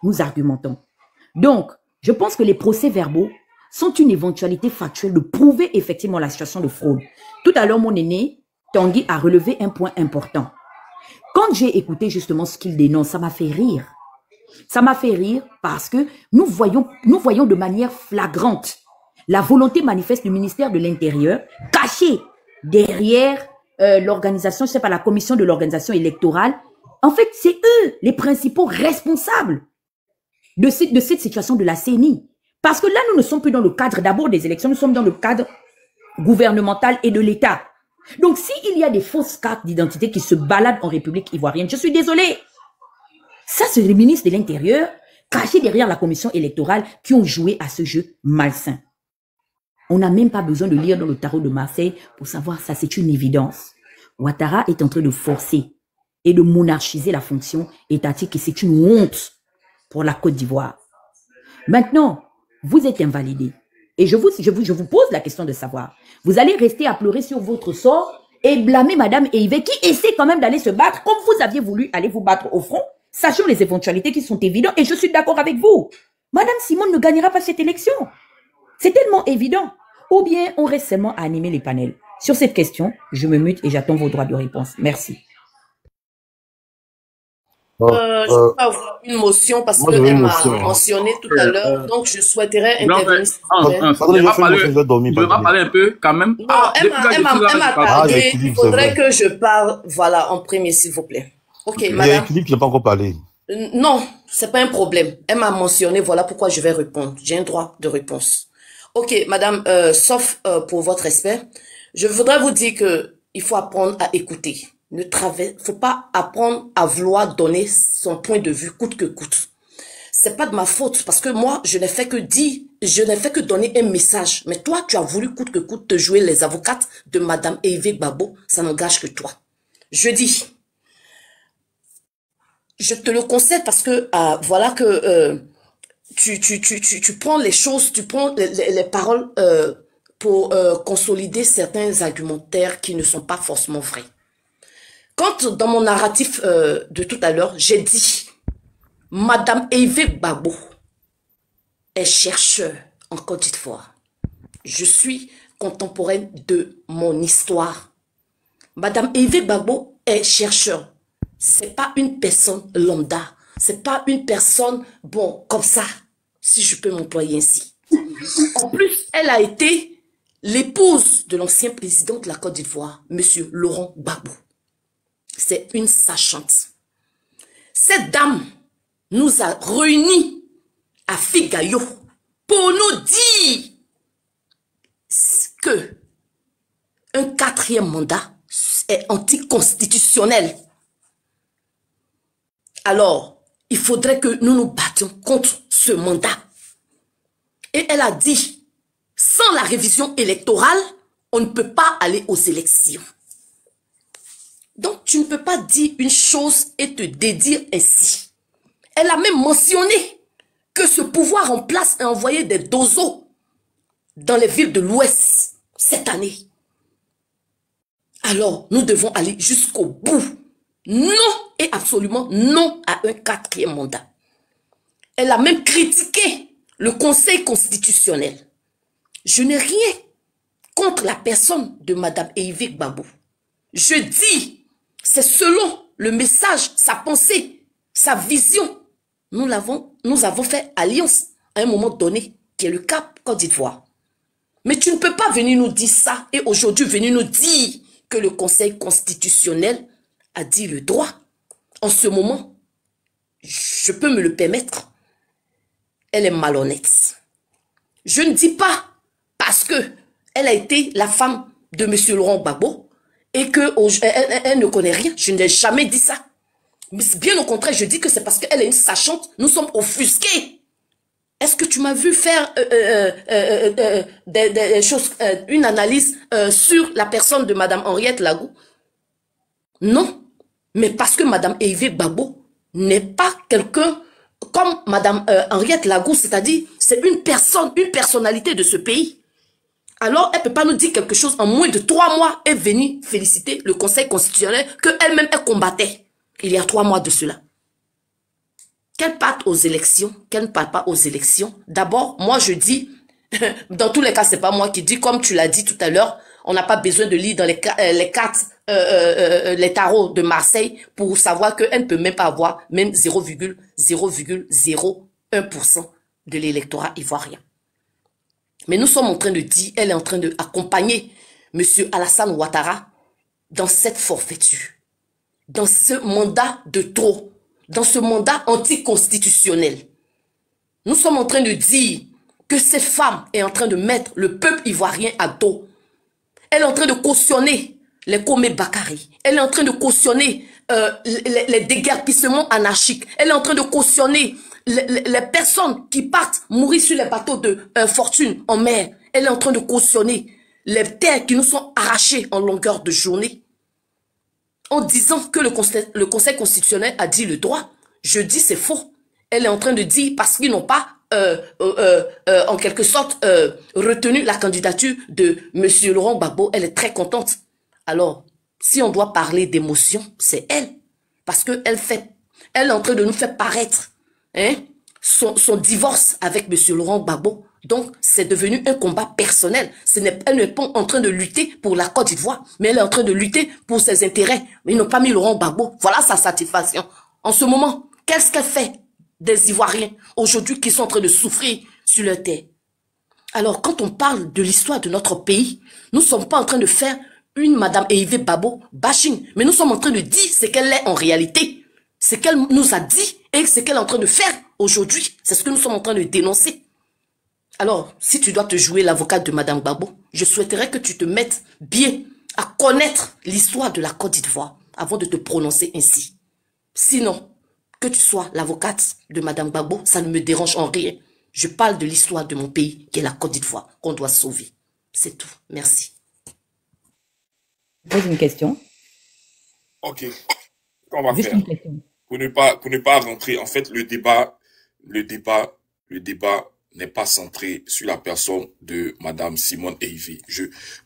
nous argumentons. Donc, je pense que les procès-verbaux sont une éventualité factuelle de prouver effectivement la situation de fraude. Tout à l'heure, mon aîné, Tanguy, a relevé un point important. Quand j'ai écouté justement ce qu'il dénonce, ça m'a fait rire. Ça m'a fait rire parce que nous voyons de manière flagrante la volonté manifeste du ministère de l'Intérieur cachée derrière l'organisation, je sais pas, la commission de l'organisation électorale. En fait, c'est eux les principaux responsables de cette situation de la CENI. Parce que là, nous ne sommes plus dans le cadre d'abord des élections, nous sommes dans le cadre gouvernemental et de l'État. Donc, s'il y a des fausses cartes d'identité qui se baladent en République ivoirienne, je suis désolé. Ça, c'est les ministres de l'Intérieur cachés derrière la commission électorale qui ont joué à ce jeu malsain. On n'a même pas besoin de lire dans le tarot de Marseille pour savoir ça, c'est une évidence. Ouattara est en train de forcer et de monarchiser la fonction étatique et c'est une honte pour la Côte d'Ivoire. Maintenant, vous êtes invalidé. Et je vous pose la question de savoir, vous allez rester à pleurer sur votre sort et blâmer Madame Eivé qui essaie quand même d'aller se battre comme vous aviez voulu aller vous battre au front, sachant les éventualités qui sont évidentes. Et je suis d'accord avec vous. Madame Simone ne gagnera pas cette élection. C'est tellement évident. Ou bien on reste seulement à animer les panels. Sur cette question, je me mute et j'attends vos droits de réponse. Merci. Je peux avoir une motion parce qu'elle m'a mentionné tout à l'heure, donc je souhaiterais intervenir. Je vais parler un peu quand même. Non, elle m'a parlé, il faudrait que je parle, voilà, en premier, s'il vous plaît. Ok, madame. Il y a Philippe qui n'a pas encore parlé. Non, c'est pas un problème. Elle m'a mentionné, voilà pourquoi je vais répondre. J'ai un droit de réponse. Ok, madame, sauf pour votre respect, je voudrais vous dire que il faut apprendre à écouter. Faut pas apprendre à vouloir donner son point de vue coûte que coûte. C'est pas de ma faute parce que moi, je n'ai fait que dire, je n'ai fait que donner un message. Mais toi, tu as voulu coûte que coûte te jouer les avocates de madame Eivé Gbagbo. Ça n'engage que toi. Je dis, je te le concède parce que, voilà que, tu prends les choses, tu prends les paroles pour consolider certains argumentaires qui ne sont pas forcément vrais. Quand dans mon narratif de tout à l'heure, j'ai dit Madame Eivé Gbagbo est chercheur en Côte d'Ivoire. Je suis contemporaine de mon histoire. Madame Eivé Gbagbo est chercheur. C'est pas une personne lambda. C'est pas une personne, bon, comme ça, si je peux m'employer ainsi. En plus, elle a été l'épouse de l'ancien président de la Côte d'Ivoire, Monsieur Laurent Gbagbo. C'est une sachante. Cette dame nous a réunis à Figayo pour nous dire que un 4e mandat est anticonstitutionnel. Alors, il faudrait que nous nous battions contre ce mandat. Et elle a dit, sans la révision électorale, on ne peut pas aller aux élections. Donc, tu ne peux pas dire une chose et te dédire ainsi. Elle a même mentionné que ce pouvoir en place a envoyé des dozos dans les villes de l'Ouest cette année. Alors, nous devons aller jusqu'au bout. Non et absolument non à un 4e mandat. Elle a même critiqué le Conseil constitutionnel. Je n'ai rien contre la personne de Madame Eivé Gbagbo. Je dis, c'est selon le message, sa pensée, sa vision. Nous avons fait alliance à un moment donné, qui est le Cap Côte d'Ivoire. Mais tu ne peux pas venir nous dire ça et aujourd'hui venir nous dire que le Conseil constitutionnel a dit le droit. En ce moment, je peux me le permettre. Elle est malhonnête. Je ne dis pas parce que elle a été la femme de M. Laurent Gbagbo et qu'elle ne connaît rien. Je n'ai jamais dit ça. Mais bien au contraire, je dis que c'est parce qu'elle est une sachante. Nous sommes offusqués. Est-ce que tu m'as vu faire des choses, une analyse sur la personne de Mme Henriette Lagou? Non. Mais parce que Mme Eivé Gbagbo n'est pas quelqu'un comme Mme Henriette Lagou, c'est-à-dire c'est une personne, une personnalité de ce pays. Alors, elle ne peut pas nous dire quelque chose en moins de 3 mois et venir féliciter le Conseil constitutionnel qu'elle-même elle combattait il y a 3 mois de cela. qu'elle parte aux élections, qu'elle ne parte pas aux élections. D'abord, moi je dis, dans tous les cas, c'est pas moi qui dis, comme tu l'as dit tout à l'heure, on n'a pas besoin de lire dans les cartes, les tarots de Marseille pour savoir qu'elle ne peut même pas avoir même 0,001% de l'électorat ivoirien. Mais nous sommes en train de dire, elle est en train d'accompagner M. Alassane Ouattara dans cette forfaiture, dans ce mandat de trop, dans ce mandat anticonstitutionnel. Nous sommes en train de dire que cette femme est en train de mettre le peuple ivoirien à dos. Elle est en train de cautionner les Komé Bakari. Elle est en train de cautionner les déguerpissements anarchiques. Elle est en train de cautionner les personnes qui partent mourir sur les bateaux de fortune en mer. Elle est en train de cautionner les terres qui nous sont arrachées en longueur de journée. En disant que le Conseil constitutionnel a dit le droit. Je dis c'est faux. Elle est en train de dire parce qu'ils n'ont pas en quelque sorte retenu la candidature de M. Laurent Gbagbo. Elle est très contente. Alors, si on doit parler d'émotion, c'est elle. Parce qu'elle est en train de nous faire paraître son divorce avec M. Laurent Gbagbo. Donc, c'est devenu un combat personnel. Elle n'est pas en train de lutter pour la Côte d'Ivoire, mais elle est en train de lutter pour ses intérêts. Mais ils n'ont pas mis Laurent Gbagbo. Voilà sa satisfaction. En ce moment, qu'est-ce qu'elle fait des Ivoiriens aujourd'hui qui sont en train de souffrir sur leur terre? Alors, quand on parle de l'histoire de notre pays, nous ne sommes pas en train de faire une Madame Eyivé Babo bashing, mais nous sommes en train de dire ce qu'elle est en réalité, ce qu'elle nous a dit et ce qu'elle est en train de faire aujourd'hui. C'est ce que nous sommes en train de dénoncer. Alors, si tu dois te jouer l'avocate de Madame Gbagbo, je souhaiterais que tu te mettes bien à connaître l'histoire de la Côte d'Ivoire avant de te prononcer ainsi. Sinon, que tu sois l'avocate de Madame Gbagbo, ça ne me dérange en rien. Je parle de l'histoire de mon pays, qui est la Côte d'Ivoire, qu'on doit sauver. C'est tout. Merci. Je pose une question. Ok. Qu'on va Juste faire une question. pour ne pas rentrer. En fait, le débat n'est pas centré sur la personne de Madame Simone Eyivé.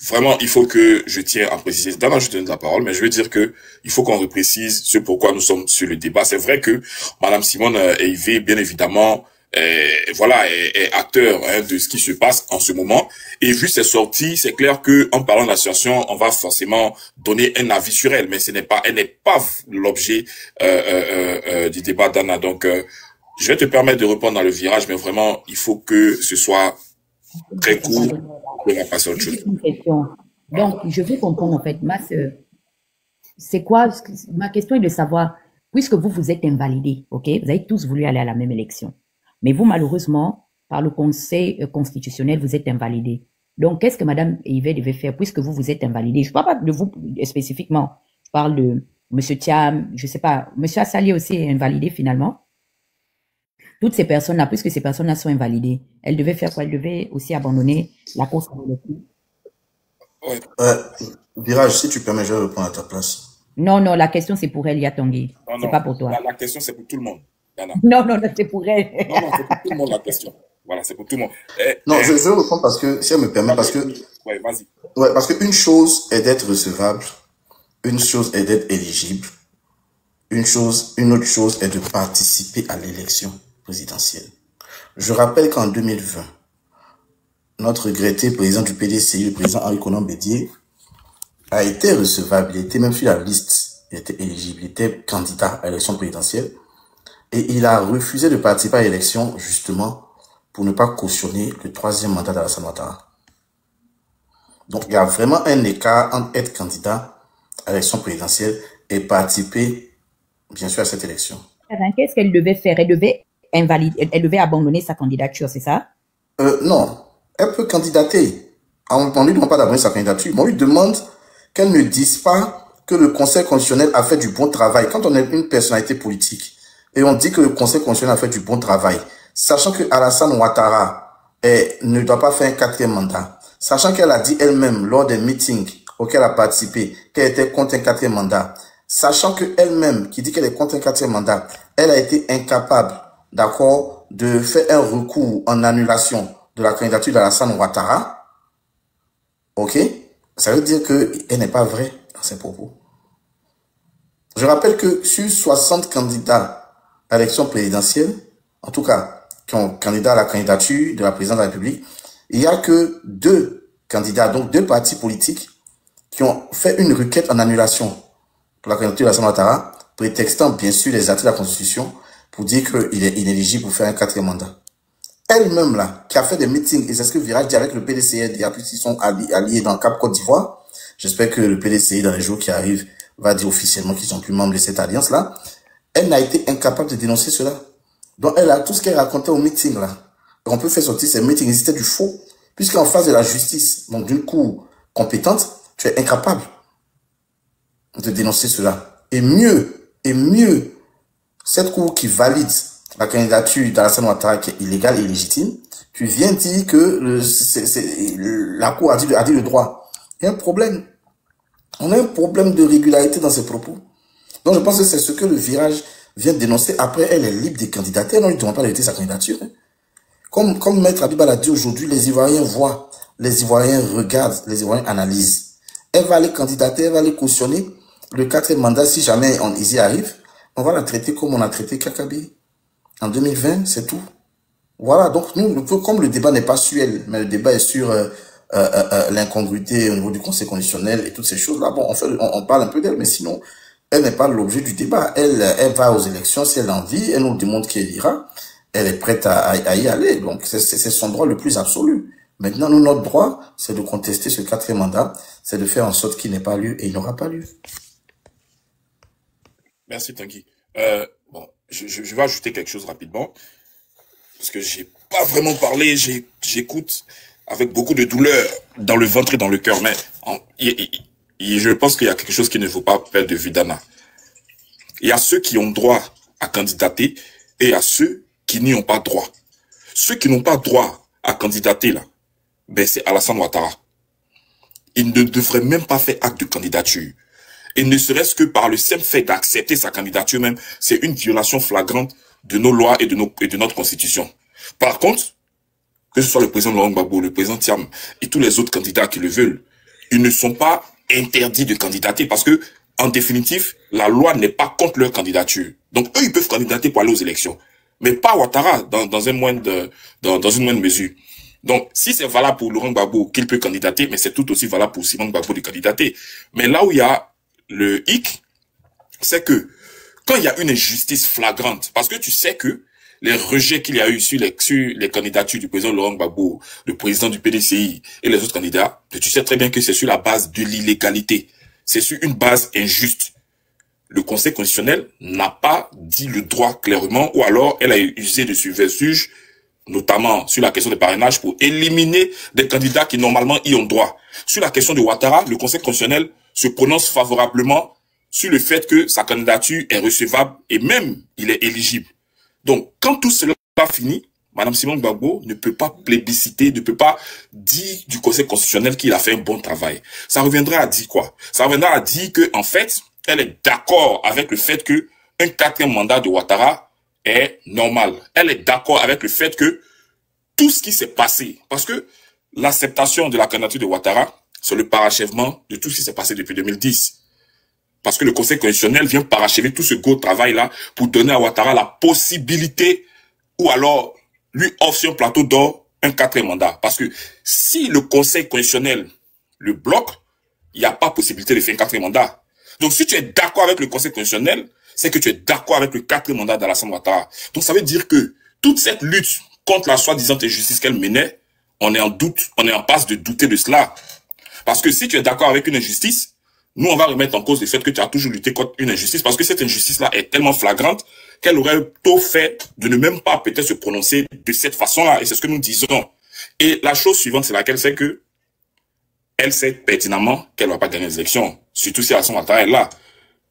Vraiment, il faut que je tienne à préciser. D'abord, je te donne la parole, mais je veux dire que il faut qu'on reprécise ce pourquoi nous sommes sur le débat. C'est vrai que Madame Simone Eyivé, bien évidemment, est acteur de ce qui se passe en ce moment. Et vu ses sorties, c'est clair que en parlant de la situation, on va forcément donner un avis sur elle, mais elle n'est pas l'objet du débat d'Anna. Donc, je vais te permettre de répondre dans le virage, mais vraiment, il faut que ce soit très court pour la passer à autre chose. Une question. Donc, je veux comprendre en fait, ma sœur, c'est quoi, ma question est de savoir, puisque vous êtes invalidé, ok, vous avez tous voulu aller à la même élection, mais vous, malheureusement, par le Conseil constitutionnel, vous êtes invalidé. Donc, qu'est-ce que Madame Eyivé devait faire puisque vous êtes invalidé? Je ne parle pas de vous spécifiquement, je parle de M. Thiam, je ne sais pas, M. Assali aussi est invalidé finalement. Toutes ces personnes-là, puisque ces personnes-là sont invalidées, elles devaient faire quoi? Elles devaient aussi abandonner la course à l'élection. Virage, si tu permets, je vais répondre à ta place. Non, la question c'est pour elle, Yatanguy. C'est pas pour toi. La question c'est pour tout le monde. Non, c'est pour elle. Non, c'est pour tout le monde la question. Voilà, c'est pour tout le monde. Non, je vais répondre parce que, si elle me permet, parce que... Ouais, vas-y. Ouais, parce qu'une chose est d'être recevable, une chose est d'être éligible, une autre chose est de participer à l'élection présidentielle. Je rappelle qu'en 2020, notre regretté président du PDCI, le président Henri Konan Bédié, a été recevable, il était même sur la liste, il était éligible, il était candidat à l'élection présidentielle, et il a refusé de participer à l'élection, justement, pour ne pas cautionner le 3e mandat d'Alassane Ouattara. Donc, il y a vraiment un écart entre être candidat à l'élection présidentielle et participer, bien sûr, à cette élection. Qu'est-ce qu'elle devait faire? Elle devait abandonner sa candidature, c'est ça? Non. Elle peut candidater. On ne lui demande pas d'abandonner sa candidature, mais on lui demande qu'elle ne dise pas que le Conseil constitutionnel a fait du bon travail. Quand on est une personnalité politique et on dit que le Conseil constitutionnel a fait du bon travail, sachant que Alassane Ouattara ne doit pas faire un 4e mandat, sachant qu'elle a dit elle-même lors des meetings auxquels elle a participé qu'elle était contre un 4e mandat, sachant que elle-même qui dit qu'elle est contre un 4e mandat, elle a été incapable, d'accord, de faire un recours en annulation de la candidature d'Alassane Ouattara, ok, ça veut dire qu'elle n'est pas vraie dans ses propos. Je rappelle que sur 60 candidats à l'élection présidentielle, en tout cas, qui ont candidat à la candidature de la présidence de la République, il n'y a que 2 candidats, donc 2 partis politiques, qui ont fait une requête en annulation pour la candidature de Alassane Ouattara, prétextant bien sûr les articles de la Constitution pour dire qu'il est inéligible pour faire un 4e mandat. Elle-même là, qui a fait des meetings, et c'est ce que Virage dit avec le PDCI, il y a plus qu'ils sont alliés dans le Cap Côte d'Ivoire. J'espère que le PDCI, dans les jours qui arrivent, va dire officiellement qu'ils sont plus membres de cette alliance-là. Elle n'a été incapable de dénoncer cela. Donc elle a tout ce qu'elle racontait au meeting là. Et on peut faire sortir ces meetings, c'était du faux. Puisqu'en face de la justice, donc d'une cour compétente, tu es incapable de dénoncer cela. Et mieux, cette cour qui valide la candidature d'Alassane Ouattara qui est illégale et illégitime, tu viens dire que la cour a dit le droit. Il y a un problème. On a un problème de régularité dans ses propos. Donc je pense que c'est ce que le Virage vient dénoncer. Après, elle est libre de candidater. Non, il ne demande pas d'arrêter sa candidature. Comme Maître Habib l'a dit aujourd'hui, les Ivoiriens voient, les Ivoiriens regardent, les Ivoiriens analysent. Elle va aller candidater, elle va aller cautionner le 4e mandat. Si jamais ils y arrivent, on va la traiter comme on a traité Kakabi. En 2020, c'est tout. Voilà, donc nous, comme le débat n'est pas sur elle, mais le débat est sur l'incongruité au niveau du Conseil constitutionnel et toutes ces choses-là, bon, on parle un peu d'elle, mais sinon, elle n'est pas l'objet du débat. Elle va aux élections si elle a envie, elle nous démontre qu'elle ira, elle est prête à y aller, donc c'est son droit le plus absolu. Maintenant, nous, notre droit, c'est de contester ce 4e mandat, c'est de faire en sorte qu'il n'ait pas lieu et il n'aura pas lieu. Merci Tanguy. Bon, je vais ajouter quelque chose rapidement, parce que j'ai pas vraiment parlé, j'écoute avec beaucoup de douleur dans le ventre et dans le cœur, mais je pense qu'il y a quelque chose qui ne faut pas perdre de vue, Dana. Il y a ceux qui ont droit à candidater et il y a ceux qui n'y ont pas droit. Ceux qui n'ont pas droit à candidater, là, ben c'est Alassane Ouattara. Il ne devrait même pas faire acte de candidature. Et ne serait-ce que par le simple fait d'accepter sa candidature même, c'est une violation flagrante de nos lois et de notre constitution. Par contre, que ce soit le président Laurent Gbagbo, le président Thiam et tous les autres candidats qui le veulent, ils ne sont pas interdits de candidater parce que, en définitive, la loi n'est pas contre leur candidature. Donc, eux, ils peuvent candidater pour aller aux élections. Mais pas Ouattara dans une moindre mesure. Donc, si c'est valable pour Laurent Gbagbo qu'il peut candidater, mais c'est tout aussi valable pour Simon Gbagbo de candidater. Mais là où il y a le hic, c'est que quand il y a une injustice flagrante, parce que tu sais que les rejets qu'il y a eu sur les candidatures du président Laurent Gbagbo, le président du PDCI et les autres candidats, tu sais très bien que c'est sur la base de l'illégalité. C'est sur une base injuste. Le Conseil constitutionnel n'a pas dit le droit clairement, ou alors elle a usé de subterfuge, notamment sur la question des parrainages, pour éliminer des candidats qui normalement y ont droit. Sur la question de Ouattara, le Conseil constitutionnel se prononce favorablement sur le fait que sa candidature est recevable et même il est éligible. Donc, quand tout cela finit, Madame Simone Gbagbo ne peut pas plébisciter, ne peut pas dire du Conseil constitutionnel qu'il a fait un bon travail. Ça reviendra à dire quoi? Ça reviendra à dire que, en fait, elle est d'accord avec le fait que un 4e mandat de Ouattara est normal. Elle est d'accord avec le fait que tout ce qui s'est passé, parce que l'acceptation de la candidature de Ouattara, c'est le parachèvement de tout ce qui s'est passé depuis 2010. Parce que le Conseil constitutionnel vient parachever tout ce gros travail-là pour donner à Ouattara la possibilité, ou alors lui offre sur un plateau d'or un 4e mandat. Parce que si le Conseil constitutionnel le bloque, il n'y a pas possibilité de faire un 4e mandat. Donc si tu es d'accord avec le Conseil constitutionnel, c'est que tu es d'accord avec le 4e mandat d'Alassane Ouattara. Donc ça veut dire que toute cette lutte contre la soi-disant injustice qu'elle menait, on est en passe de douter de cela. Parce que si tu es d'accord avec une injustice, nous, on va remettre en cause le fait que tu as toujours lutté contre une injustice, parce que cette injustice-là est tellement flagrante qu'elle aurait tôt fait de ne même pas peut-être se prononcer de cette façon-là. Et c'est ce que nous disons. Et la chose suivante, c'est laquelle, c'est que elle sait pertinemment qu'elle ne va pas gagner les élections. Surtout si Alassane Ouattara est là.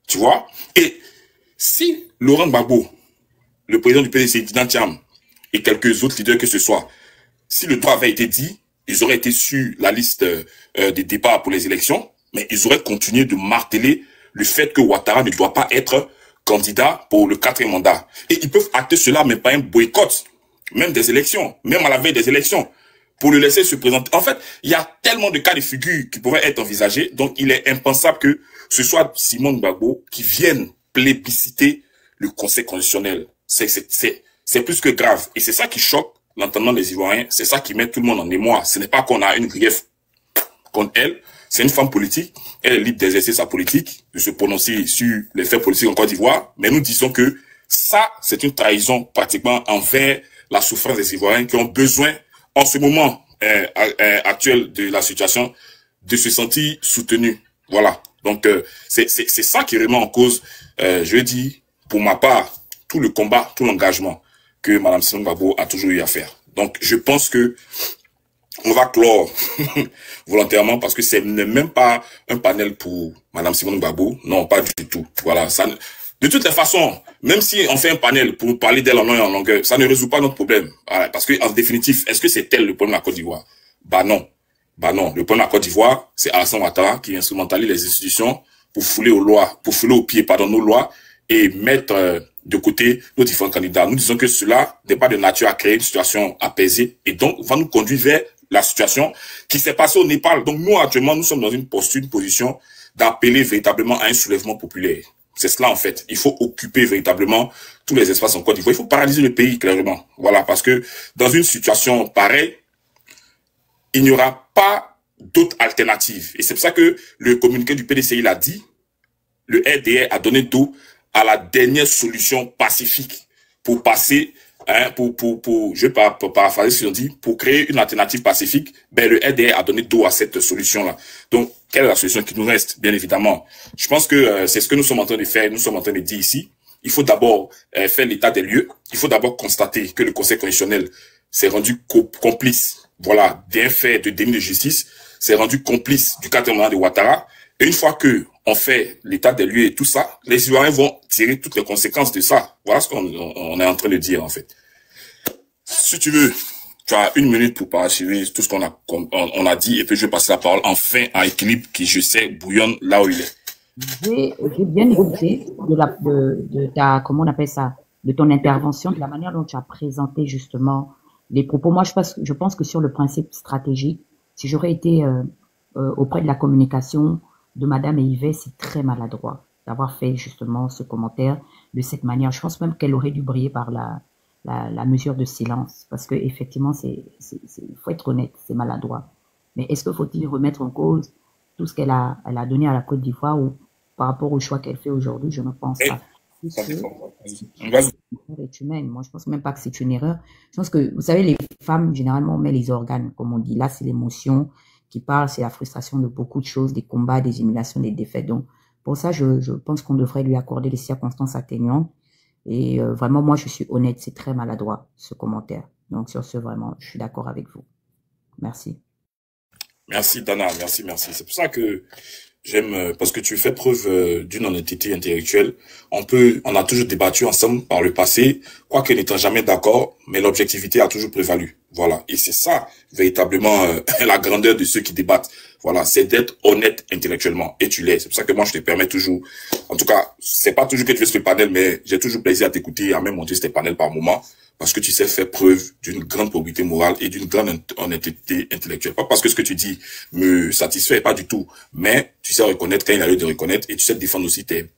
Tu vois? Et si Laurent Gbagbo, le président du PDCI, Didan Thiam, et quelques autres leaders que ce soit, si le droit avait été dit, ils auraient été sur la liste des débats pour les élections, mais ils auraient continué de marteler le fait que Ouattara ne doit pas être candidat pour le 4e mandat. Et ils peuvent acter cela, mais pas un boycott, même des élections, même à la veille des élections, pour le laisser se présenter. En fait, il y a tellement de cas de figure qui pourraient être envisagés, donc il est impensable que ce soit Simone Gbagbo qui vienne plébisciter le Conseil constitutionnel. c'est plus que grave. Et c'est ça qui choque l'entendement des Ivoiriens. C'est ça qui met tout le monde en émoi. Ce n'est pas qu'on a une grief contre elle. C'est une femme politique. Elle est libre d'exercer sa politique, de se prononcer sur les faits politiques en Côte d'Ivoire. Mais nous disons que ça, c'est une trahison pratiquement envers la souffrance des Ivoiriens qui ont besoin, en ce moment actuel de la situation, de se sentir soutenus. Voilà. Donc, c'est ça qui remet en cause, je dis, pour ma part, tout le combat, tout l'engagement que Mme Simone Gbagbo a toujours eu à faire. Donc, je pense que on va clore volontairement parce que c'est même pas un panel pour Mme Simone Gbagbo. Non, pas du tout. Voilà. Ça, de toutes les façons, même si on fait un panel pour parler d'elle en long et en longueur, ça ne résout pas notre problème. Voilà, parce que, en définitive, est-ce que c'est elle le problème de la Côte d'Ivoire? Bah non. Bah non. Le problème de la Côte d'Ivoire, c'est Alassane Ouattara qui instrumentalise les institutions pour fouler aux lois, pour fouler aux pieds, nos lois et mettre de côté nos différents candidats. Nous disons que cela n'est pas de nature à créer une situation apaisée et donc va nous conduire vers la situation qui s'est passée au Népal. Donc nous, actuellement, nous sommes dans une position d'appeler véritablement à un soulèvement populaire. C'est cela en fait. Il faut occuper véritablement tous les espaces en Côte d'Ivoire. Il faut paralyser le pays clairement. Voilà, parce que dans une situation pareille, il n'y aura pas d'autre alternative. Et c'est pour ça que le communiqué du PDCI l'a dit. Le RDR a donné dos à la dernière solution pacifique pour passer, je vais pas paraphraser ce qu'on dit, pour créer une alternative pacifique. Ben, le RDR a donné dos à cette solution-là. Donc, quelle est la solution qui nous reste, bien évidemment? Je pense que c'est ce que nous sommes en train de faire, nous sommes en train de dire ici. Il faut d'abord faire l'état des lieux. Il faut d'abord constater que le Conseil constitutionnel s'est rendu complice, voilà, d'un fait de déni de justice, s'est rendu complice du quatrième de Ouattara. Et une fois que on fait l'état des lieux et tout ça, les Ivoiriens vont tirer toutes les conséquences de ça. Voilà ce qu'on est en train de dire, en fait. Si tu veux, tu as 1 minute pour parachever tout ce qu'on a dit, et puis je vais passer la parole enfin à Équilibre, qui, je sais, bouillonne là où il est. J'ai bien écouté de ta, comment on appelle ça, de ton intervention, de la manière dont tu as présenté justement les propos. Moi, je pense que sur le principe stratégique, si j'aurais été auprès de la communication de Madame Yves, c'est très maladroit d'avoir fait justement ce commentaire de cette manière. Je pense même qu'elle aurait dû briller par la mesure de silence, parce que effectivement, faut être honnête, c'est maladroit. Mais est-ce que faut-il remettre en cause tout ce qu'elle a donné à la Côte d'Ivoire ou par rapport au choix qu'elle fait aujourd'hui? Je ne pense pas. Est humaine. Moi, je pense même pas que c'est une erreur. Je pense que, vous savez, les femmes, généralement, on met les organes, comme on dit. Là, c'est l'émotion qui parle, c'est la frustration de beaucoup de choses, des combats, des humiliations, des défaites. Donc, pour ça, je pense qu'on devrait lui accorder les circonstances atténuantes. Et vraiment, moi, je suis honnête, c'est très maladroit, ce commentaire. Donc, sur ce, vraiment, je suis d'accord avec vous. Merci. Merci, Dana. Merci. C'est pour ça que j'aime, parce que tu fais preuve d'une honnêteté intellectuelle. On a toujours débattu ensemble par le passé, quoique n'étant jamais d'accord, mais l'objectivité a toujours prévalu. Voilà. Et c'est ça, véritablement, la grandeur de ceux qui débattent. Voilà. C'est d'être honnête intellectuellement. Et tu l'es. C'est pour ça que moi, je te permets toujours, en tout cas, c'est pas toujours que tu fais ce panel, mais j'ai toujours plaisir à t'écouter et à même monter ces panels par moment. Parce que tu sais faire preuve d'une grande probité morale et d'une grande honnêteté intellectuelle. Pas parce que ce que tu dis me satisfait, pas du tout. Mais tu sais reconnaître quand il a lieu de reconnaître et tu sais défendre aussi tes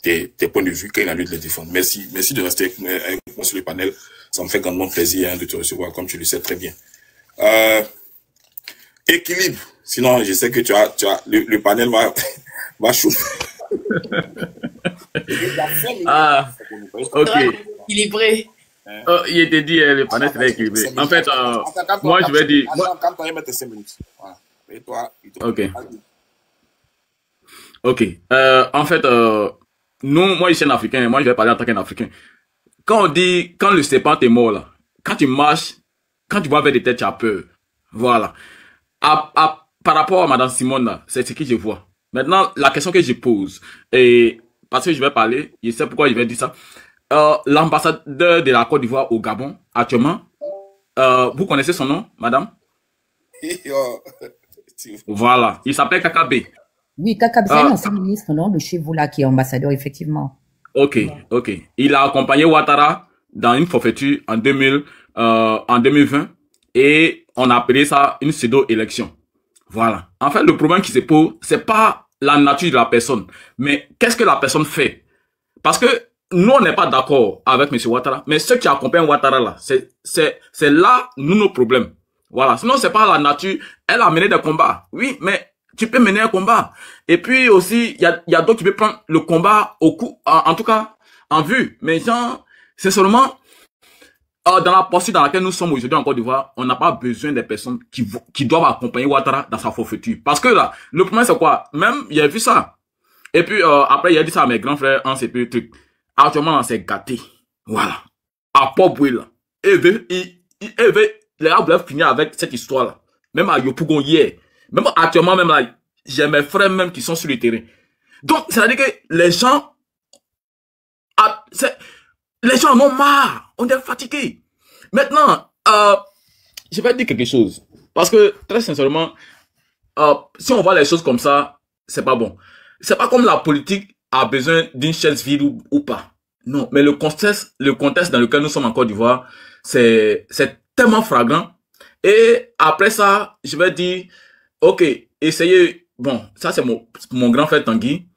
points de vue quand il a lieu de les défendre. Merci de rester avec moi sur le panel. Ça me fait grandement plaisir de te recevoir, comme tu le sais très bien. Équilibre. Sinon, je sais que le panel va chauffer. Ok. Équilibré. Il était dit, le panel serait équilibré. En fait, moi, je vais dire... Ok. En fait, nous, moi, je suis un Africain. Moi, je vais parler en tant qu'un Africain. Quand on dit, quand le serpent est mort, là, quand tu marches, quand tu vois vers des têtes, tu as peur. Voilà. Par rapport à Madame Simone, c'est ce que je vois. Maintenant, la question que je pose, et parce que je vais parler, je sais pourquoi je vais dire ça. L'ambassadeur de la Côte d'Ivoire au Gabon, actuellement, vous connaissez son nom, madame? Voilà, il s'appelle Kakabe. Oui, Kakabe, c'est un ancien ministre, non, de chez vous là, qui est ambassadeur, effectivement. Ok. Il a accompagné Ouattara dans une forfaiture en 2020 et on a appelé ça une pseudo-élection. Voilà. En fait, le problème qui se pose, c'est pas la nature de la personne, mais qu'est-ce que la personne fait? Parce que nous, on n'est pas d'accord avec M. Ouattara, mais ceux qui accompagnent Ouattara, là, c'est là, nous, nos problèmes. Voilà. Sinon, c'est pas la nature. Elle a mené des combats. Oui, mais tu peux mener un combat. Et puis aussi, il y a d'autres qui peuvent prendre le combat au coup, en tout cas, en vue. Mais genre, c'est seulement, dans la posture dans laquelle nous sommes aujourd'hui en Côte d'Ivoire, on n'a pas besoin des personnes qui doivent accompagner Ouattara dans sa forfaiture. Parce que là, le problème c'est quoi? Même, il a vu ça. Et puis, après, il a dit ça à mes grands frères, en CP, truc. Actuellement, on s'est gâté. Voilà. À Port-Bouil, là. Les gars voulaient finir avec cette histoire-là. Même à Yopougon hier. Même actuellement, même là, j'ai mes frères même qui sont sur le terrain. Donc, c'est-à-dire que les gens en ont marre. On est fatigués. Maintenant, je vais dire quelque chose. Parce que, très sincèrement, si on voit les choses comme ça, c'est pas bon. C'est pas comme la politique a besoin d'une chaise vide ou pas. Non, mais le contexte dans lequel nous sommes en Côte d'Ivoire, c'est tellement flagrant. Et après ça, je vais dire, ok, essayez, bon, ça c'est mon grand frère Tanguy.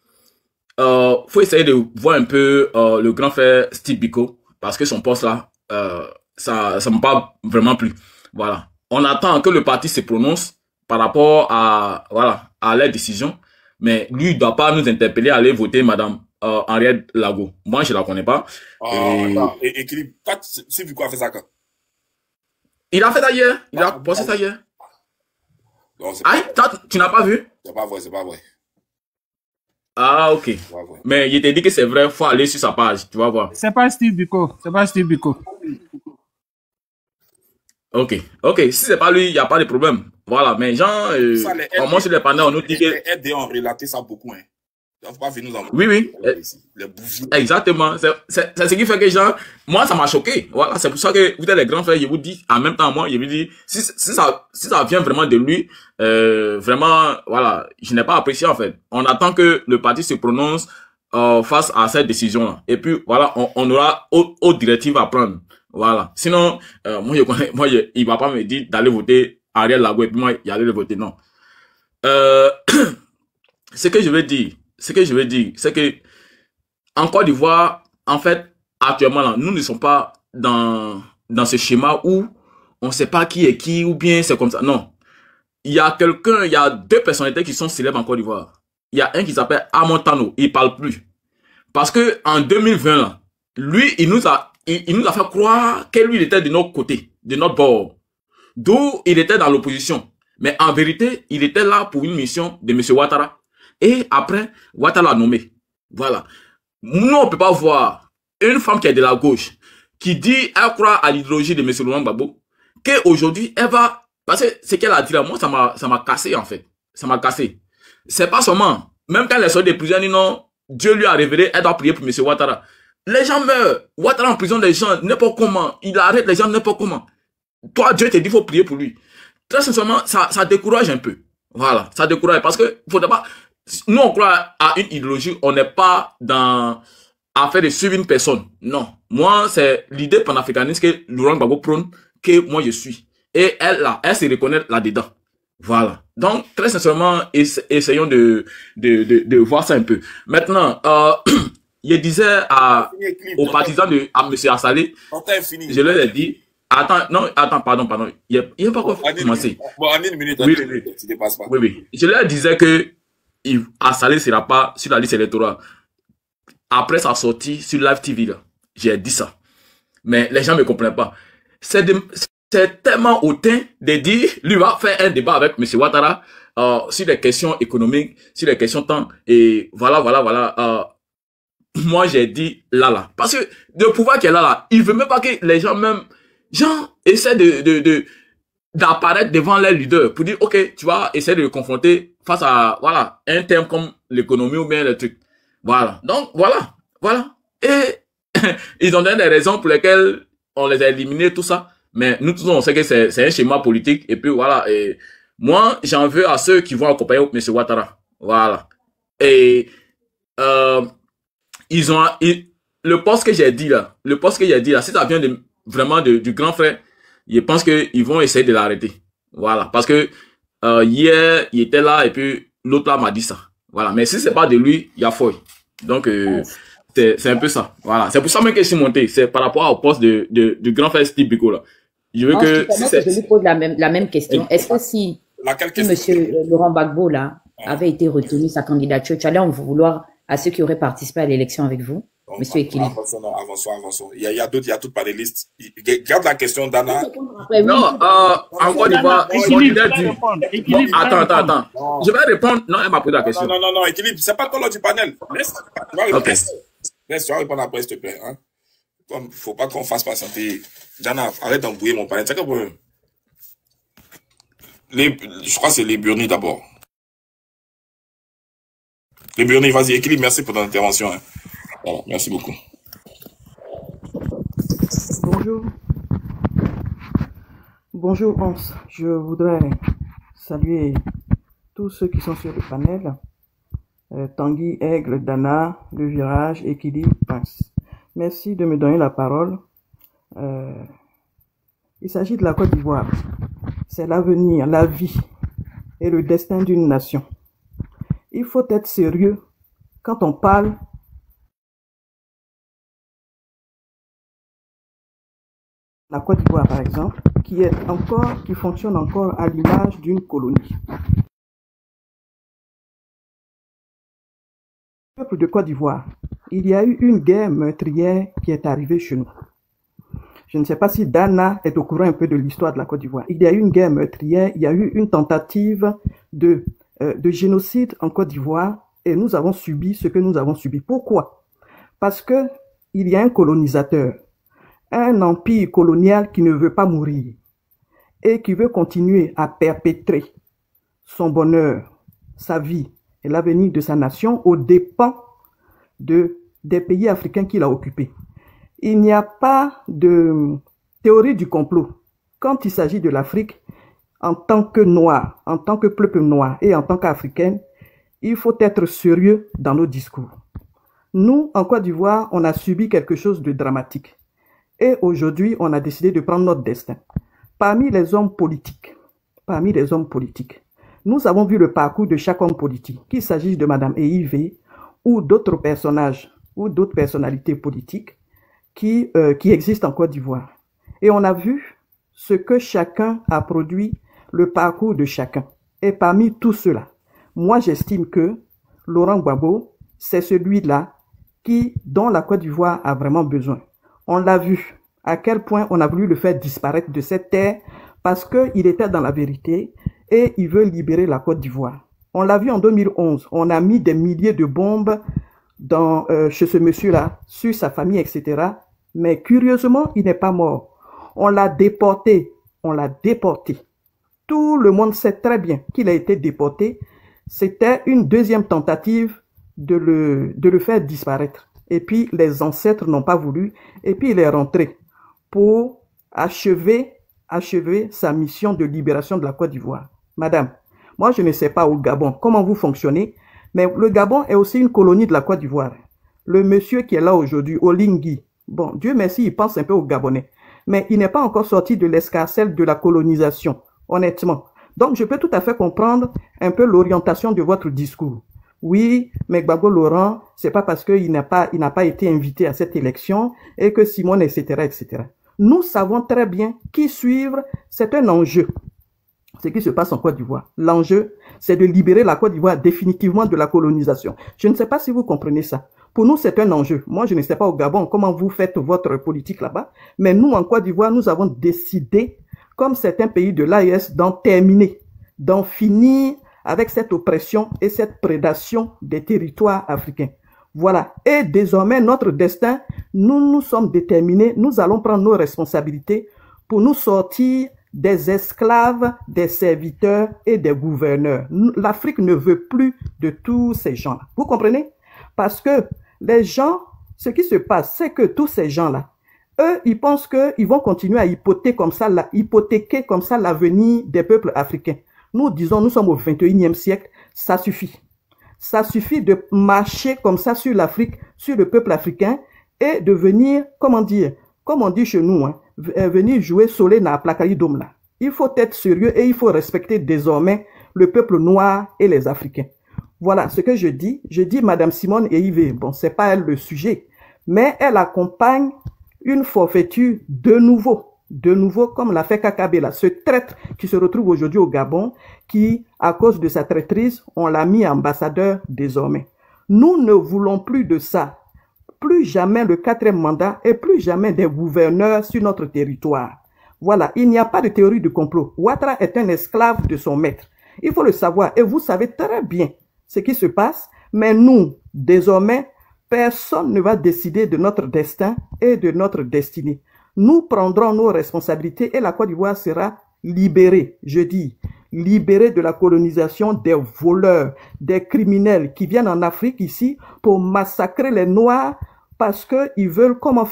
Faut essayer de voir un peu le grand frère Steve Biko, parce que son poste là, ça me parle vraiment plus. Voilà. On attend que le parti se prononce par rapport à, voilà, à leur décision. Mais lui, il doit pas nous interpeller à aller voter Madame Henriette Lago. Moi, je la connais pas. Et c'est vu quoi a fait ça quand? Il a fait ça hier. Il a posté ça hier. Non, tu n'as pas vu? C'est pas vrai, c'est pas vrai. Ah, ok. Mais il t'a dit que c'est vrai, faut aller sur sa page, tu vas voir. C'est pas Steve Biko. C'est pas Steve Biko. Ok. Si c'est pas lui, il n'y a pas de problème. Voilà, mais genre, moi, sur les panneaux, on nous dit que... Les RD ont relaté ça beaucoup, hein. On faut pas venir nous en... Oui. Les bougies. Exactement. C'est ce qui fait que, genre, moi, ça m'a choqué. Voilà, c'est pour ça que vous êtes les grands frères, je vous dis, en même temps, moi, je vous dis, si ça vient vraiment de lui, vraiment, voilà, je n'ai pas apprécié, en fait. On attend que le parti se prononce face à cette décision-là. Et puis, voilà, on aura autre directive à prendre. Voilà. Sinon, il va pas me dire d'aller voter Ariel Lago et puis moi, y aller le voter. Non. Ce que je veux dire, c'est que en Côte d'Ivoire, en fait, actuellement, là, nous ne sommes pas dans ce schéma où on sait pas qui est qui ou bien c'est comme ça. Non. Il y a deux personnalités qui sont célèbres en Côte d'Ivoire. Il y a un qui s'appelle Amontano. Il parle plus. Parce que en 2020, là, lui, il nous a fait croire que lui, il était de notre côté, de notre bord. D'où il était dans l'opposition. Mais en vérité, il était là pour une mission de M. Ouattara. Et après, Ouattara l'a nommé. Voilà. Nous, on peut pas voir une femme qui est de la gauche, qui dit, elle croit à l'idéologie de M. Laurent Gbagbo, qu'aujourd'hui, elle va, parce que ce qu'elle a dit là, moi, ça m'a cassé, en fait. Ça m'a cassé. C'est pas seulement, même quand elle est sortie des prisons, elle dit non, Dieu lui a révélé, elle doit prier pour M. Ouattara. Les gens meurent. Ouattara en prison, les gens, n'importe comment. Il arrête les gens n'importe comment. Toi, Dieu te dit, il faut prier pour lui. Très sincèrement, ça décourage un peu. Voilà, ça décourage. Parce que, faudrait pas, nous, on croit à une idéologie, on n'est pas dans, à faire de suivre une personne. Non. Moi, c'est l'idée panafricaniste que Laurent Gbagbo prône, que moi, je suis. Et elle, là, elle se reconnaît là-dedans. Voilà. Donc, très sincèrement, essayons de voir ça un peu. Maintenant, je disais aux partisans à M. Assalé, je leur ai dit, attends, pardon. Il n'y a pas quoi commencer. Bon, en une minute, oui. Tu dépasses pas. Oui. Je leur disais que Assalé ne sera pas sur la liste électorale. Après sa sortie sur Live TV, là, j'ai dit ça. Mais les gens ne me comprennent pas. C'est tellement hautain de dire, lui va faire un débat avec M. Ouattara sur les questions économiques, sur les questions temps, et voilà. Moi, j'ai dit là. Parce que le pouvoir qui est là, il veut même pas que les gens essaient d'apparaître devant les leaders pour dire, ok, tu vas essayer de le confronter face à, voilà, un thème comme l'économie ou bien le truc. Voilà. Donc, voilà. Et ils ont donné des raisons pour lesquelles on les a éliminés, tout ça. Mais nous tous, on sait que c'est un schéma politique. Et puis, voilà. Et moi, j'en veux à ceux qui vont accompagner M. Ouattara. Voilà. Et, le poste que j'ai dit là, si ça vient vraiment du grand frère, je pense qu'ils vont essayer de l'arrêter. Voilà. Parce que, hier, il était là et puis l'autre là m'a dit ça. Voilà. Mais si c'est pas de lui, il y a fouille. Donc, C'est un peu ça. Voilà. C'est pour ça même que je suis monté. C'est par rapport au poste du grand frère Steve Biko, là. Je veux que... je lui pose la même question. Est-ce que si monsieur Laurent Gbagbo, là, avait été retenu sa candidature, tu allais en vouloir à ceux qui auraient participé à l'élection avec vous? Non, monsieur Ekili. Avançons. Il y a d'autres panélistes. Garde la question d'Anna. Non, encore une fois, attends. Je vais répondre. Non, elle m'a posé la question. Non, équilibre. C'est pas toi l'autre du panel. Laisse, tu vas répondre après, s'il te plaît. Hein? Comme, faut pas qu'on fasse patienter. Dana, arrête d'embrouiller mon panel. C'est quoi le problème? Je crois que c'est les Burni d'abord. Les Burni, vas-y, équilibre. Merci pour ton intervention. Hein. Voilà, merci beaucoup. Bonjour Hans, je voudrais saluer tous ceux qui sont sur le panel. Tanguy, Aigle, Dana, Le Virage, Équilibre, Pince. Merci de me donner la parole. Il s'agit de la Côte d'Ivoire. C'est l'avenir, la vie et le destin d'une nation. Il faut être sérieux quand on parle la Côte d'Ivoire, par exemple, qui fonctionne encore à l'image d'une colonie. Le peuple de Côte d'Ivoire, il y a eu une guerre meurtrière qui est arrivée chez nous. Je ne sais pas si Dana est au courant un peu de l'histoire de la Côte d'Ivoire. Il y a eu une guerre meurtrière, il y a eu une tentative de génocide en Côte d'Ivoire et nous avons subi ce que nous avons subi. Pourquoi? Parce que il y a un colonisateur, un empire colonial qui ne veut pas mourir et qui veut continuer à perpétrer son bonheur, sa vie et l'avenir de sa nation aux dépens des pays africains qu'il a occupés. Il n'y a pas de théorie du complot. Quand il s'agit de l'Afrique, en tant que noir, en tant que peuple noir et en tant qu'Africaine, il faut être sérieux dans nos discours. Nous, en Côte d'Ivoire, on a subi quelque chose de dramatique. Et aujourd'hui, on a décidé de prendre notre destin. Parmi les hommes politiques, nous avons vu le parcours de chaque homme politique, qu'il s'agisse de Madame Eivé ou d'autres personnages ou d'autres personnalités politiques qui existent en Côte d'Ivoire. Et on a vu ce que chacun a produit, le parcours de chacun. Et parmi tout cela, moi j'estime que Laurent Gbagbo, c'est celui-là dont la Côte d'Ivoire a vraiment besoin. On l'a vu, à quel point on a voulu le faire disparaître de cette terre parce qu'il était dans la vérité et il veut libérer la Côte d'Ivoire. On l'a vu en 2011, on a mis des milliers de bombes chez ce monsieur-là, sur sa famille, etc. Mais curieusement, il n'est pas mort. On l'a déporté. Tout le monde sait très bien qu'il a été déporté. C'était une deuxième tentative de le faire disparaître. Et puis, les ancêtres n'ont pas voulu. Et puis, il est rentré pour achever sa mission de libération de la Côte d'Ivoire. Madame, moi, je ne sais pas au Gabon comment vous fonctionnez, mais le Gabon est aussi une colonie de la Côte d'Ivoire. Le monsieur qui est là aujourd'hui, Olingui, bon, Dieu merci, il pense un peu aux Gabonais. Mais il n'est pas encore sorti de l'escarcelle de la colonisation, honnêtement. Donc, je peux tout à fait comprendre un peu l'orientation de votre discours. Oui, mais Gbagbo Laurent, c'est pas parce qu'il n'a pas été invité à cette élection et que Simone, etc., etc. Nous savons très bien qui suivre, c'est un enjeu. Ce qui se passe en Côte d'Ivoire. L'enjeu, c'est de libérer la Côte d'Ivoire définitivement de la colonisation. Je ne sais pas si vous comprenez ça. Pour nous, c'est un enjeu. Moi, je ne sais pas au Gabon comment vous faites votre politique là-bas, mais nous, en Côte d'Ivoire, nous avons décidé, comme certains pays de l'AES, d'en terminer, d'en finir avec cette oppression et cette prédation des territoires africains. Voilà. Et désormais, notre destin, nous sommes déterminés, nous allons prendre nos responsabilités pour nous sortir des esclaves, des serviteurs et des gouverneurs. L'Afrique ne veut plus de tous ces gens-là. Vous comprenez? Parce que les gens, ce qui se passe, c'est que tous ces gens-là, eux, ils pensent qu'ils vont continuer à hypothéquer comme ça l'avenir des peuples africains. Nous disons, nous sommes au 21e siècle, ça suffit. Ça suffit de marcher comme ça sur l'Afrique, sur le peuple africain et de venir, comment dire, comme on dit chez nous, hein, venir jouer soleil dans la placaille d'homme là. Il faut être sérieux et il faut respecter désormais le peuple noir et les Africains. Voilà ce que je dis. Je dis Madame Simone Eivé. Bon, c'est pas elle le sujet, mais elle accompagne une forfaiture de nouveau, comme l'a fait Kakabela, ce traître qui se retrouve aujourd'hui au Gabon, qui, à cause de sa traîtrise, on l'a mis ambassadeur désormais. Nous ne voulons plus de ça. Plus jamais le 4e mandat et plus jamais des gouverneurs sur notre territoire. Voilà, il n'y a pas de théorie du complot. Ouattara est un esclave de son maître. Il faut le savoir et vous savez très bien ce qui se passe, mais nous, désormais, personne ne va décider de notre destin et de notre destinée. Nous prendrons nos responsabilités et la Côte d'Ivoire sera libérée, je dis, libérée de la colonisation des voleurs, des criminels qui viennent en Afrique ici pour massacrer les Noirs parce qu'ils veulent comment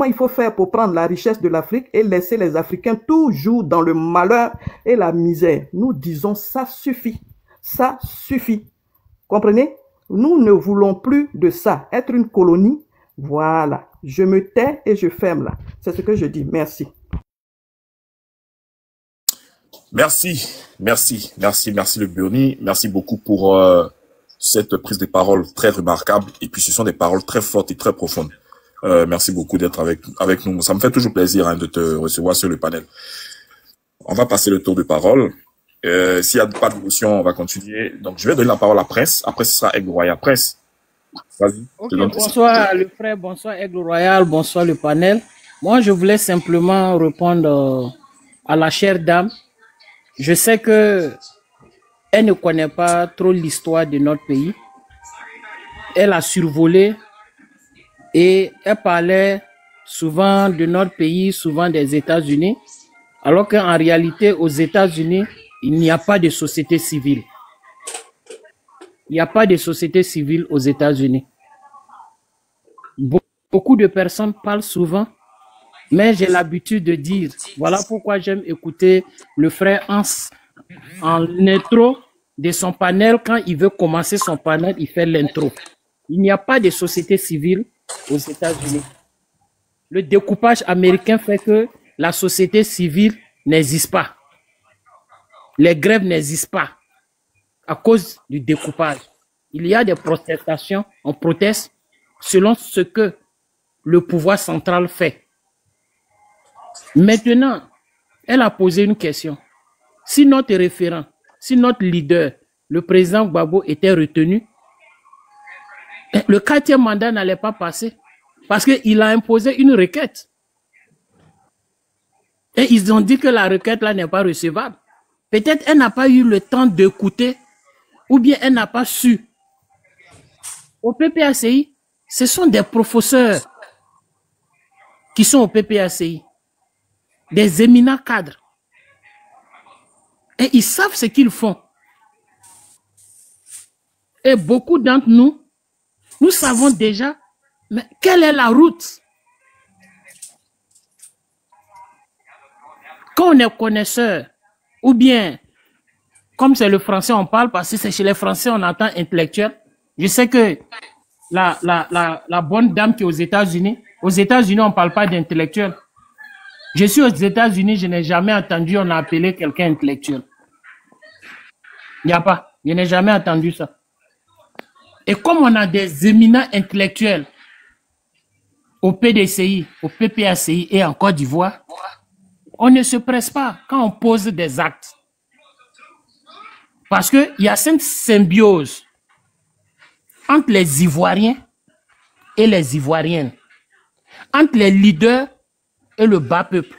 il faut faire pour prendre la richesse de l'Afrique et laisser les Africains toujours dans le malheur et la misère. Nous disons ça suffit, ça suffit. Comprenez? Nous ne voulons plus de ça, être une colonie. Voilà, je me tais et je ferme là. C'est ce que je dis. Merci. Merci le Burni. Merci beaucoup pour cette prise de parole très remarquable. Et puis ce sont des paroles très fortes et très profondes. Merci beaucoup d'être avec nous. Ça me fait toujours plaisir de te recevoir sur le panel. On va passer le tour de parole. S'il n'y a pas de questions, on va continuer. Donc, je vais donner la parole à Prince. Après, ce sera Aigle Royal. Prince, vas-y. Okay, bonsoir le frère, bonsoir Aigle Royal, bonsoir le panel. Moi, je voulais simplement répondre à la chère dame. Je sais que elle ne connaît pas trop l'histoire de notre pays. Elle a survolé et elle parlait souvent de notre pays, souvent des États-Unis, alors qu'en réalité, aux États-Unis, il n'y a pas de société civile. Il n'y a pas de société civile aux États-Unis. Beaucoup de personnes parlent souvent, mais j'ai l'habitude de dire, voilà pourquoi j'aime écouter le frère Hans en intro de son panel. Quand il veut commencer son panel, il fait l'intro. Il n'y a pas de société civile aux États-Unis. Le découpage américain fait que la société civile n'existe pas. Les grèves n'existent pas à cause du découpage. Il y a des protestations, on proteste selon ce que le pouvoir central fait. Maintenant, elle a posé une question. Si notre référent, si notre leader, le président Gbagbo était retenu, le 4e mandat n'allait pas passer parce qu'il a imposé une requête. Et ils ont dit que la requête là n'est pas recevable. Peut-être elle n'a pas eu le temps d'écouter ou bien elle n'a pas su. Au PPACI, ce sont des professeurs qui sont au PPACI, des éminents cadres. Et ils savent ce qu'ils font. Et beaucoup d'entre nous, nous savons déjà, mais quelle est la route? Quand on est connaisseur, ou bien, comme c'est le français, on parle, parce que c'est chez les Français, on entend intellectuel. Je sais que la bonne dame qui est aux États-Unis, on ne parle pas d'intellectuel. Je suis aux États-Unis, je n'ai jamais entendu on a appelé quelqu'un intellectuel. Il n'y a pas. Je n'ai jamais entendu ça. Et comme on a des éminents intellectuels au PDCI, au PPACI et en Côte d'Ivoire, on ne se presse pas quand on pose des actes. Parce qu'il y a cette symbiose entre les Ivoiriens et les Ivoiriennes, entre les leaders et le bas peuple.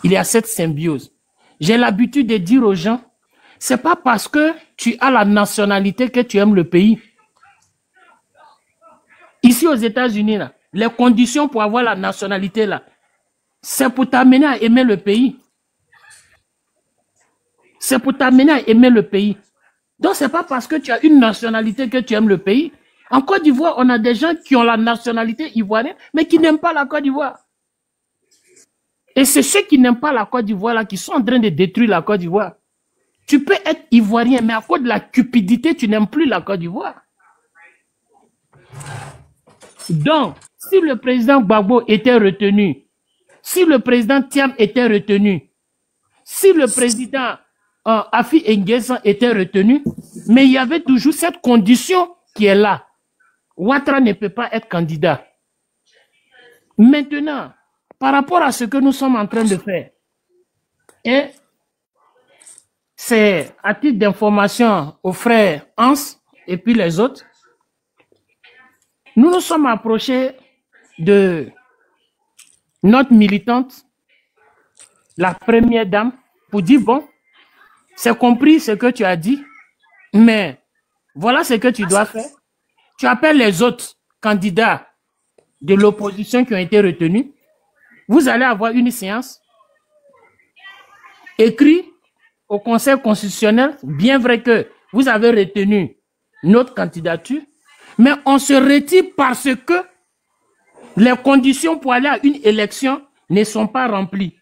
Il y a cette symbiose. J'ai l'habitude de dire aux gens, c'est pas parce que tu as la nationalité que tu aimes le pays. Ici aux États-Unis, là, les conditions pour avoir la nationalité, là, c'est pour t'amener à aimer le pays. C'est pour t'amener à aimer le pays. Donc, c'est pas parce que tu as une nationalité que tu aimes le pays. En Côte d'Ivoire, on a des gens qui ont la nationalité ivoirienne, mais qui n'aiment pas la Côte d'Ivoire. Et c'est ceux qui n'aiment pas la Côte d'Ivoire là qui sont en train de détruire la Côte d'Ivoire. Tu peux être ivoirien, mais à cause de la cupidité, tu n'aimes plus la Côte d'Ivoire. Donc, si le président Gbagbo était retenu, si le président Thiam était retenu, si le président Afi Nguessan était retenu, mais il y avait toujours cette condition qui est là. Ouattara ne peut pas être candidat. Maintenant, par rapport à ce que nous sommes en train de faire, et c'est à titre d'information aux frères Hans et puis les autres, nous nous sommes approchés de notre militante, la première dame, pour dire, bon, c'est compris ce que tu as dit, mais voilà ce que tu dois faire. Tu appelles les autres candidats de l'opposition qui ont été retenus. Vous allez avoir une séance écrite au Conseil constitutionnel, bien vrai que vous avez retenu notre candidature, mais on se retire parce que les conditions pour aller à une élection ne sont pas remplies.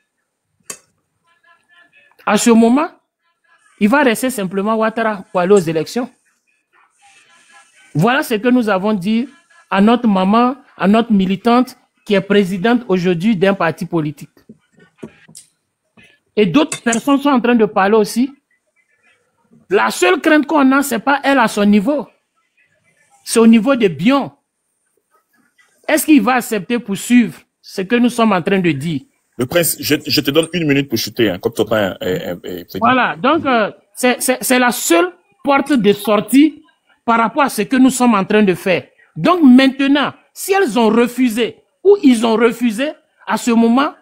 À ce moment, il va rester simplement Ouattara pour aller aux élections. Voilà ce que nous avons dit à notre maman, à notre militante qui est présidente aujourd'hui d'un parti politique. Et d'autres personnes sont en train de parler aussi. La seule crainte qu'on a, ce n'est pas elle à son niveau. C'est au niveau de Bion. Est-ce qu'il va accepter pour suivre ce que nous sommes en train de dire? Le prince, je te donne 1 minute pour chuter, hein, comme ton temps est... Voilà, donc c'est la seule porte de sortie par rapport à ce que nous sommes en train de faire. Donc maintenant, si elles ont refusé ou ils ont refusé, à ce moment,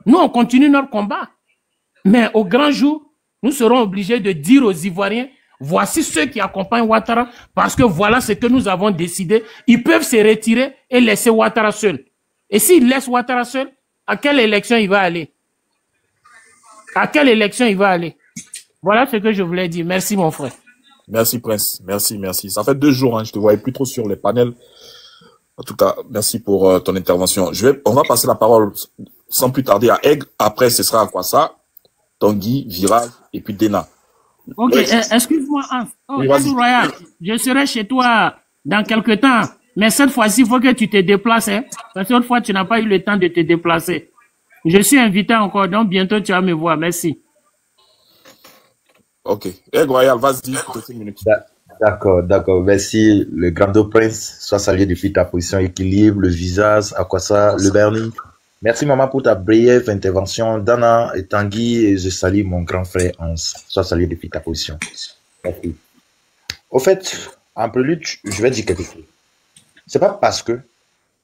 nous on continue notre combat. Mais au grand jour, nous serons obligés de dire aux Ivoiriens, voici ceux qui accompagnent Ouattara, parce que voilà ce que nous avons décidé. Ils peuvent se retirer et laisser Ouattara seul. Et s'ils laissent Ouattara seul, à quelle élection il va aller? À quelle élection il va aller? Voilà ce que je voulais dire. Merci mon frère. Merci Prince, merci. Ça fait 2 jours, hein, je te voyais plus trop sur les panels. En tout cas, merci pour ton intervention. On va passer la parole sans plus tarder à Aigre. Après, ce sera à Kwassa, Tanguy, Virage et puis Dena. Ok, excuse-moi, Hans. Oui, Royal, je serai chez toi dans quelques temps. Mais cette fois-ci, il faut que tu te déplaces. Hein, parce que l'autre fois, tu n'as pas eu le temps de te déplacer. Je suis invité encore, donc bientôt tu vas me voir. Merci. Ok. Aigre Royal, vas-y, pour 5 minutes. D'accord. Merci. Le grand prince, sois salué depuis ta position équilibre, le visage, à quoi ça, le Bernie. Merci maman pour ta brève intervention. Dana et Tanguy, et je salue mon grand frère Hans. Sois salué depuis ta position. Merci. Au fait, en prélude, je vais dire quelque chose. C'est pas parce que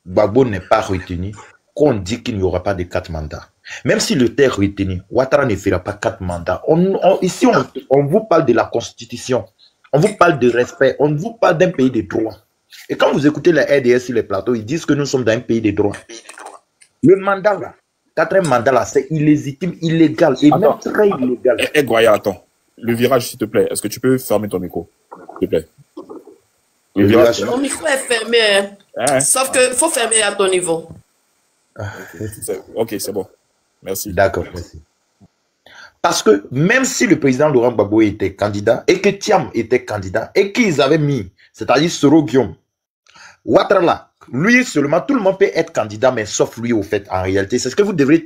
Gbagbo n'est pas retenu qu'on dit qu'il n'y aura pas de 4 mandats. Même si le est retenu, Ouattara ne fera pas 4 mandats. Ici, on vous parle de la Constitution. On vous parle de respect. On vous parle d'un pays de droit. Et quand vous écoutez les RDS sur les plateaux, ils disent que nous sommes dans un pays de droit. Le mandat là, 4e mandat là, c'est illégitime, illégal et même très illégal. Royal, attends. Le virage, s'il te plaît. Est-ce que tu peux fermer ton micro, s'il te plaît? Le virage. Mon micro est fermé. Hein? Sauf que faut fermer à ton niveau. Ok, c'est bon. Merci. D'accord, merci. Parce que même si le président Laurent Gbagbo était candidat et que Thiam était candidat et qu'ils avaient mis, c'est-à-dire Soro Guillaume, Ouattara là, lui seulement, tout le monde peut être candidat, mais sauf lui au fait, en réalité. C'est ce que vous devrez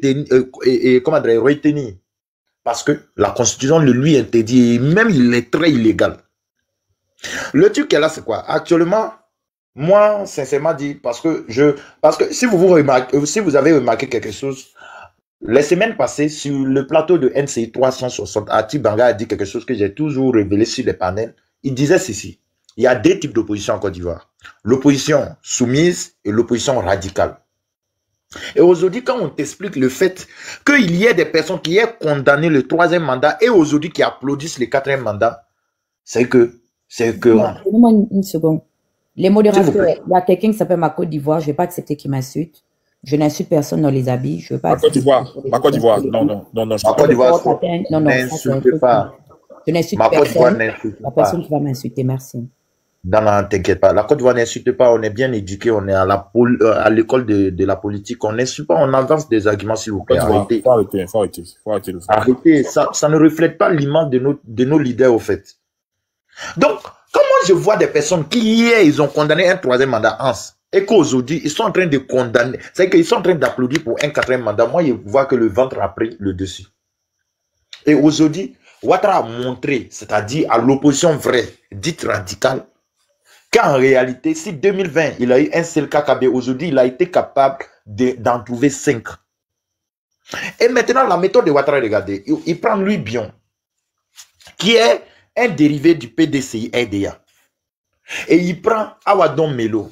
retenir. Parce que la Constitution le lui interdit et même il est très illégal. Le truc est là, c'est quoi? Actuellement, moi, sincèrement dit, parce que si vous avez remarqué quelque chose, les semaines passées, sur le plateau de NCI 360, Ati Banga a dit quelque chose que j'ai toujours révélé sur les panels. Il disait ceci. Il y a 2 types d'opposition en Côte d'Ivoire. L'opposition soumise et l'opposition radicale. Et aujourd'hui, quand on t'explique le fait qu'il y ait des personnes qui aient condamné le 3e mandat et aujourd'hui qui applaudissent le 4e mandat, c'est que... Donne-moi une seconde. Les modérateurs, il y a quelqu'un qui s'appelle ma Côte d'Ivoire, je ne vais pas accepter qu'il m'insulte. Je n'insulte personne dans les habits. Je veux pas. Ma Côte d'Ivoire. Ma Côte d'Ivoire. Non. Ma Côte d'Ivoire. Non, n'insulte pas. Je n'insulte personne. La personne qui va m'insulter, merci. Non, t'inquiète pas. La Côte d'Ivoire n'insulte pas. On est bien éduqué. On est à l'école de la politique. On n'insulte pas. On avance des arguments, s'il vous plaît. Arrêtez. Faut arrêter. Arrêtez. Ça ne reflète pas l'image de nos leaders, au fait. Donc, comment je vois des personnes qui, hier, ils ont condamné un 3e mandat, Hans, et qu'aujourd'hui, ils sont en train de condamner, c'est qu'ils sont en train d'applaudir pour un 4e mandat. Moi, je vois que le ventre a pris le dessus. Et aujourd'hui, Ouattara a montré, c'est-à-dire à l'opposition vraie, dite radicale, qu'en réalité, si 2020, il a eu un seul KKB, aujourd'hui, il a été capable d'en trouver 5. Et maintenant, la méthode de Ouattara, regardez, il prend Louis Bion, qui est un dérivé du PDCI RDA. Et il prend Awadon Melo,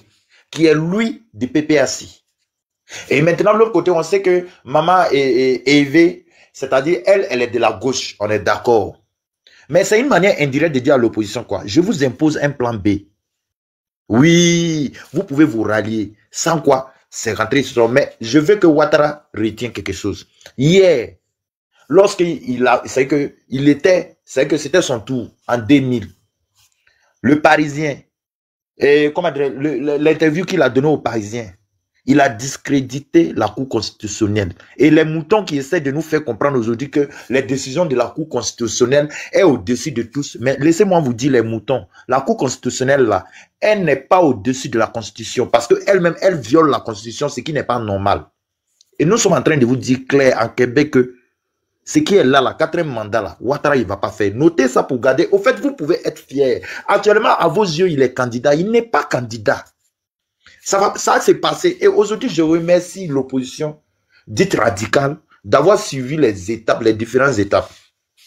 qui est lui du PPAC. Et maintenant, de l'autre côté, on sait que Maman et Eve, c'est-à-dire elle est de la gauche, on est d'accord. Mais c'est une manière indirecte de dire à l'opposition quoi. Je vous impose un plan B. Oui, vous pouvez vous rallier. Sans quoi, c'est rentré sur. Mais je veux que Ouattara retienne quelque chose. Hier, lorsqu'il a, c'est que c'était son tour en 2000. Le Parisien, et comment dire, l'interview qu'il a donné aux Parisiens, il a discrédité la Cour constitutionnelle. Et les moutons qui essaient de nous faire comprendre aujourd'hui que les décisions de la Cour constitutionnelle est au-dessus de tous. Mais laissez-moi vous dire les moutons. La Cour constitutionnelle, là, elle n'est pas au-dessus de la Constitution. Parce qu'elle-même, elle viole la Constitution, ce qui n'est pas normal. Et nous sommes en train de vous dire clair en Québec que ce qui est là, la 4e mandat, là, Ouattara, il ne va pas faire. Notez ça pour garder. Au fait, vous pouvez être fiers. Actuellement, à vos yeux, il est candidat. Il n'est pas candidat. Ça s'est passé. Et aujourd'hui, je remercie l'opposition dite radicale d'avoir suivi les étapes, les différentes étapes.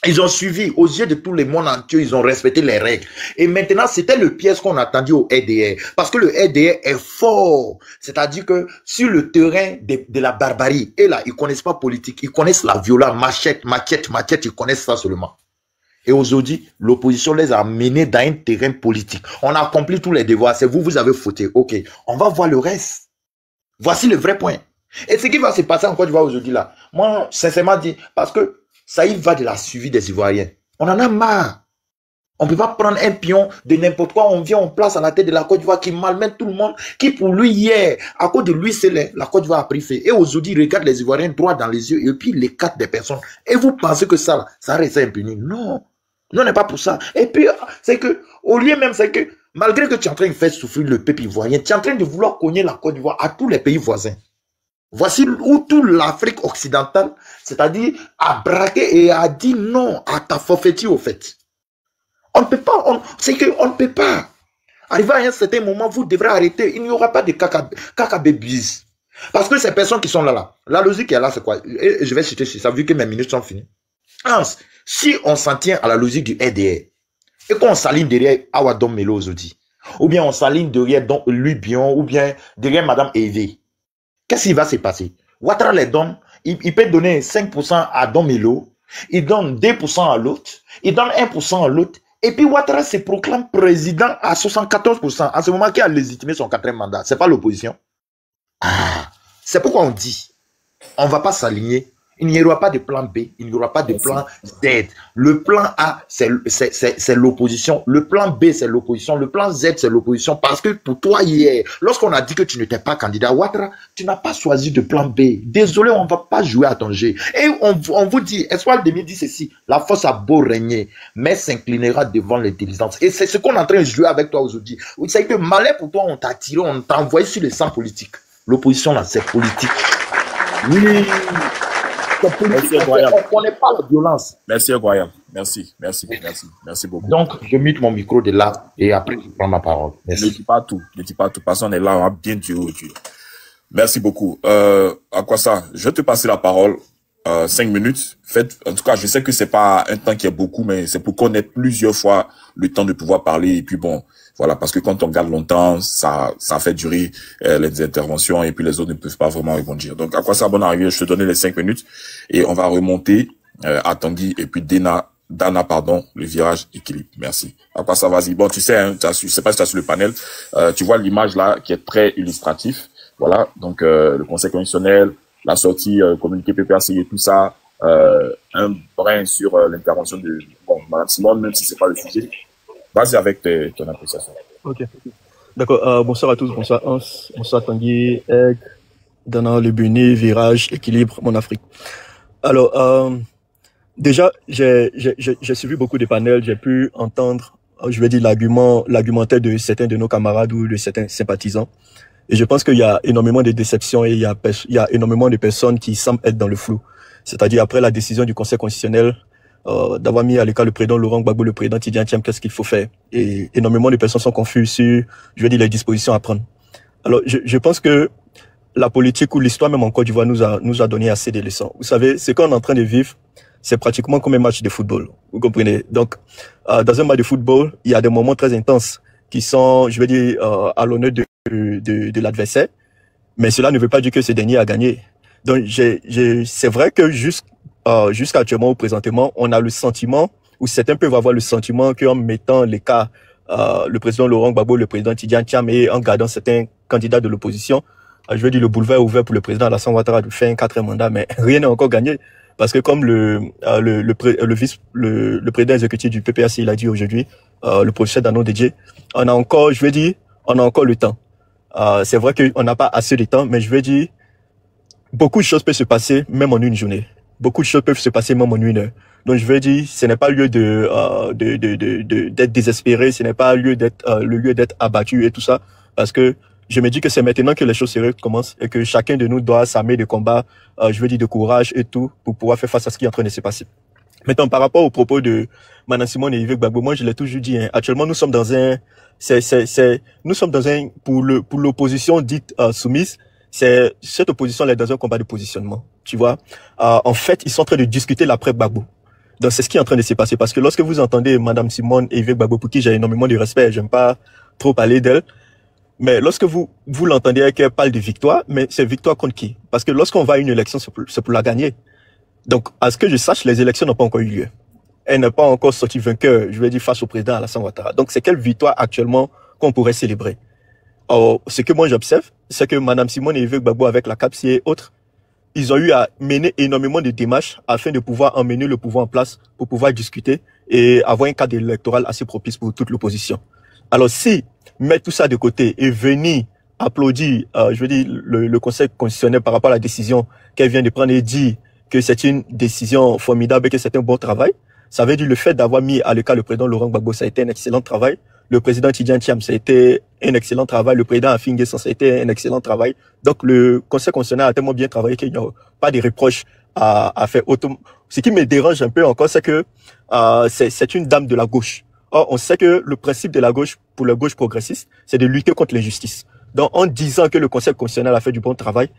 Ils ont suivi, aux yeux de tout le monde entier, ils ont respecté les règles. Et maintenant, c'était le piège qu'on attendait au RDR. Parce que le RDR est fort. C'est-à-dire que sur le terrain de la barbarie, et là, ils ne connaissent pas politique, ils connaissent la violence, machette, ils connaissent ça seulement. Et aujourd'hui, l'opposition les a menés dans un terrain politique. On a accompli tous les devoirs. C'est vous, vous avez fauté. Ok, on va voir le reste. Voici le vrai point. Et ce qui va se passer en Côte d'Ivoire aujourd'hui là, moi, sincèrement dit, parce que ça y va de la suivi des Ivoiriens. On en a marre. On ne peut pas prendre un pion de n'importe quoi. On vient, on place à la tête de la Côte d'Ivoire qui malmène tout le monde. Qui pour lui hier, à cause de lui, c'est la Côte d'Ivoire a pris fait. Et aujourd'hui, il regarde les Ivoiriens droit dans les yeux et puis les quatre des personnes. Et vous pensez que ça reste impuni? Non. Non, n'est pas pour ça. Et puis, c'est que, au lieu même, c'est que, malgré que tu es en train de faire souffrir le peuple ivoirien, tu es en train de vouloir cogner la Côte d'Ivoire à tous les pays voisins. Voici où toute l'Afrique occidentale, c'est-à-dire, a braqué et a dit non à ta forfaiture, au fait. On ne peut pas, c'est qu'on ne peut pas. Arrivé à un certain moment, vous devrez arrêter. Il n'y aura pas de caca-bébis. Parce que ces personnes qui sont là, la logique qui est là, c'est quoi? Et je vais citer ça, vu que mes minutes sont finies. Si on s'en tient à la logique du RDR, et qu'on s'aligne derrière Awadon Melo aujourd'hui, ou bien on s'aligne derrière Louis Bion, ou bien derrière Madame Eve, qu'est-ce qui va se passer? Ouattara les donne, il peut donner 5% à Don Melo, il donne 2% à l'autre, il donne 1% à l'autre, et puis Ouattara se proclame président à 74%, en ce moment qui a légitimé son 4e mandat. C'est pas l'opposition. C'est pourquoi on dit, on ne va pas s'aligner. Il n'y aura pas de plan B, il n'y aura pas de plan Z. Le plan A, c'est l'opposition. Le plan B, c'est l'opposition. Le plan Z, c'est l'opposition. Parce que pour toi, hier, lorsqu'on a dit que tu n'étais pas candidat, Ouattara, tu n'as pas choisi de plan B. Désolé, on ne va pas jouer à ton jeu. Et on vous dit, Espoir 2010 ceci, la force a beau régner, mais s'inclinera devant l'intelligence. Et c'est ce qu'on est en train de jouer avec toi aujourd'hui. C'est que malheur pour toi, on t'a tiré, on t'a envoyé sur les champs politiques. L'opposition, là, c'est politique. Oui. Merci, on ne connaît pas la violence. Merci, incroyable. Merci beaucoup. Donc, je mute mon micro de là et après, je prends ma parole. Merci. Ne dis pas tout, parce qu'on est là, on a bien dur. Merci beaucoup. À quoi ça? Je vais te passer la parole. 5 minutes. En tout cas, je sais que c'est pas un temps qui est beaucoup, mais c'est pour qu'on ait plusieurs fois le temps de pouvoir parler. Et puis bon, voilà, parce que quand on garde longtemps, ça fait durer les interventions et puis les autres ne peuvent pas vraiment rebondir. Donc, à quoi ça, bonne arrivée, je te donnais les 5 minutes et on va remonter à Tanguy et puis Dana, le virage équilibre. Merci. À quoi ça, vas-y. Bon, tu sais, hein, je sais pas si tu as sur le panel, tu vois l'image là qui est très illustratif. Voilà, donc le Conseil constitutionnel, la sortie communiqué PPAC et tout ça, un brin sur l'intervention de Mme Simone, même si c'est pas le sujet. Vas-y avec ton appréciation. Ok. D'accord. Bonsoir à tous. Bonsoir Hans. Bonsoir Tanguy, Egg, Dana, Le Béni, Virage, Équilibre, Mon Afrique. Alors, déjà, j'ai suivi beaucoup de panels. J'ai pu entendre, je vais dire, l'argumentaire de certains de nos camarades ou de certains sympathisants. Et je pense qu'il y a énormément de déceptions et il y a énormément de personnes qui semblent être dans le flou. C'est-à-dire, après la décision du Conseil constitutionnel, d'avoir mis à l'écart le président Laurent Gbagbo, le président Tidjane Thiam, qu'est-ce qu'il faut faire. Et énormément de personnes sont confuses sur, je veux dire, les dispositions à prendre. Alors, je pense que la politique ou l'histoire même en Côte d'Ivoire nous a donné assez de leçons. Vous savez, ce qu'on est en train de vivre, c'est pratiquement comme un match de football. Vous comprenez? Donc, dans un match de football, il y a des moments très intenses qui sont, je veux dire, à l'honneur de l'adversaire. Mais cela ne veut pas dire que ce dernier a gagné. Donc, c'est vrai que jusqu'à actuellement ou présentement, on a le sentiment, ou certains peuvent avoir le sentiment qu'en mettant l'écart, le président Laurent Gbagbo, le président Tidjane Thiam et en gardant certains candidats de l'opposition, je veux dire, le boulevard est ouvert pour le président Alassane Ouattara de faire un 4e mandat, mais rien n'est encore gagné. Parce que comme le président exécutif du PPAC, il a dit aujourd'hui, le professeur Dano Dédié, on a encore le temps. C'est vrai qu'on n'a pas assez de temps, mais je veux dire, beaucoup de choses peuvent se passer même en une journée. Beaucoup de choses peuvent se passer même en une heure. Donc je veux dire, ce n'est pas lieu d'être désespéré, ce n'est pas le lieu d'être abattu et tout ça, parce que je me dis que c'est maintenant que les choses sérieuses commencent et que chacun de nous doit s'armer de combat, je veux dire de courage et tout, pour pouvoir faire face à ce qui est en train de se passer. Maintenant, par rapport aux propos de Mme Simone et Yves Gbagbo, moi je l'ai toujours dit, hein, actuellement nous sommes dans pour l'opposition dite soumise, cette opposition là est dans un combat de positionnement, tu vois. En fait, ils sont en train de discuter l'après Gbagbo. Donc c'est ce qui est en train de se passer, parce que lorsque vous entendez Mme Simone et Yves Gbagbo, pour qui j'ai énormément de respect, j'aime pas trop parler d'elle, mais lorsque vous l'entendez qu'elle parle de victoire, mais c'est victoire contre qui? Parce que lorsqu'on va à une élection, c'est pour la gagner. Donc, à ce que je sache, les élections n'ont pas encore eu lieu. Elle n'est pas encore sortie vainqueur, je vais dire, face au président Alassane Ouattara. Donc, c'est quelle victoire actuellement qu'on pourrait célébrer? Or, ce que moi j'observe, c'est que Mme Simone et Yves Gbagbo, avec la CAPSI et autres, ils ont eu à mener énormément de démarches afin de pouvoir emmener le pouvoir en place pour pouvoir discuter et avoir un cadre électoral assez propice pour toute l'opposition. Alors, si mettre tout ça de côté et venir applaudir, je veux dire, le Conseil constitutionnel par rapport à la décision qu'elle vient de prendre et dire que c'est une décision formidable et que c'est un bon travail, ça veut dire le fait d'avoir mis à l'écart le président Laurent Gbagbo, ça a été un excellent travail. Le président Tidjane Thiam, ça a été un excellent travail. Le président Afin N'Guessan, ça a été un excellent travail. Donc, le Conseil constitutionnel a tellement bien travaillé qu'il n'y a pas de reproches à faire. Ce qui me dérange un peu encore, c'est que c'est une dame de la gauche. Or, on sait que le principe de la gauche, pour la gauche progressiste, c'est de lutter contre l'injustice. Donc, en disant que le Conseil constitutionnel a fait du bon travail,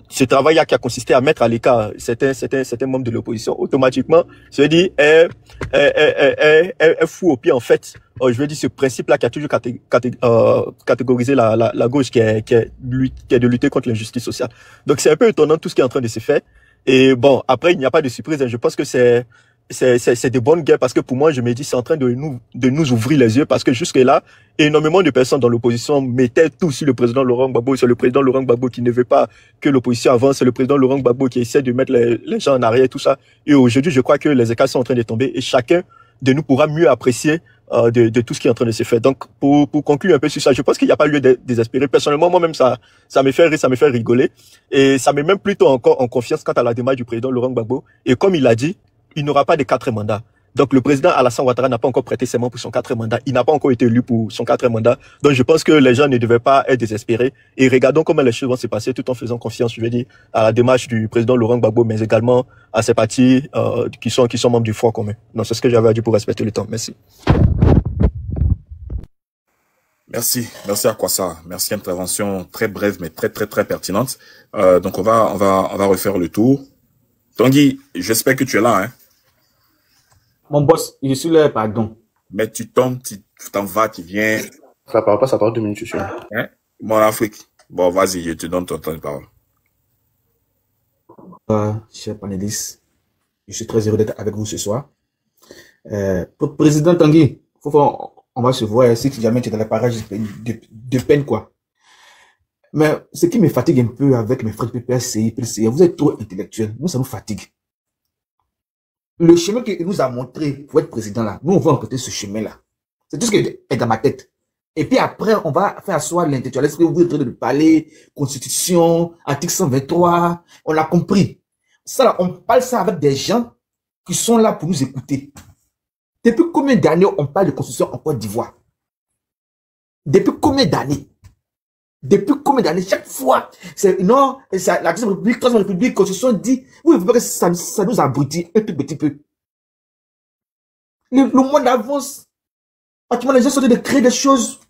ce travail-là qui a consisté à mettre à l'écart certains membres de l'opposition, automatiquement, ça veut dire, elle fout au pied, en fait, je veux dire, ce principe-là qui a toujours catégorisé la gauche, qui est de lutter contre l'injustice sociale. Donc, c'est un peu étonnant tout ce qui est en train de se faire. Et bon, après, il n'y a pas de surprise. Je pense que c'est de bonnes guerres, parce que pour moi, je me dis, c'est en train de nous ouvrir les yeux, parce que jusque-là, énormément de personnes dans l'opposition mettaient tout sur le président Laurent Gbagbo. C'est le président Laurent Gbagbo qui ne veut pas que l'opposition avance. C'est le président Laurent Gbagbo qui essaie de mettre les gens en arrière, tout ça. Et aujourd'hui, je crois que les écarts sont en train de tomber et chacun de nous pourra mieux apprécier de tout ce qui est en train de se faire. Donc, pour conclure un peu sur ça, je pense qu'il n'y a pas lieu de désespérer. Personnellement, moi-même, ça me fait rire, ça me fait rigoler. Et ça me met même plutôt encore en confiance quant à la démarche du président Laurent Gbagbo. Et comme il l'a dit, il n'aura pas de 4 mandats. Donc, le président Alassane Ouattara n'a pas encore prêté serment pour son 4e mandat. Il n'a pas encore été élu pour son 4e mandat. Donc, je pense que les gens ne devaient pas être désespérés. Et regardons comment les choses vont se passer tout en faisant confiance, je veux dire, à la démarche du président Laurent Gbagbo, mais également à ses partis qui sont membres du Front commun. Donc, c'est ce que j'avais à dire pour respecter le temps. Merci. Merci à Kwassa. Merci, intervention très brève, mais très pertinente. Donc, on va refaire le tour. Tanguy, j'espère que tu es là, hein. Mon boss, je suis là, pardon. Mais tu tombes, tu t'en vas, tu viens. Ça parle pas, ça parle 2 minutes, je suis là. Hein? Mon Afrique. Bon, vas-y, je te donne ton temps de parole. Chers panélistes, je suis très heureux d'être avec vous ce soir. Président Tanguy, on va se voir si jamais tu es dans la parage de peine, quoi. Mais ce qui me fatigue un peu avec mes frères PPACI, vous êtes trop intellectuels. Nous, ça nous fatigue. Le chemin qu'il nous a montré pour être président là, nous, on va emprunter ce chemin-là. C'est tout ce qui est dans ma tête. Et puis après, on va faire asseoir l'intellectualisme. Vous êtes en train de parler, Constitution, article 123. On l'a compris. Ça, là, on parle ça avec des gens qui sont là pour nous écouter. Depuis combien d'années on parle de Constitution en Côte d'Ivoire? Depuis combien d'années? Depuis combien d'années? Chaque fois, c'est, non, la 2e République, 3e République, Constitution dit, oui, vous voyez que ça nous abrutit un tout petit peu. Le monde avance. Pratiquement, les gens sont en train de créer des choses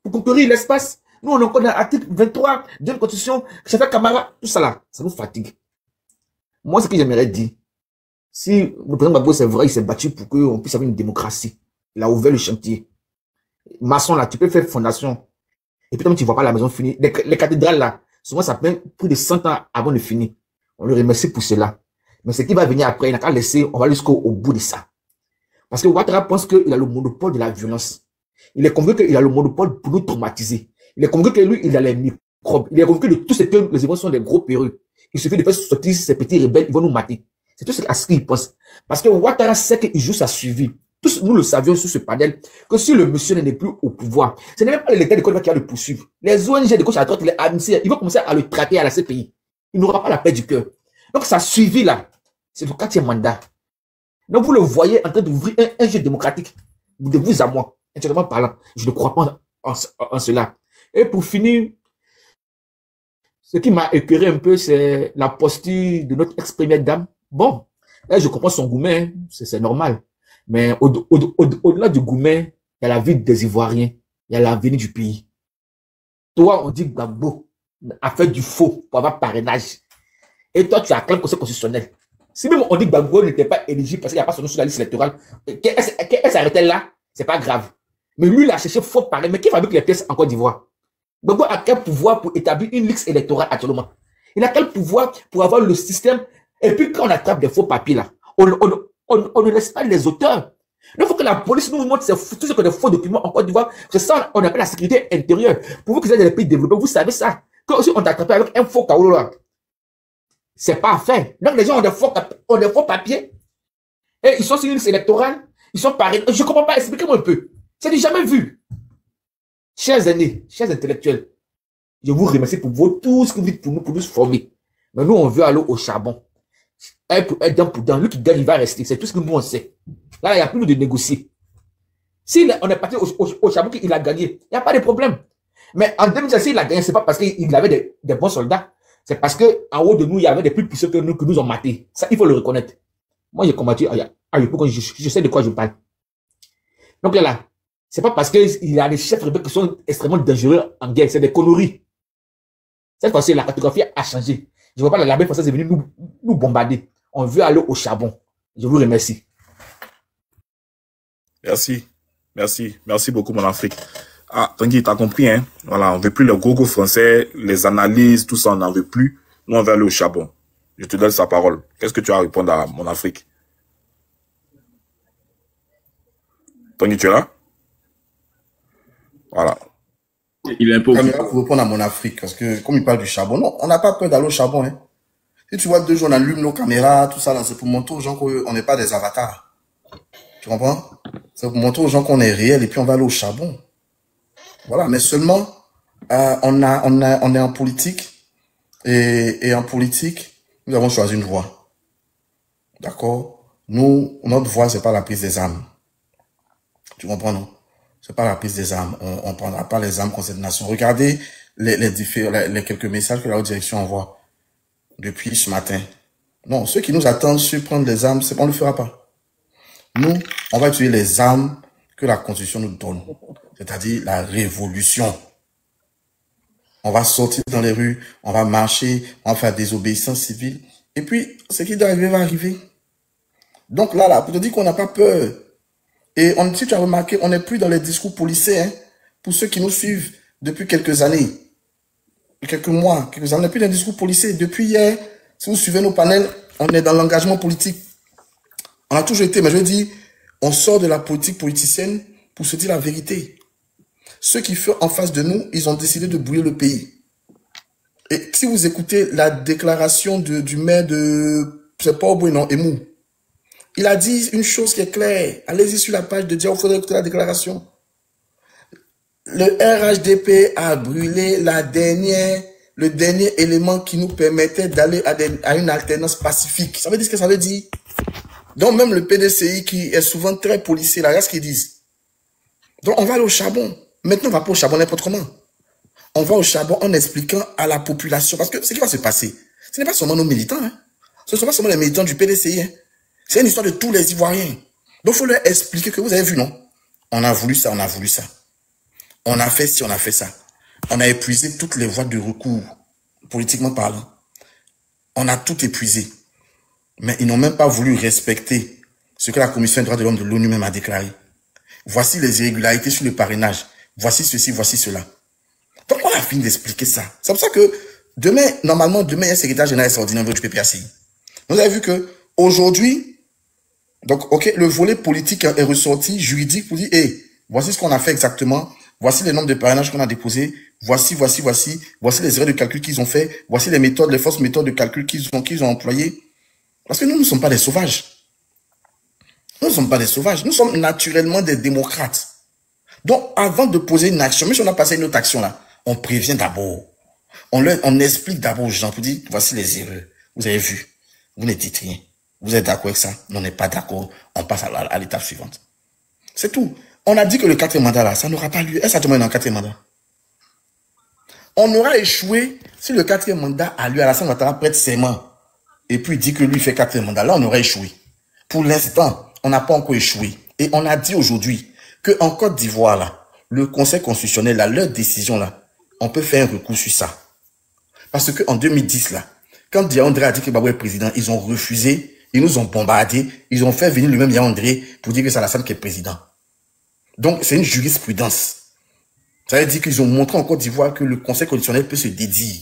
pour conquérir l'espace. Nous, on est encore dans l'article 23 de la Constitution, chef Camara, tout ça là, ça nous fatigue. Moi, ce que j'aimerais dire, si le président Gbagbo, c'est vrai, il s'est battu pour qu'on puisse avoir une démocratie. Il a ouvert le chantier. Maçon là, tu peux faire fondation. Et puis, tu ne vois pas la maison finie. Les cathédrales là, souvent, ça prend plus de 100 ans avant de finir. On le remercie pour cela. Mais ce qui va venir après, il n'a qu'à laisser, on va aller jusqu'au bout de ça. Parce que Ouattara pense qu'il a le monopole de la violence. Il est convaincu qu'il a le monopole pour nous traumatiser. Il est convaincu que lui, il a les microbes. Il est convaincu de tout ce que les émotions sont des gros perreux. Il suffit de faire sortir ces petits rebelles, ils vont nous mater. C'est tout ce qu'il pense. Parce que Ouattara sait qu'il joue sa survie. Tous nous le savions sur ce panel, que si le monsieur n'est plus au pouvoir, ce n'est même pas l'État de Côte d'Ivoire qui va le poursuivre. Les ONG de gauche à droite, les AMC, ils vont commencer à le traquer à la CPI. Il n'aura pas la paix du cœur. Donc sa survie là, c'est le 4e mandat. Donc vous le voyez en train d'ouvrir un jeu démocratique de vous à moi, intellectuellement parlant. Je ne crois pas en cela. Et pour finir, ce qui m'a écœuré un peu, c'est la posture de notre ex-première dame. Bon, là je comprends son goumet, c'est normal. Mais au-delà du goumet, il y a la vie des Ivoiriens, il y a l'avenir du pays. Toi, on dit que Gbagbo a fait du faux pour avoir parrainage. Et toi, tu acclames le Conseil constitutionnel. Si même on dit que Gbagbo n'était pas éligible parce qu'il n'y a pas son nom sur la liste électorale, qu'elle s'arrêtait là, c'est pas grave. Mais lui, il a cherché faux parrainage. Mais qui fabrique les pièces en Côte d'Ivoire? Gbagbo a quel pouvoir pour établir une liste électorale actuellement? Il a quel pouvoir pour avoir le système? Et puis quand on attrape des faux papiers là, on ne laisse pas les auteurs. Donc il faut que la police nous montre tout ce que des faux documents en Côte d'Ivoire. C'est ça on appelle la sécurité intérieure. Pour vous qui êtes dans les pays développés, vous savez ça. Quand aussi on t'attrape avec un faux kaolo là, c'est pas fait. Donc les gens ont des faux papiers. Et ils sont sur une liste électorale. Ils sont parés. Je ne comprends pas. Expliquez-moi un peu. C'est du jamais vu. Chers aînés, chers intellectuels, je vous remercie pour tout ce que vous dites pour nous former. Mais nous, on veut aller au charbon. Un pour dent. Lui qui gagne, il va rester. C'est tout ce que nous, on sait. Là, il n'y a plus de négocier. Si on est parti au charbon, il a gagné. Il n'y a pas de problème. Mais en 2016, il a gagné. C'est pas parce qu'il avait des bons soldats. C'est parce que en haut de nous, il y avait des plus puissants que nous ont matés. Ça, il faut le reconnaître. Moi, j'ai combattu à l'époque, je sais de quoi je parle. Donc là, c'est pas parce qu'il y a des chefs rebelles qui sont extrêmement dangereux en guerre. C'est des conneries. Cette fois-ci, la cartographie a changé. Je ne vois pas l'armée française est venue nous bombarder. On veut aller au charbon. Je vous remercie. Merci beaucoup, mon Afrique. Ah, Tanguy, t'as compris, hein? Voilà, on veut plus le gogo français, les analyses, tout ça, on n'en veut plus. Nous, on veut aller au charbon. Je te donne sa parole. Qu'est-ce que tu as à répondre à mon Afrique? Tanguy, tu es là? Voilà. Il est un peu... Pour répondre à mon Afrique, parce que comme il parle du charbon, non, on n'a pas peur d'aller au charbon, hein. Si tu vois 2 jours, on allume nos caméras, tout ça, c'est pour montrer aux gens qu'on n'est pas des avatars. Tu comprends? C'est pour montrer aux gens qu'on est réel et puis on va aller au charbon. Voilà, mais seulement, on est en politique et en politique, nous avons choisi une voie. D'accord? Nous, notre voie, c'est pas la prise des armes. Tu comprends, non? C'est pas la prise des armes. On prendra pas les armes contre cette nation. Regardez les quelques messages que la haute direction envoie depuis ce matin. Non, ceux qui nous attendent sur prendre des armes, c'est qu'on ne le fera pas. Nous, on va utiliser les armes que la Constitution nous donne. C'est-à-dire la révolution. On va sortir dans les rues, on va marcher, on va faire désobéissance civile. Et puis, ce qui doit arriver va arriver. Donc là, pour te dire qu'on n'a pas peur. Et si tu as remarqué, on n'est plus dans les discours policiers. Hein, pour ceux qui nous suivent depuis quelques années, quelques mois, quelques années, on n'est plus dans les discours policiers. Depuis hier, si vous suivez nos panels, on est dans l'engagement politique. On a toujours été, mais je veux dire, on sort de la politique politicienne pour se dire la vérité. Ceux qui furent en face de nous, ils ont décidé de bouiller le pays. Et si vous écoutez la déclaration du maire de, c'est pas Oboué, Emou, il a dit une chose qui est claire. Allez-y sur la page de Diao, il faudrait écouter la déclaration. Le RHDP a brûlé le dernier élément qui nous permettait d'aller à une alternance pacifique. Ça veut dire ce que ça veut dire? Donc même le PDCI qui est souvent très policier, là, regarde ce qu'ils disent. Donc on va aller au charbon. Maintenant, on va pas au charbon n'importe comment. On va au charbon en expliquant à la population. Parce que ce qui va se passer, ce n'est pas seulement nos militants. Hein. Ce ne sont pas seulement les militants du PDCI. Hein. C'est une histoire de tous les Ivoiriens. Donc, il faut leur expliquer que vous avez vu, non? On a voulu ça, on a voulu ça. On a fait ci, on a fait ça. On a épuisé toutes les voies de recours, politiquement parlant. On a tout épuisé. Mais ils n'ont même pas voulu respecter ce que la Commission des droits de l'homme de l'ONU même a déclaré. Voici les irrégularités sur le parrainage. Voici ceci, voici cela. Donc, on a fini d'expliquer ça. C'est pour ça que demain, normalement, demain, il y a un secrétaire général extraordinaire du PPACI. Vous avez vu que aujourd'hui, donc, ok, le volet politique est ressorti, juridique, pour dire, hey, voici ce qu'on a fait exactement. Voici les nombres de parrainages qu'on a déposés. Voici les erreurs de calcul qu'ils ont fait. Voici les méthodes, les fausses méthodes de calcul qu'ils ont employées. Parce que nous ne sommes pas des sauvages. Nous ne sommes pas des sauvages. Nous sommes naturellement des démocrates. Donc, avant de poser une action, même si on a passé une autre action là, on prévient d'abord. On explique d'abord aux gens pour dire, voici les erreurs. Vous avez vu. Vous ne dites rien. Vous êtes d'accord avec ça? Non, on n'est pas d'accord. On passe à l'étape suivante. C'est tout. On a dit que le 4e mandat là, ça n'aura pas lieu. Est-ce que ça demande un 4e mandat? On aura échoué si le 4e mandat a lieu. Alassane Ouattara prête serment. Et puis il dit que lui fait 4e mandat. Là, on aura échoué. Pour l'instant, on n'a pas encore échoué. Et on a dit aujourd'hui qu'en Côte d'Ivoire, là, le Conseil constitutionnel, là, leur décision, là, on peut faire un recours sur ça. Parce qu'en 2010, là, quand Yaoundé a dit que Gbagbo est président, ils ont refusé, ils nous ont bombardé, ils ont fait venir le même Yaoundé pour dire que c'est Alassane qui est président. Donc, c'est une jurisprudence. Ça veut dire qu'ils ont montré en Côte d'Ivoire que le Conseil constitutionnel peut se dédier.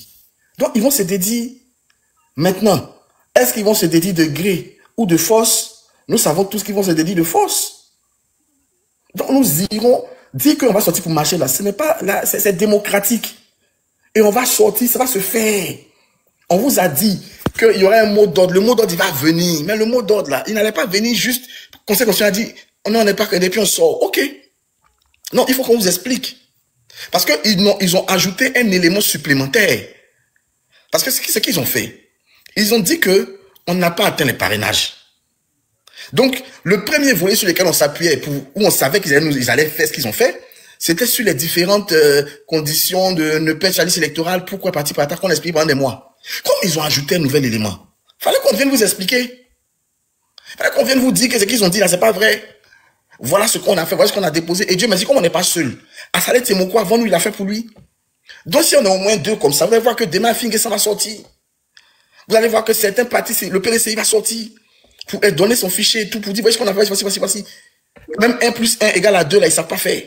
Donc, ils vont se dédier. Maintenant, est-ce qu'ils vont se dédier de gré ou de force? Nous savons tous qu'ils vont se dédier de force. Donc, nous irons dire qu'on va sortir pour marcher là. Ce n'est pas là, c'est démocratique. Et on va sortir, ça va se faire. On vous a dit qu'il y aurait un mot d'ordre. Le mot d'ordre, il va venir. Mais le mot d'ordre là, il n'allait pas venir juste. Le Conseil constitutionnel a dit, non, on n'est pas que des puis on sort. Ok. Non, il faut qu'on vous explique. Parce qu'ils ont ajouté un élément supplémentaire. Parce que ce qu'ils ont fait, ils ont dit que on n'a pas atteint les parrainages. Donc, le premier volet sur lequel on s'appuyait, où on savait qu'ils allaient faire ce qu'ils ont fait, c'était sur les différentes conditions de ne pas être sur la liste électorale, pourquoi parti par attaque, qu'on explique pendant des mois. Comme ils ont ajouté un nouvel élément, fallait qu'on vienne vous expliquer. Fallait qu'on vienne vous dire que ce qu'ils ont dit là, c'est pas vrai. Voilà ce qu'on a fait, voilà ce qu'on a déposé. Et Dieu m'a dit, comme on n'est pas seul, Assalé Temoko, avant nous, il a fait pour lui. Donc, si on a au moins 2 comme ça, vous allez voir que demain, Finguessan va sortir. Vous allez voir que certains partis, le PDCI va sortir pour donner son fichier et tout, pour dire, voici ce qu'on a fait, voici. Même 1 plus 1 égale à 2, là, ils ne savent pas faire.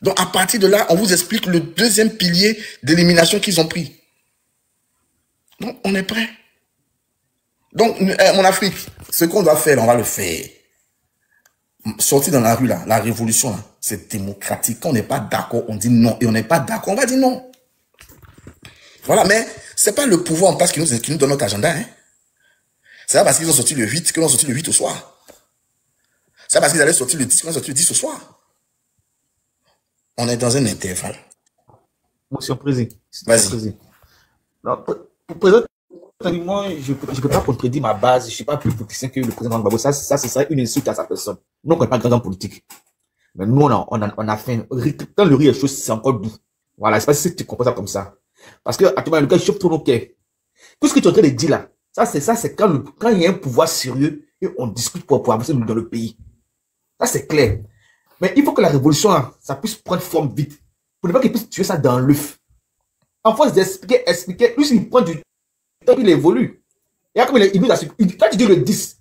Donc, à partir de là, on vous explique le deuxième pilier d'élimination qu'ils ont pris. Donc, on est prêt. Donc, mon Afrique, ce qu'on doit faire, on va le faire. Sortir dans la rue, là, la révolution, là, c'est démocratique. Quand on n'est pas d'accord, on dit non. Et on n'est pas d'accord, on va dire non. Voilà, mais c'est pas le pouvoir en place qui nous donne notre agenda. Hein. C'est pas parce qu'ils ont sorti le 8 qu'ils ont sorti le 8 au soir. C'est pas parce qu'ils allaient sortir le 10 qu'ils ont sorti le 10 au soir. On est dans un intervalle. Monsieur le Président. Vas-y. Pour président, moi, je ne peux pas contredire ma base. Je ne suis pas plus politicien que le président Gbagbo. Ça, ce serait une insulte à sa personne. Nous, on n'est pas grand homme politique. Mais nous, on a fait quand le riz est chaud, c'est encore doux. Voilà, je ne sais pas si tu comprends ça comme ça. Parce que, actuellement, le gars, il chauffe trop nos cœurs. Tout ce que tu es en train de dire là, c'est quand il y a un pouvoir sérieux et on discute pour avancer dans le pays. Ça, c'est clair. Mais il faut que la révolution, là, ça puisse prendre forme vite. Pour ne pas qu'il puisse tuer ça dans l'œuf. En force d'expliquer, lui, il prend du temps, il évolue. Et là, comme il nous assure, quand tu dis le 10,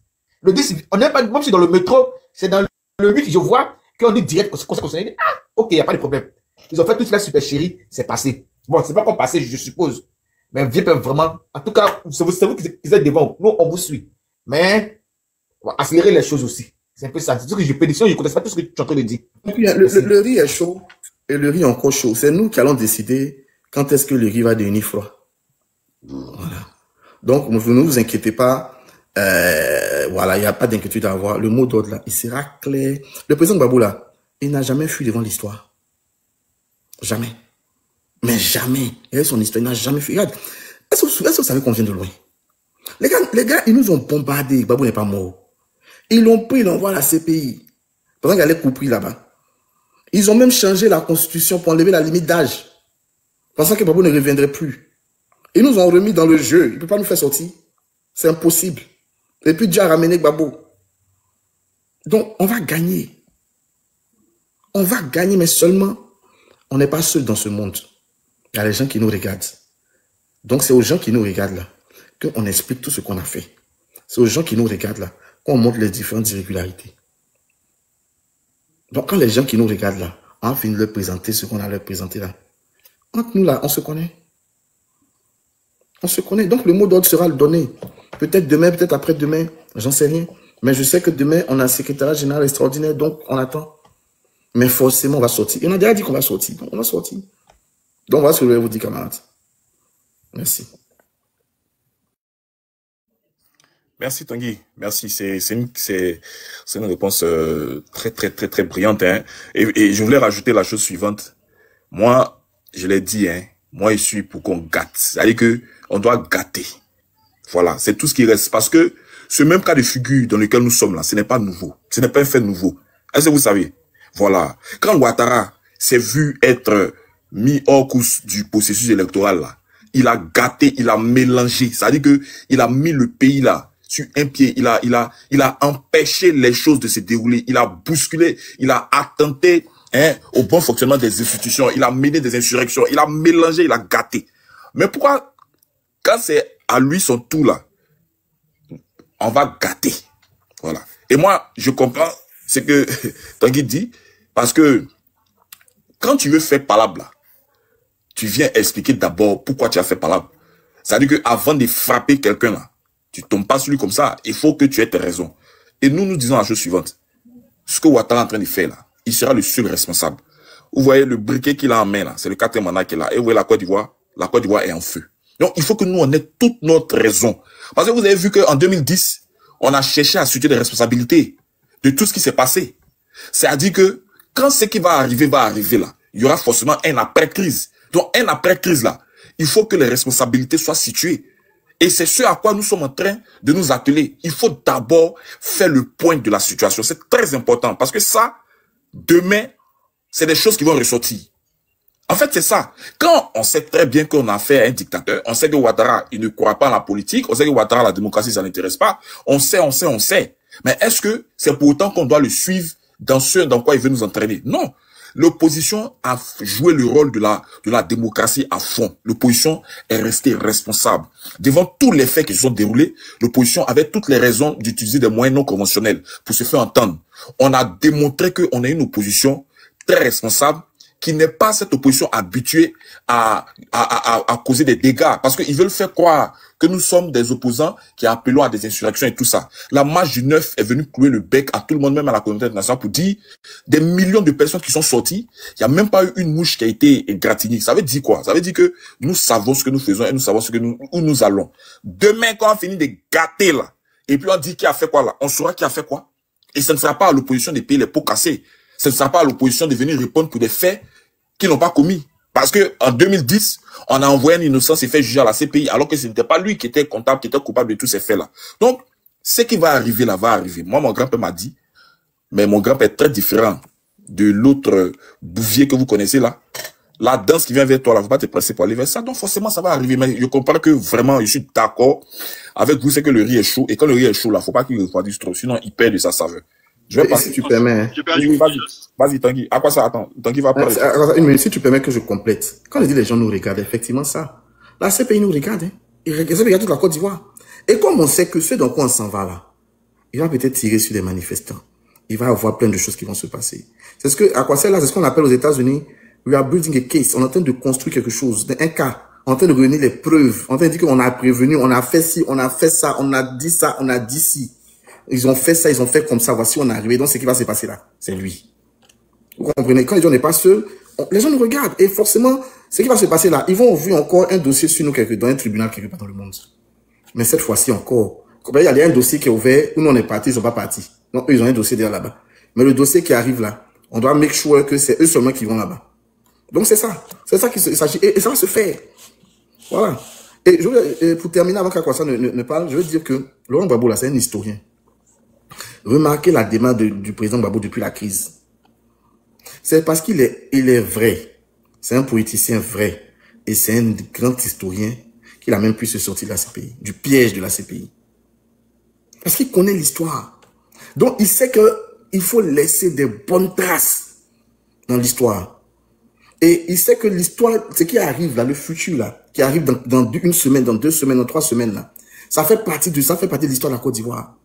on n'est pas, même si dans le métro, c'est dans le 8, je vois qu'on dit direct, ok, il n'y a pas de problème. Ils ont fait toute la supercherie, c'est passé. Bon, c'est pas comme passé, je suppose. Mais vraiment, en tout cas, c'est vous qui êtes devant. Nous, on vous suit. Mais, on va accélérer les choses aussi. C'est un peu ça. C'est tout ce que je pédictionne, je ne connais pas tout ce que tu es en train de dire. Le riz est chaud et le riz est encore chaud. C'est nous qui allons décider quand est-ce que le riz va devenir froid. Voilà. Donc, ne vous inquiétez pas. Voilà, il n'y a pas d'inquiétude à avoir. Le mot d'ordre là, il sera clair. Le président Gbagbo là, il n'a jamais fui devant l'histoire. Jamais. Mais jamais. Il a son histoire, il n'a jamais fui. Regarde, est-ce que vous savez qu'on vient de loin? Les gars, ils nous ont bombardés. Gbagbo n'est pas mort. Ils l'ont pris, ils l'ont envoyé à la CPI. Pendant qu'il allait couper là-bas. Ils ont même changé la constitution pour enlever la limite d'âge. Pensant que Gbagbo ne reviendrait plus. Ils nous ont remis dans le jeu. Il ne peut pas nous faire sortir. C'est impossible. Et puis Dieu a ramené Gbagbo. Donc, on va gagner. On va gagner, mais seulement, on n'est pas seul dans ce monde. Il y a les gens qui nous regardent. Donc, c'est aux gens qui nous regardent là qu'on explique tout ce qu'on a fait. C'est aux gens qui nous regardent là qu'on montre les différentes irrégularités. Donc, quand les gens qui nous regardent là, on finit de leur présenter ce qu'on a leur présenter là. Entre nous là, on se connaît. On se connaît. Donc, le mot d'ordre sera le donné. Peut-être demain, peut-être après-demain, j'en sais rien. Mais je sais que demain, on a un secrétariat général extraordinaire, donc on attend. Mais forcément, on va sortir. Et on a déjà dit qu'on va sortir. Donc, on va sortir. Donc, voilà ce que je vais vous dire, camarades. Merci. Merci Tanguy, merci. C'est une réponse très brillante. Hein. Et je voulais rajouter la chose suivante. Moi, je l'ai dit, hein, moi je suis pour qu'on gâte. C'est-à-dire que on doit gâter. Voilà, c'est tout ce qui reste. Parce que ce même cas de figure dans lequel nous sommes là, ce n'est pas nouveau. Ce n'est pas un fait nouveau. Est-ce que vous savez? Voilà. Quand Ouattara s'est vu être mis hors course du processus électoral là, il a gâté, il a mélangé. C'est-à-dire que il a mis le pays là sur un pied, il a empêché les choses de se dérouler, il a bousculé, il a attenté au bon fonctionnement des institutions, il a mené des insurrections, il a mélangé, il a gâté. Mais pourquoi, quand c'est à lui son tour là, on va gâter? Voilà. Et moi, je comprends ce que Tanguy dit, parce que quand tu veux faire palabre là, tu viens expliquer d'abord pourquoi tu as fait palabre. C'est-à-dire qu'avant de frapper quelqu'un là, tu tombes pas sur lui comme ça. Il faut que tu aies tes raisons. Et nous disons la chose suivante. Ce que Ouattara est en train de faire là, il sera le seul responsable. Vous voyez le briquet qu'il a en main là, c'est le 4e mandat qu'il a. Et vous voyez la Côte d'Ivoire est en feu. Donc il faut que nous on ait toute notre raison. Parce que vous avez vu qu'en 2010, on a cherché à situer des responsabilités de tout ce qui s'est passé. C'est-à-dire que quand ce qui va arriver là, il y aura forcément un après-crise. Donc un après-crise là, il faut que les responsabilités soient situées. Et c'est ce à quoi nous sommes en train de nous atteler. Il faut d'abord faire le point de la situation. C'est très important parce que ça, demain, c'est des choses qui vont ressortir. En fait, c'est ça. Quand on sait très bien qu'on a fait un dictateur, on sait que Ouattara, il ne croit pas à la politique, on sait que Ouattara, la démocratie, ça n'intéresse pas. On sait. Mais est-ce que c'est pour autant qu'on doit le suivre dans ce dans quoi il veut nous entraîner? Non. L'opposition a joué le rôle de la démocratie à fond. L'opposition est restée responsable. Devant tous les faits qui se sont déroulés, l'opposition avait toutes les raisons d'utiliser des moyens non conventionnels pour se faire entendre. On a démontré qu'on a une opposition très responsable, qui n'est pas cette opposition habituée à causer des dégâts. Parce qu'ils veulent faire croire que nous sommes des opposants qui appelons à des insurrections et tout ça. La marche du 9 est venue clouer le bec à tout le monde, même à la communauté internationale, pour dire des millions de personnes qui sont sorties. Il n'y a même pas eu une mouche qui a été égratignée. Ça veut dire quoi? Ça veut dire que nous savons ce que nous faisons et nous savons où nous allons. Demain, quand on finit de gâter là, et puis on dit qui a fait quoi là, on saura qui a fait quoi. Et ce ne sera pas à l'opposition de payer les pots cassés. Ce ne sera pas à l'opposition de venir répondre pour des faits qu'ils n'ont pas commis. Parce que en 2010, on a envoyé un innocent s'est fait juger à la CPI, alors que ce n'était pas lui qui était comptable, qui était coupable de tous ces faits-là. Donc, ce qui va arriver là va arriver. Moi, mon grand-père m'a dit, mais mon grand-père est très différent de l'autre bouvier que vous connaissez là. La danse qui vient vers toi là, faut pas te presser pour aller vers ça. Donc, forcément, ça va arriver. Mais je comprends que vraiment, je suis d'accord avec vous, c'est que le riz est chaud. Et quand le riz est chaud là, faut pas qu'il refroidisse trop, sinon il perd de sa saveur. Je vais passer. Si tu permets. Oui, vas-y, Tanguy. À quoi ça attend? Tanguy va parler. Une minute, si tu permets que je complète. Quand je dis les gens nous regardent, effectivement ça. La CPI nous regarde. Hein. Ils regardent toute la Côte d'Ivoire. Et comme on sait que ceux dans quoi on s'en va là, il va peut-être tirer sur les manifestants. Il va y avoir plein de choses qui vont se passer. C'est ce que, à quoi c'est là, c'est ce qu'on appelle aux États-Unis, we are building a case. On est en train de construire quelque chose, un cas. On est en train de réunir les preuves. On est en train de dire qu'on a prévenu, on a fait ci, on a fait ça, on a dit ça, on a dit ci. Ils ont fait ça, ils ont fait comme ça, voici on est arrivé. Donc ce qui va se passer là, c'est lui. Vous comprenez? Quand les gens n'est pas seuls, les gens nous regardent. Et forcément, ce qui va se passer là, ils vont ouvrir encore un dossier sur nous dans un tribunal quelque part dans le monde. Mais cette fois-ci encore, il y a un dossier qui est ouvert, où nous on est partis, ils sont pas partis. Donc eux, ils ont un dossier derrière là-bas. Mais le dossier qui arrive là, on doit make sure que c'est eux seulement qui vont là-bas. Donc c'est ça. C'est ça qu'il s'agit. Et ça va se faire. Voilà. Et pour terminer, avant qu'Akwassa ne parle, je veux dire que Laurent Gbagbo là, c'est un historien. Remarquez la démarche du président Gbagbo depuis la crise. C'est parce qu'il est vrai. C'est un politicien vrai. Et c'est un grand historien qu'il a même pu se sortir de la CPI, du piège de la CPI. Parce qu'il connaît l'histoire. Donc il sait que il faut laisser des bonnes traces dans l'histoire. Et il sait que l'histoire, ce qui arrive là, le futur là, qui arrive dans une semaine, dans 2 semaines, dans 3 semaines là, ça fait partie de l'histoire de la Côte d'Ivoire.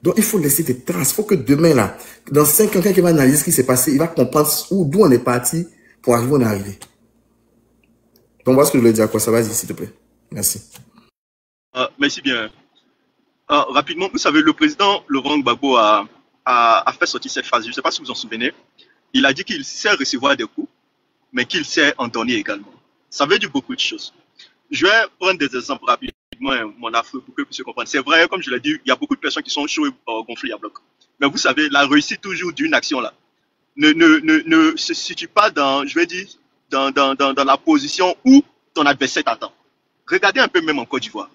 Donc il faut laisser des traces. Il faut que demain là, dans 5 ans, quelqu'un qui va analyser ce qui s'est passé, il va comprendre d'où on est parti pour arriver où on est arrivé. Donc voilà ce que je voulais dire à quoi ça va, s'il te plaît. Merci. Merci bien. Rapidement, vous savez, le président Laurent Gbagbo a fait sortir cette phrase. Je ne sais pas si vous en souvenez. Il a dit qu'il sait recevoir des coups, mais qu'il sait en donner également. Ça veut dire beaucoup de choses. Je vais prendre des exemples rapidement, mon affreux, pour que vous puissiez comprendre. C'est vrai, comme je l'ai dit, il y a beaucoup de personnes qui sont chaudes et gonflées à bloc. Mais vous savez, la réussite toujours d'une action là ne se situe pas dans, je vais dire, dans la position où ton adversaire t'attend. Regardez un peu même en Côte d'Ivoire.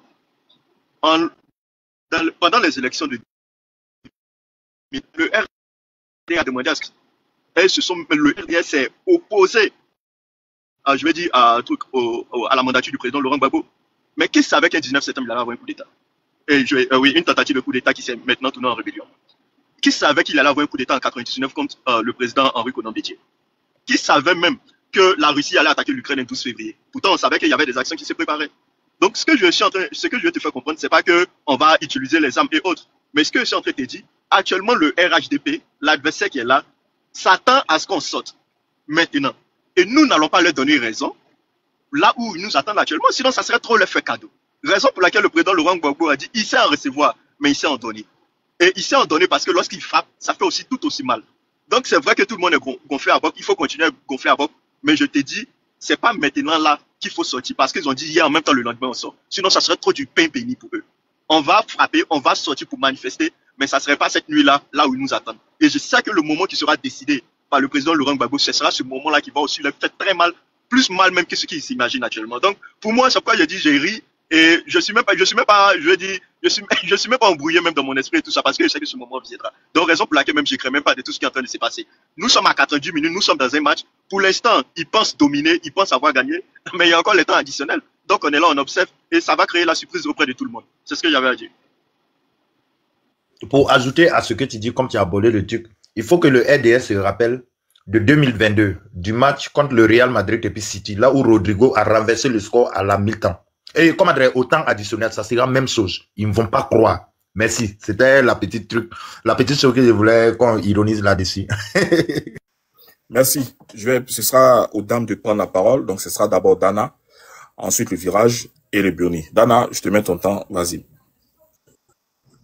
Pendant les élections de le RDS a demandé à ce que le RDS s'est opposé je vais dire à la mandature du président Laurent Gbagbo. Mais qui savait qu'un 19 septembre, il allait avoir un coup d'État? Oui, une tentative de coup d'État qui s'est maintenant tournée en rébellion. Qui savait qu'il allait avoir un coup d'État en 1999 contre le président Henri Konan Bédié? Qui savait même que la Russie allait attaquer l'Ukraine le 12 février? Pourtant, on savait qu'il y avait des actions qui se préparaient. Donc, ce que je vais te faire comprendre, c'est pas qu'on va utiliser les armes et autres. Mais ce que je suis en train de te dire, actuellement, le RHDP, l'adversaire qui est là, s'attend à ce qu'on saute maintenant. Et nous n'allons pas leur donner raison là où ils nous attendent actuellement, sinon ça serait trop leur faire cadeau. Raison pour laquelle le président Laurent Gbagbo a dit il sait en recevoir, mais il sait en donner. Et il sait en donner parce que lorsqu'il frappe, ça fait aussi tout aussi mal. Donc c'est vrai que tout le monde est gonflé à bloc, il faut continuer à gonfler à bloc, mais je te dis, c'est pas maintenant là qu'il faut sortir parce qu'ils ont dit hier en même temps le lendemain on sort. Sinon ça serait trop du pain béni pour eux. On va frapper, on va sortir pour manifester, mais ça serait pas cette nuit-là, là où ils nous attendent. Et je sais que le moment qui sera décidé par le président Laurent Gbagbo, ce sera ce moment-là qui va aussi leur faire très mal, plus mal même que ce qu'ils s'imaginent actuellement. Donc, pour moi, c'est pourquoi je dis, j'ai ri, et je suis même pas, je suis même pas embrouillé même dans mon esprit et tout ça, parce que je sais que ce moment viendra. Donc, raison pour laquelle même j'écris même pas de tout ce qui est en train de se passer. Nous sommes à 90 minutes, nous sommes dans un match. Pour l'instant, ils pensent dominer, ils pensent avoir gagné, mais il y a encore les temps additionnels. Donc, on est là, on observe, et ça va créer la surprise auprès de tout le monde. C'est ce que j'avais à dire. Pour ajouter à ce que tu dis, comme tu as abordé le truc, il faut que le RDS se rappelle de 2022, du match contre le Real Madrid et puis City, là où Rodrigo a renversé le score à la mi-temps. Et comme au temps additionnel, ça sera la même chose. Ils ne vont pas croire. Merci. C'était la petite chose que je voulais qu'on ironise là-dessus. Merci. Ce sera aux dames de prendre la parole. Donc, ce sera d'abord Dana, ensuite le virage et le Burnie. Dana, je te mets ton temps. Vas-y.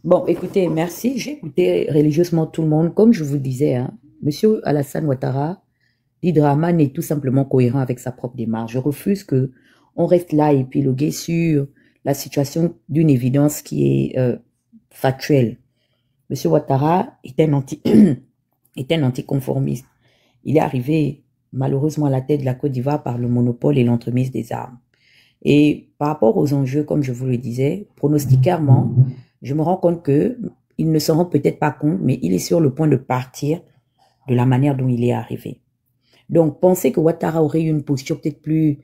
Bon, écoutez, merci. J'ai écouté religieusement tout le monde. Comme je vous disais, hein, Monsieur Alassane Ouattara, Dramane est tout simplement cohérent avec sa propre démarche. Je refuse que on reste là épilogué sur la situation d'une évidence qui est factuelle. Monsieur Ouattara est un anticonformiste. Il est arrivé malheureusement à la tête de la Côte d'Ivoire par le monopole et l'entremise des armes. Et par rapport aux enjeux, comme je vous le disais, pronosticairement, je me rends compte que il ne s'en rend peut-être pas compte, mais il est sur le point de partir de la manière dont il est arrivé. Donc, penser que Ouattara aurait eu une posture peut-être plus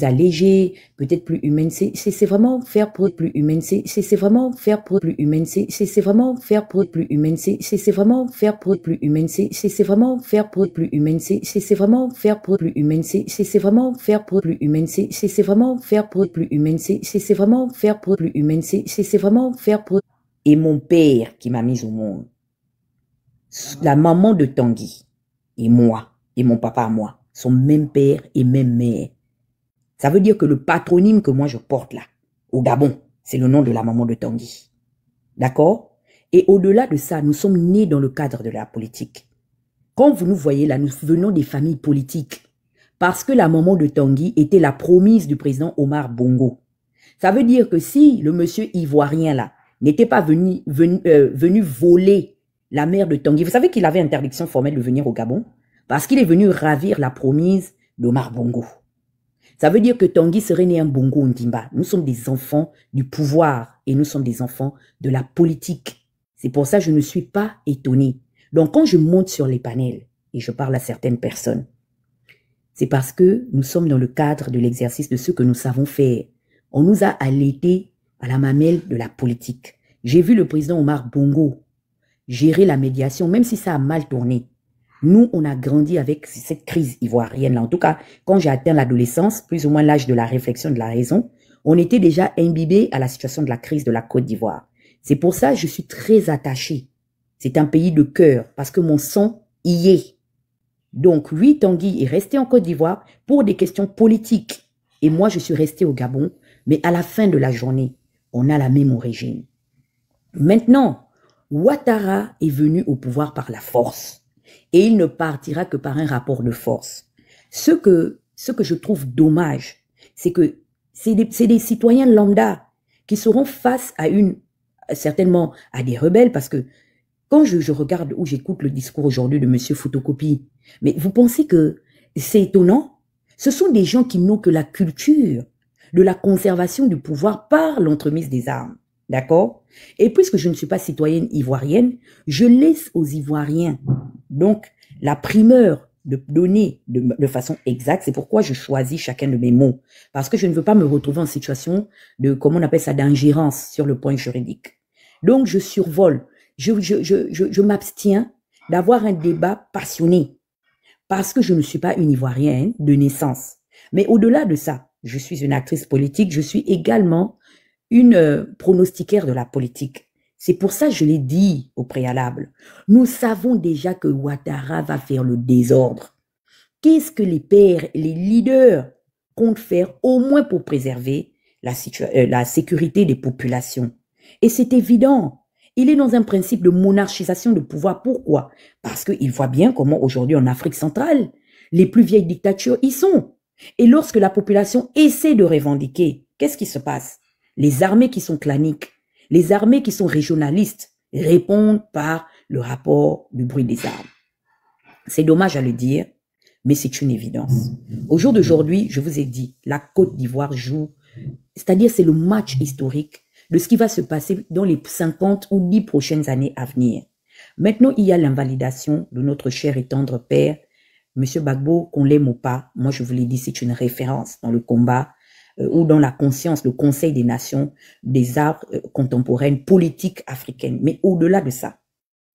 allégée, peut-être plus humaine, c'est vraiment faire pour être plus humaine, c'est vraiment faire pour être plus humaine, c'est vraiment faire pour être plus humaine, c'est vraiment faire pour être plus humaine, c'est vraiment faire pour être plus humaine, c'est vraiment faire pour être plus humaine, c'est vraiment faire pour être plus humaine, c'est vraiment faire pour être plus humaine, c'est vraiment faire pour être plus humaine, c'est vraiment faire pour. Et mon père qui m'a mis au monde, la maman de Tanguy et moi, et mon papa à moi, sont même père et même mère. Ça veut dire que le patronyme que moi je porte là, au Gabon, c'est le nom de la maman de Tanguy. D'accord? Et au-delà de ça, nous sommes nés dans le cadre de la politique. Quand vous nous voyez là, nous venons des familles politiques. Parce que la maman de Tanguy était la promise du président Omar Bongo. Ça veut dire que si le monsieur ivoirien là, n'était pas venu voler la mère de Tanguy, vous savez qu'il avait interdiction formelle de venir au Gabon parce qu'il est venu ravir la promise d'Omar Bongo. Ça veut dire que Tanguy serait né un Bongo Ndimba. Nous sommes des enfants du pouvoir et nous sommes des enfants de la politique. C'est pour ça que je ne suis pas étonné. Donc quand je monte sur les panels et je parle à certaines personnes, c'est parce que nous sommes dans le cadre de l'exercice de ce que nous savons faire. On nous a allaités à la mamelle de la politique. J'ai vu le président Omar Bongo gérer la médiation, même si ça a mal tourné. Nous, on a grandi avec cette crise ivoirienne-là. En tout cas, quand j'ai atteint l'adolescence, plus ou moins l'âge de la réflexion, de la raison, on était déjà imbibé à la situation de la crise de la Côte d'Ivoire. C'est pour ça que je suis très attaché. C'est un pays de cœur, parce que mon sang y est. Donc, oui, Tanguy est resté en Côte d'Ivoire pour des questions politiques. Et moi, je suis resté au Gabon. Mais à la fin de la journée, on a la même origine. Maintenant, Ouattara est venu au pouvoir par la force. Et il ne partira que par un rapport de force. Ce que je trouve dommage, c'est que c'est des citoyens lambda qui seront face à certainement à des rebelles, parce que quand je regarde ou j'écoute le discours aujourd'hui de M. Photocopie, mais vous pensez que c'est étonnant? Ce sont des gens qui n'ont que la culture de la conservation du pouvoir par l'entremise des armes. D'accord? Et puisque je ne suis pas citoyenne ivoirienne, je laisse aux Ivoiriens donc la primeur de donner de façon exacte. C'est pourquoi je choisis chacun de mes mots. Parce que je ne veux pas me retrouver en situation de, comment on appelle ça, d'ingérence sur le point juridique. Donc je survole. Je m'abstiens d'avoir un débat passionné. Parce que je ne suis pas une Ivoirienne de naissance. Mais au-delà de ça, je suis une actrice politique, je suis également une pronostiquaire de la politique. C'est pour ça que je l'ai dit au préalable. Nous savons déjà que Ouattara va faire le désordre. Qu'est-ce que les pères, les leaders comptent faire au moins pour préserver la sécurité des populations? Et c'est évident. Il est dans un principe de monarchisation de pouvoir. Pourquoi? Parce qu'il voit bien comment aujourd'hui en Afrique centrale, les plus vieilles dictatures y sont. Et lorsque la population essaie de revendiquer, qu'est-ce qui se passe? Les armées qui sont claniques, les armées qui sont régionalistes répondent par le rapport du bruit des armes. C'est dommage à le dire, mais c'est une évidence. Au jour d'aujourd'hui, je vous ai dit, la Côte d'Ivoire joue, c'est-à-dire c'est le match historique de ce qui va se passer dans les 50 ou 10 prochaines années à venir. Maintenant, il y a l'invalidation de notre cher et tendre père, M. Gbagbo, qu'on l'aime ou pas. Moi, je vous l'ai dit, c'est une référence dans le combat ou dans la conscience, le Conseil des Nations, des arts contemporaines, politiques africaines. Mais au-delà de ça,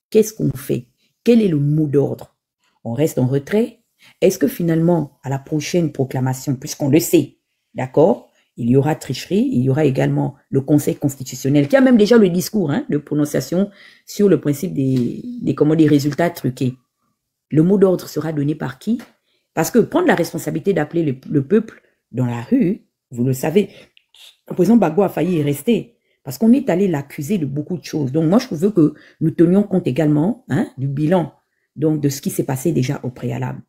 qu'est-ce qu'on fait? Quel est le mot d'ordre? On reste en retrait? Est-ce que finalement, à la prochaine proclamation, puisqu'on le sait, d'accord, il y aura tricherie, il y aura également le Conseil constitutionnel, qui a même déjà le discours de prononciation sur le principe des résultats truqués. Le mot d'ordre sera donné par qui? Parce que prendre la responsabilité d'appeler le peuple dans la rue, vous le savez, le président Gbagbo a failli y rester parce qu'on est allé l'accuser de beaucoup de choses. Donc moi, je veux que nous tenions compte également du bilan, donc de ce qui s'est passé déjà au préalable.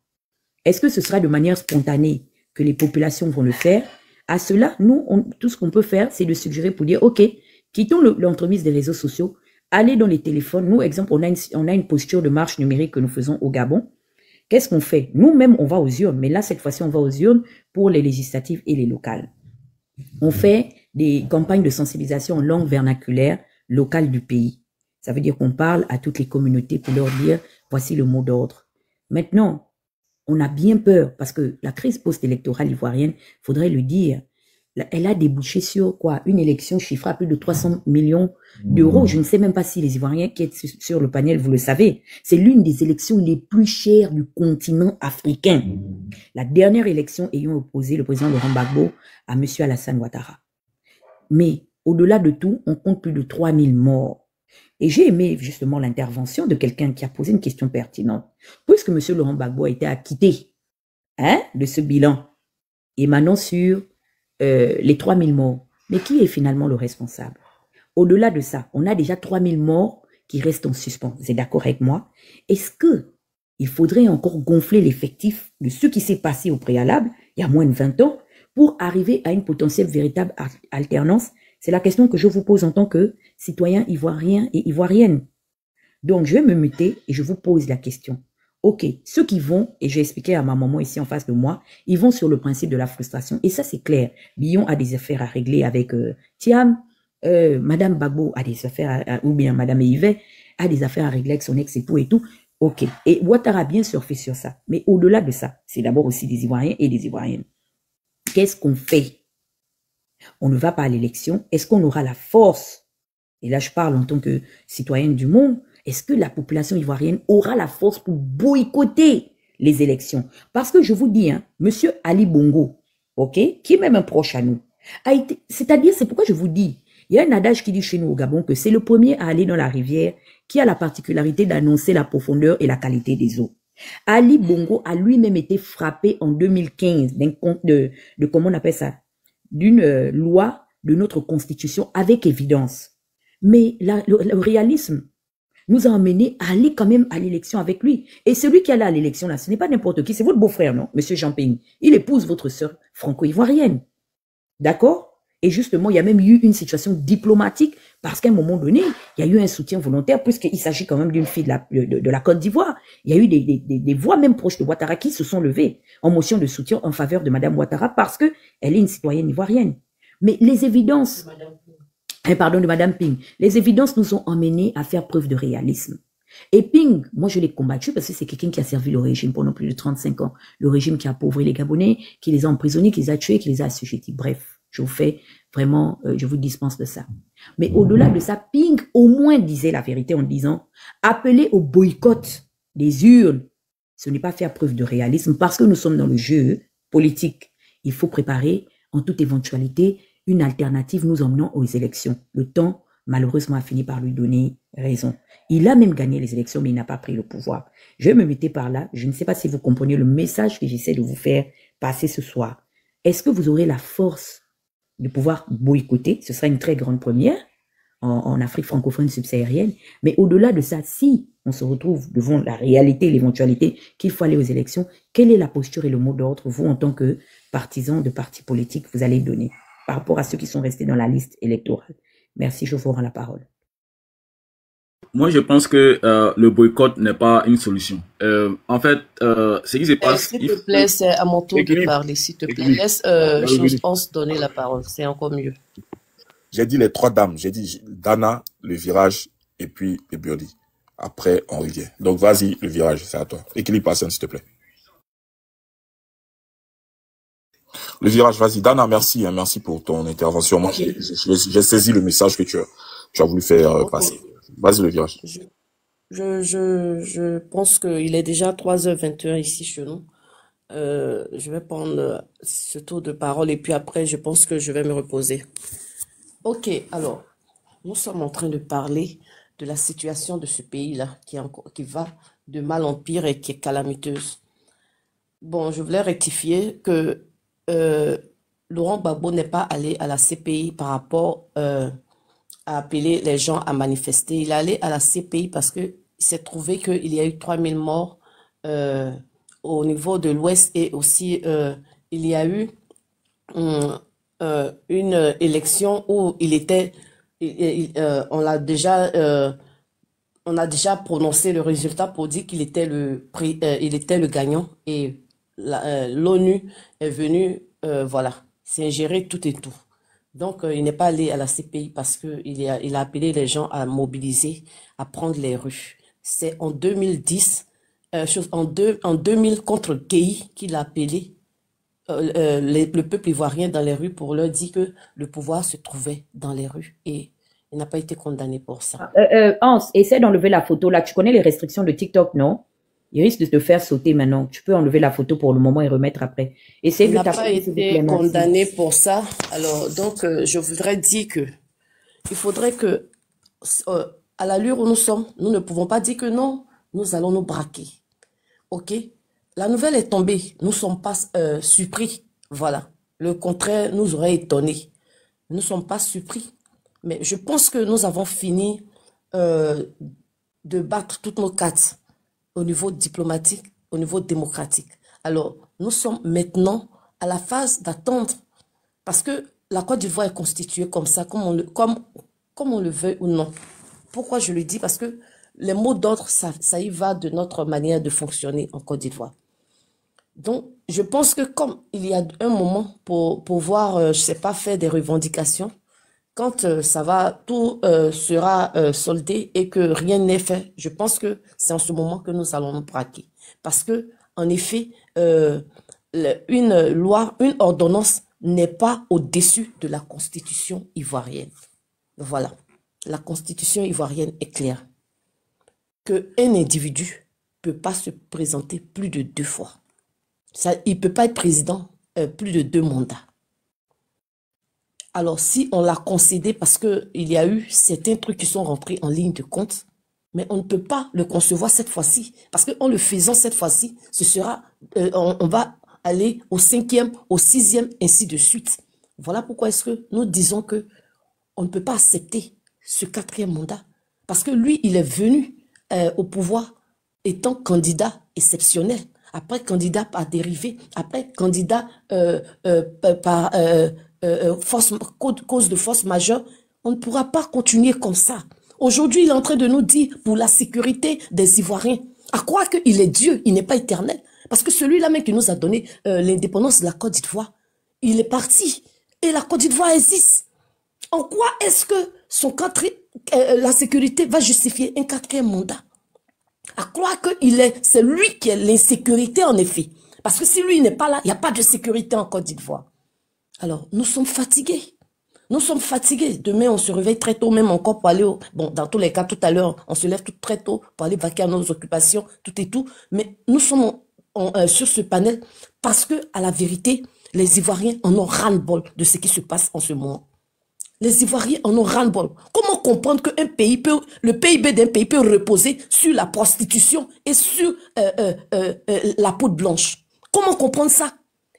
Est-ce que ce sera de manière spontanée que les populations vont le faire? À cela, nous, tout ce qu'on peut faire, c'est de suggérer pour dire, OK, quittons l'entremise des réseaux sociaux, allez dans les téléphones. Nous, exemple, on a une posture de marche numérique que nous faisons au Gabon. Qu'est-ce qu'on fait? Nous-mêmes, on va aux urnes, mais là, cette fois-ci, on va aux urnes pour les législatives et les locales. On fait des campagnes de sensibilisation en langue vernaculaire locale du pays. Ça veut dire qu'on parle à toutes les communautés pour leur dire, voici le mot d'ordre. Maintenant, on a bien peur parce que la crise post-électorale ivoirienne, faudrait le dire, elle a débouché sur quoi? Une élection chiffrée à plus de 300 millions d'euros. Je ne sais même pas si les Ivoiriens qui êtes sur le panel, vous le savez. C'est l'une des élections les plus chères du continent africain. La dernière élection ayant opposé le président Laurent Gbagbo à M. Alassane Ouattara. Mais au-delà de tout, on compte plus de 3000 morts. Et j'ai aimé justement l'intervention de quelqu'un qui a posé une question pertinente. Puisque M. Laurent Gbagbo a été acquitté de ce bilan émanant sur les 3000 morts. Mais qui est finalement le responsable? Au-delà de ça, on a déjà 3000 morts qui restent en suspens. Vous êtes d'accord avec moi? Est-ce qu'il faudrait encore gonfler l'effectif de ce qui s'est passé au préalable, il y a moins de 20 ans, pour arriver à une potentielle véritable alternance? C'est la question que je vous pose en tant que citoyen ivoirien et ivoirienne. Donc, je vais me muter et je vous pose la question. Ok, ceux qui vont, et j'ai expliqué à ma maman ici en face de moi, ils vont sur le principe de la frustration. Et ça, c'est clair. Billon a des affaires à régler avec Thiam. Madame Gbagbo a des affaires, ou bien Madame Yves a des affaires à régler avec son ex-époux et tout. Ok. Et Ouattara a bien surfé sur ça. Mais au-delà de ça, c'est d'abord aussi des Ivoiriens et des Ivoiriennes. Qu'est-ce qu'on fait? On ne va pas à l'élection. Est-ce qu'on aura la force? Et là, je parle en tant que citoyenne du monde. est-ce que la population ivoirienne aura la force pour boycotter les élections? Parce que je vous dis, hein, monsieur Ali Bongo, ok, qui est même un proche à nous, c'est-à-dire, c'est pourquoi je vous dis, il y a un adage qui dit chez nous au Gabon que c'est le premier à aller dans la rivière qui a la particularité d'annoncer la profondeur et la qualité des eaux. Ali Bongo a lui-même été frappé en 2015 de comment on appelle ça, d'une loi de notre constitution avec évidence. Mais le réalisme nous a emmenés à aller quand même à l'élection avec lui. Et celui qui allait à l'élection là, ce n'est pas n'importe qui, c'est votre beau-frère, non, monsieur Jean Pény. Il épouse votre sœur franco-ivoirienne. D'accord? Et justement, il y a même eu une situation diplomatique parce qu'à un moment donné, il y a eu un soutien volontaire puisqu'il s'agit quand même d'une fille de la Côte d'Ivoire. Il y a eu des voix même proches de Ouattara qui se sont levées en motion de soutien en faveur de Madame Ouattara parce qu'elle est une citoyenne ivoirienne. Mais les évidences, de Madame Ping, les évidences nous ont emmenés à faire preuve de réalisme. Et Ping, moi je l'ai combattu parce que c'est quelqu'un qui a servi le régime pendant plus de 35 ans. Le régime qui a appauvri les Gabonais, qui les a emprisonnés, qui les a tués, qui les a assujettis. Bref. Je vous fais vraiment, je vous dispense de ça. Mais au-delà de ça, Ping au moins disait la vérité en disant, appeler au boycott des urnes, ce n'est pas faire preuve de réalisme parce que nous sommes dans le jeu politique. Il faut préparer en toute éventualité une alternative nous emmenant aux élections. Le temps, malheureusement, a fini par lui donner raison. Il a même gagné les élections, mais il n'a pas pris le pouvoir. Je vais me mettre par là. Je ne sais pas si vous comprenez le message que j'essaie de vous faire passer ce soir. Est-ce que vous aurez la force de pouvoir boycotter? Ce sera une très grande première en Afrique francophone subsaharienne. Mais au-delà de ça, si on se retrouve devant la réalité et l'éventualité qu'il faut aller aux élections, quelle est la posture et le mot d'ordre, vous, en tant que partisan de partis politiques, vous allez donner par rapport à ceux qui sont restés dans la liste électorale? Merci, je vous rends la parole. Moi, je pense que le boycott n'est pas une solution. En fait, ce qui se passe... S'il te plaît, c'est à mon tour de parler, s'il te plaît. Laisse je pense donner la parole, c'est encore mieux. J'ai dit les trois dames. J'ai dit Dana, le virage, et puis le Bioli. Après, on revient. Donc, vas-y, le virage, c'est à toi. Équilibre personne, s'il te plaît. Le virage, vas-y. Dana, merci. Hein, merci pour ton intervention. Moi, j'ai saisi le message que tu as voulu faire passer. Vas-y, le virage. Je pense qu'il est déjà 3h21 ici chez nous. Je vais prendre ce tour de parole et puis après, je pense que je vais me reposer. Ok, alors, nous sommes en train de parler de la situation de ce pays-là qui va de mal en pire et qui est calamiteuse. Bon, je voulais rectifier que Laurent Gbagbo n'est pas allé à la CPI par rapport à appeler les gens à manifester. Il est allé à la CPI parce qu'il s'est trouvé qu'il y a eu 3000 morts au niveau de l'Ouest et aussi il y a eu une élection où il était, on a déjà prononcé le résultat pour dire qu'il était il était le gagnant et l'ONU est venue, voilà, s'ingérer tout et tout. Donc, il n'est pas allé à la CPI parce qu'il a appelé les gens à mobiliser, à prendre les rues. C'est en 2010, en 2000 contre Gueye qu'il a appelé le peuple ivoirien dans les rues pour leur dire que le pouvoir se trouvait dans les rues et il n'a pas été condamné pour ça. Hans, essaie d'enlever la photo là. Tu connais les restrictions de TikTok, non? Il risque de te faire sauter maintenant. Tu peux enlever la photo pour le moment et remettre après. Essaie il de n'a pas été condamné pour ça. Alors, donc, je voudrais dire que il faudrait que, à l'allure où nous sommes, nous ne pouvons pas dire que non, nous allons nous braquer. OK? La nouvelle est tombée. Nous ne sommes pas surpris. Voilà. Le contraire nous aurait étonnés. Nous ne sommes pas surpris. Mais je pense que nous avons fini de battre toutes nos cartes au niveau diplomatique, au niveau démocratique. Alors, nous sommes maintenant à la phase d'attendre. Parce que la Côte d'Ivoire est constituée comme ça, comme on le veut ou non. Pourquoi je le dis? Parce que les mots d'ordre, ça y va de notre manière de fonctionner en Côte d'Ivoire. Donc, je pense que comme il y a un moment pour pouvoir, je ne sais pas, faire des revendications, quand ça va, tout sera soldé et que rien n'est fait, je pense que c'est en ce moment que nous allons nous braquer. Parce que, en effet, une loi, une ordonnance n'est pas au-dessus de la Constitution ivoirienne. Voilà. La Constitution ivoirienne est claire. qu'un individu ne peut pas se présenter plus de 2 fois. Ça, il ne peut pas être président plus de 2 mandats. Alors, si on l'a concédé parce qu'il y a eu certains trucs qui sont rentrés en ligne de compte, mais on ne peut pas le concevoir cette fois-ci. Parce qu'en le faisant cette fois-ci, ce sera, on va aller au 5e, au 6e, ainsi de suite. Voilà pourquoi est-ce que nous disons que on ne peut pas accepter ce 4e mandat. Parce que lui, il est venu au pouvoir étant candidat exceptionnel. Après, candidat par dérivé. Après, candidat par cause de force majeure. On ne pourra pas continuer comme ça. Aujourd'hui, il est en train de nous dire pour la sécurité des Ivoiriens. À croire qu'il est Dieu, il n'est pas éternel. Parce que celui-là même qui nous a donné l'indépendance de la Côte d'Ivoire, il est parti. Et la Côte d'Ivoire existe. En quoi est-ce que la sécurité va justifier un 4e mandat? À croire que c'est lui qui est l'insécurité en effet. Parce que si lui n'est pas là, il n'y a pas de sécurité en Côte d'Ivoire. Alors, nous sommes fatigués. Nous sommes fatigués. Demain, on se réveille très tôt, même encore pour aller Bon, dans tous les cas, tout à l'heure, on se lève tout très tôt pour aller vaquer à nos occupations, tout et tout. Mais nous sommes sur ce panel parce que, à la vérité, les Ivoiriens en ont ras-le-bol de ce qui se passe en ce moment. Les Ivoiriens en ont ras-le-bol. Comment comprendre qu'un pays le PIB d'un pays peut reposer sur la prostitution et sur la peau blanche? Comment comprendre ça?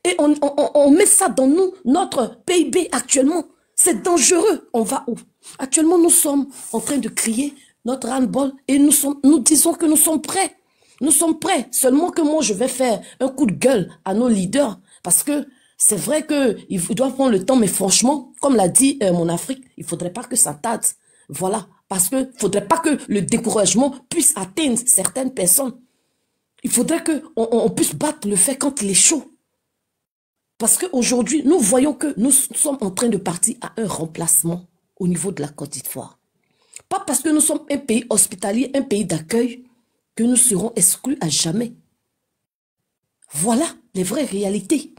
Et on met ça dans notre PIB actuellement. C'est dangereux. On va où? Actuellement, nous sommes en train de crier notre ras-le-bol et nous disons que nous sommes prêts. Nous sommes prêts. Seulement que moi, je vais faire un coup de gueule à nos leaders parce que c'est vrai qu'ils doivent prendre le temps, mais franchement, comme l'a dit Mon Afrique, il ne faudrait pas que ça tarde. Voilà, parce qu'il ne faudrait pas que le découragement puisse atteindre certaines personnes. Il faudrait qu'on puisse battre le fait quand il est chaud. Parce qu'aujourd'hui, nous voyons que nous sommes en train de partir à un remplacement au niveau de la Côte d'Ivoire. Pas parce que nous sommes un pays hospitalier, un pays d'accueil, que nous serons exclus à jamais. Voilà les vraies réalités.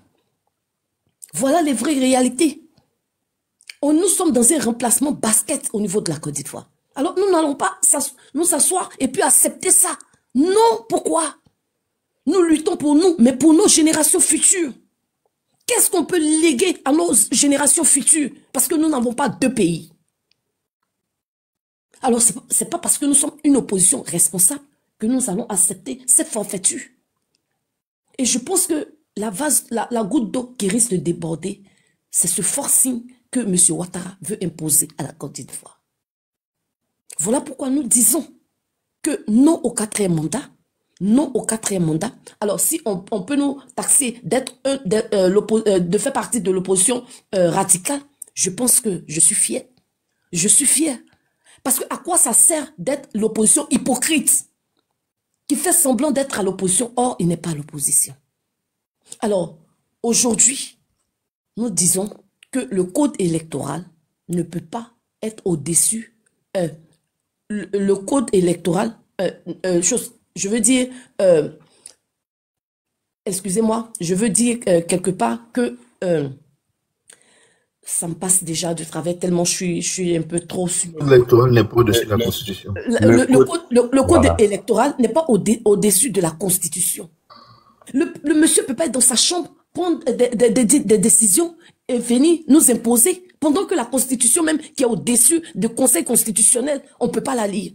Voilà les vraies réalités. Nous sommes dans un remplacement basket au niveau de la Côte d'Ivoire. Alors nous n'allons pas nous asseoir et puis accepter ça. Non, pourquoi? Nous luttons pour nous, mais pour nos générations futures. Qu'est-ce qu'on peut léguer à nos générations futures? Parce que nous n'avons pas 2 pays. Alors c'est pas parce que nous sommes une opposition responsable que nous allons accepter cette forfaiture. Et je pense que la goutte d'eau qui risque de déborder, c'est ce forcing que M. Ouattara veut imposer à la Côte d'Ivoire. Voilà pourquoi nous disons que non au 4e mandat, non au 4e mandat. Alors si on peut nous taxer de faire partie de l'opposition radicale, je pense que je suis fier. Je suis fier. Parce que à quoi ça sert d'être l'opposition hypocrite qui fait semblant d'être à l'opposition, or il n'est pas à l'opposition. Alors, aujourd'hui, nous disons que le code électoral ne peut pas être au-dessus. Le code électoral, je veux dire, excusez-moi, je veux dire quelque part que ça me passe déjà de travers tellement je suis un peu trop... Le code électoral n'est pas au-dessus de la Constitution. Le code électoral n'est pas au-dessus de la Constitution. Le monsieur ne peut pas être dans sa chambre, prendre des décisions et venir nous imposer, pendant que la Constitution même qui est au-dessus du Conseil constitutionnel, on ne peut pas la lire.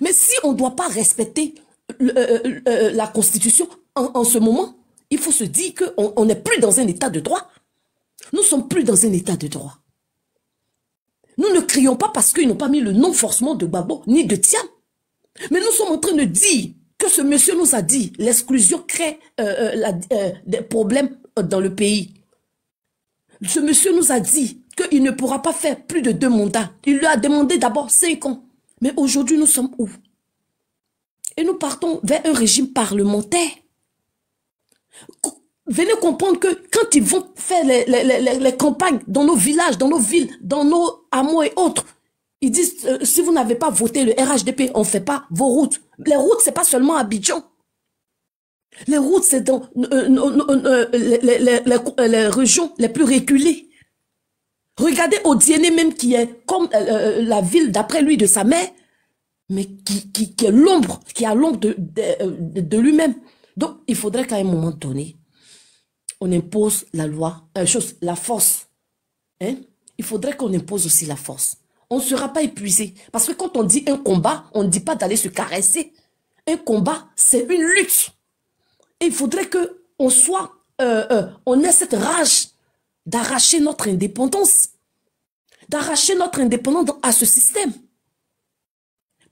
Mais si on ne doit pas respecter la Constitution en ce moment, il faut se dire qu'on n'est plus dans un état de droit. Nous ne sommes plus dans un état de droit. Nous ne crions pas parce qu'ils n'ont pas mis le nom forcément de Gbagbo ni de Thiam. Mais nous sommes en train de dire que ce monsieur nous a dit l'exclusion crée des problèmes dans le pays. Ce monsieur nous a dit qu'il ne pourra pas faire plus de 2 mandats. Il lui a demandé d'abord 5 ans. Mais aujourd'hui, nous sommes où? Et nous partons vers un régime parlementaire. Venez comprendre que quand ils vont faire les campagnes dans nos villages, dans nos villes, dans nos hameaux et autres, ils disent, si vous n'avez pas voté le RHDP, on ne fait pas vos routes. Les routes, ce n'est pas seulement à Abidjan. Les routes, c'est dans les régions les plus reculées. Regardez Odiéné même qui est comme la ville d'après lui de sa mère. mais qui est l'ombre, qui a l'ombre de lui-même. Donc, il faudrait qu'à un moment donné, on impose la loi, la force. Hein? Il faudrait qu'on impose aussi la force. On ne sera pas épuisé. Parce que quand on dit un combat, on ne dit pas d'aller se caresser. Un combat, c'est une lutte. Et il faudrait qu'on soit, on ait cette rage d'arracher notre indépendance. D'arracher notre indépendance à ce système.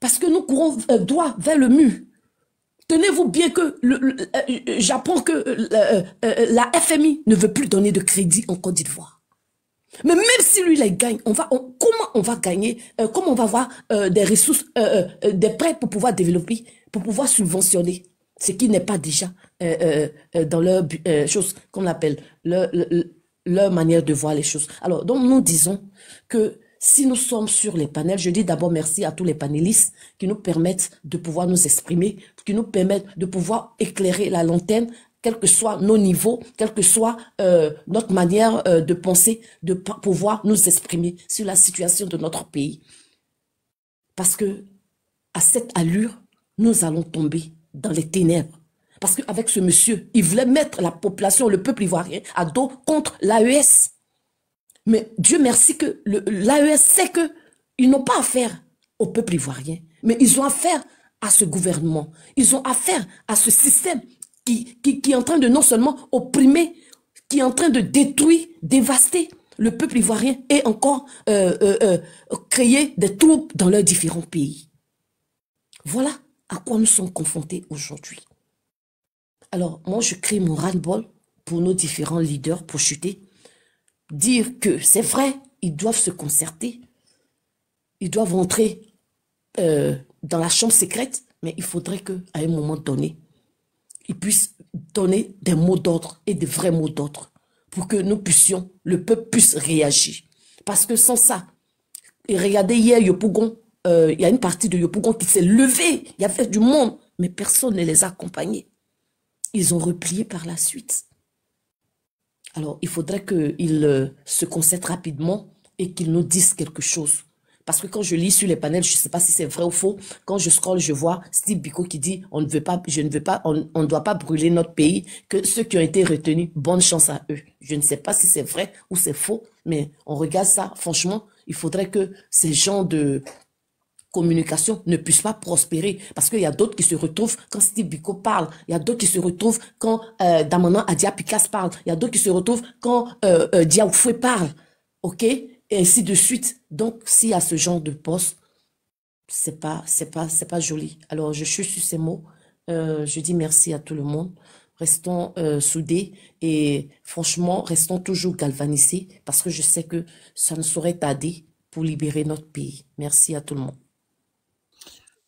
Parce que nous courons droit vers le mur. Tenez-vous bien que j'apprends que la FMI ne veut plus donner de crédit en Côte d'Ivoire. Mais même si lui, il gagne, comment on va gagner, comment on va avoir des ressources, des prêts pour pouvoir développer, pour pouvoir subventionner, ce qui n'est pas déjà dans leur chose qu'on appelle leur manière de voir les choses. Alors, donc nous disons que si nous sommes sur les panels, je dis d'abord merci à tous les panélistes qui nous permettent de pouvoir nous exprimer, qui nous permettent de pouvoir éclairer la lanterne, quels que soient nos niveaux, quelle que soit notre manière de penser, de pouvoir nous exprimer sur la situation de notre pays. Parce que à cette allure, nous allons tomber dans les ténèbres. Parce qu'avec ce monsieur, il voulait mettre la population, le peuple ivoirien, à dos contre l'AES. Mais Dieu merci que l'AES sait qu'ils n'ont pas affaire au peuple ivoirien, mais ils ont affaire à ce gouvernement. Ils ont affaire à ce système qui est en train de non seulement opprimer, qui est en train de détruire, dévaster le peuple ivoirien et encore créer des troubles dans leurs différents pays. Voilà à quoi nous sommes confrontés aujourd'hui. Alors, moi, je crie mon ras-le-bol pour nos différents leaders pour chuter. Dire que c'est vrai, ils doivent se concerter, ils doivent entrer dans la chambre secrète, mais il faudrait qu'à un moment donné, ils puissent donner des mots d'ordre et des vrais mots d'ordre pour que nous puissions, le peuple puisse réagir. Parce que sans ça, et regardez hier Yopougon, il y a une partie de Yopougon qui s'est levée, il y avait du monde, mais personne ne les a accompagnés. Ils ont replié par la suite. Alors, il faudrait qu'ils se concentrent rapidement et qu'ils nous disent quelque chose. Parce que quand je lis sur les panels, je ne sais pas si c'est vrai ou faux. Quand je scrolle, je vois Steve Biko qui dit on ne doit pas brûler notre pays, que ceux qui ont été retenus, bonne chance à eux. Je ne sais pas si c'est vrai ou c'est faux, mais on regarde ça. Franchement, il faudrait que ces gens de communication ne puissent pas prospérer. Parce qu'il y a d'autres qui se retrouvent quand Steve Biko parle. Il y a d'autres qui se retrouvent quand Damanan Adia Pikas parle. Il y a d'autres qui se retrouvent quand Diaoufoué parle. OK? Et ainsi de suite. Donc, s'il y a ce genre de poste, c'est pas joli. Alors, je suis sur ces mots. Je dis merci à tout le monde. Restons soudés et franchement, restons toujours galvanisés parce que je sais que ça ne saurait tarder pour libérer notre pays. Merci à tout le monde.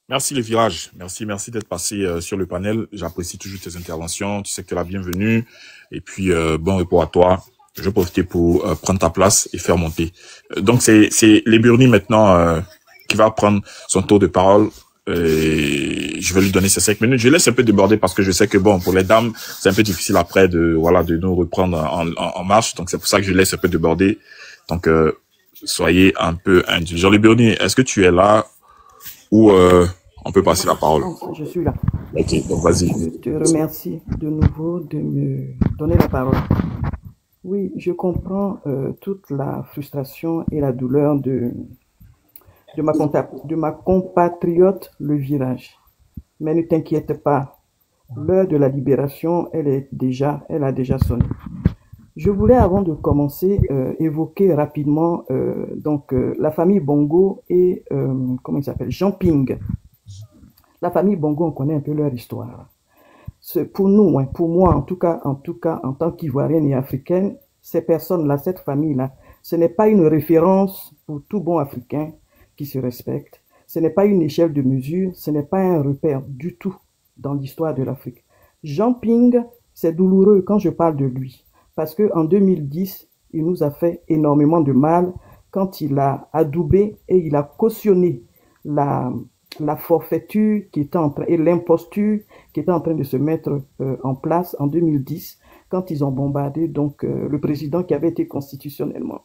Merci le virage. Merci d'être passé sur le panel. J'apprécie toujours tes interventions. Tu sais que tu es la bienvenue. Et puis, bon repos à toi. Je vais profiter pour prendre ta place et faire monter. Donc, c'est les Burni maintenant qui va prendre son tour de parole. Et je vais lui donner ses 5 minutes. Je laisse un peu déborder parce que je sais que bon, pour les dames, c'est un peu difficile après de nous reprendre en marche. Donc, c'est pour ça que je laisse un peu déborder. Donc, soyez un peu indulgents. Les Burni, est-ce que tu es là? Ou on peut passer la parole? Je suis là. Ok, donc vas-y. Je te remercie de nouveau de me donner la parole. Oui, je comprends toute la frustration et la douleur de ma compatriote le virage. Mais ne t'inquiète pas, l'heure de la libération, elle a déjà sonné. Je voulais, avant de commencer, évoquer rapidement la famille Bongo et comment il s'appelle, Jean Ping. La famille Bongo, on connaît un peu leur histoire. Pour nous, pour moi en tout cas, en tant qu'Ivoirienne et Africaine, ces personnes-là, cette famille-là, ce n'est pas une référence pour tout bon Africain qui se respecte. Ce n'est pas une échelle de mesure, ce n'est pas un repère du tout dans l'histoire de l'Afrique. Jean Ping, c'est douloureux quand je parle de lui. Parce qu'en 2010, il nous a fait énormément de mal quand il a adoubé et il a cautionné la forfaiture qui était et l'imposture qui était en train de se mettre en place en 2010 quand ils ont bombardé le président qui avait été constitutionnellement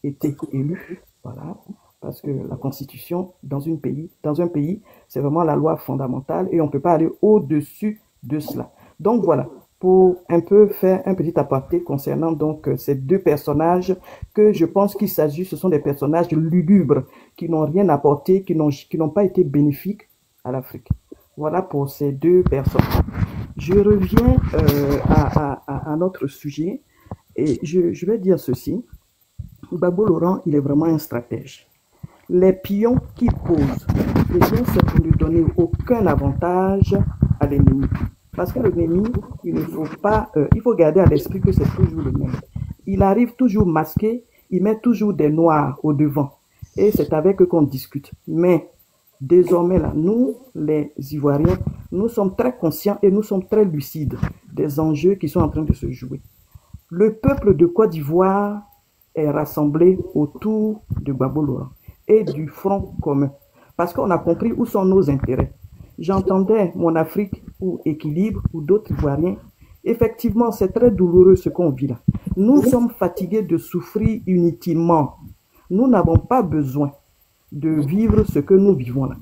élu. Voilà. Parce que la constitution, dans un pays, c'est vraiment la loi fondamentale et on ne peut pas aller au-dessus de cela. Donc voilà, pour un peu faire un petit aparté concernant donc ces deux personnages que je pense qu'il s'agit, ce sont des personnages lugubres qui n'ont rien apporté, qui n'ont pas été bénéfiques à l'Afrique. Voilà pour ces deux personnes. Je reviens à un autre sujet et je vais dire ceci. Gbagbo Laurent, il est vraiment un stratège. Les pions qu'il pose, c'est pour ne donner aucun avantage à l'ennemi. Parce que l'ennemi, il faut garder à l'esprit que c'est toujours le même. Il arrive toujours masqué, il met toujours des noirs au devant. Et c'est avec eux qu'on discute. Mais désormais, là, nous, les Ivoiriens, nous sommes très conscients et nous sommes très lucides des enjeux qui sont en train de se jouer. Le peuple de Côte d'Ivoire est rassemblé autour de Gbagbo Laurent et du Front commun. Parce qu'on a compris où sont nos intérêts. J'entendais Mon Afrique ou Équilibre ou d'autres Ivoiriens. Effectivement, c'est très douloureux ce qu'on vit là. Nous sommes fatigués de souffrir inutilement. Nous n'avons pas besoin de vivre ce que nous vivons là.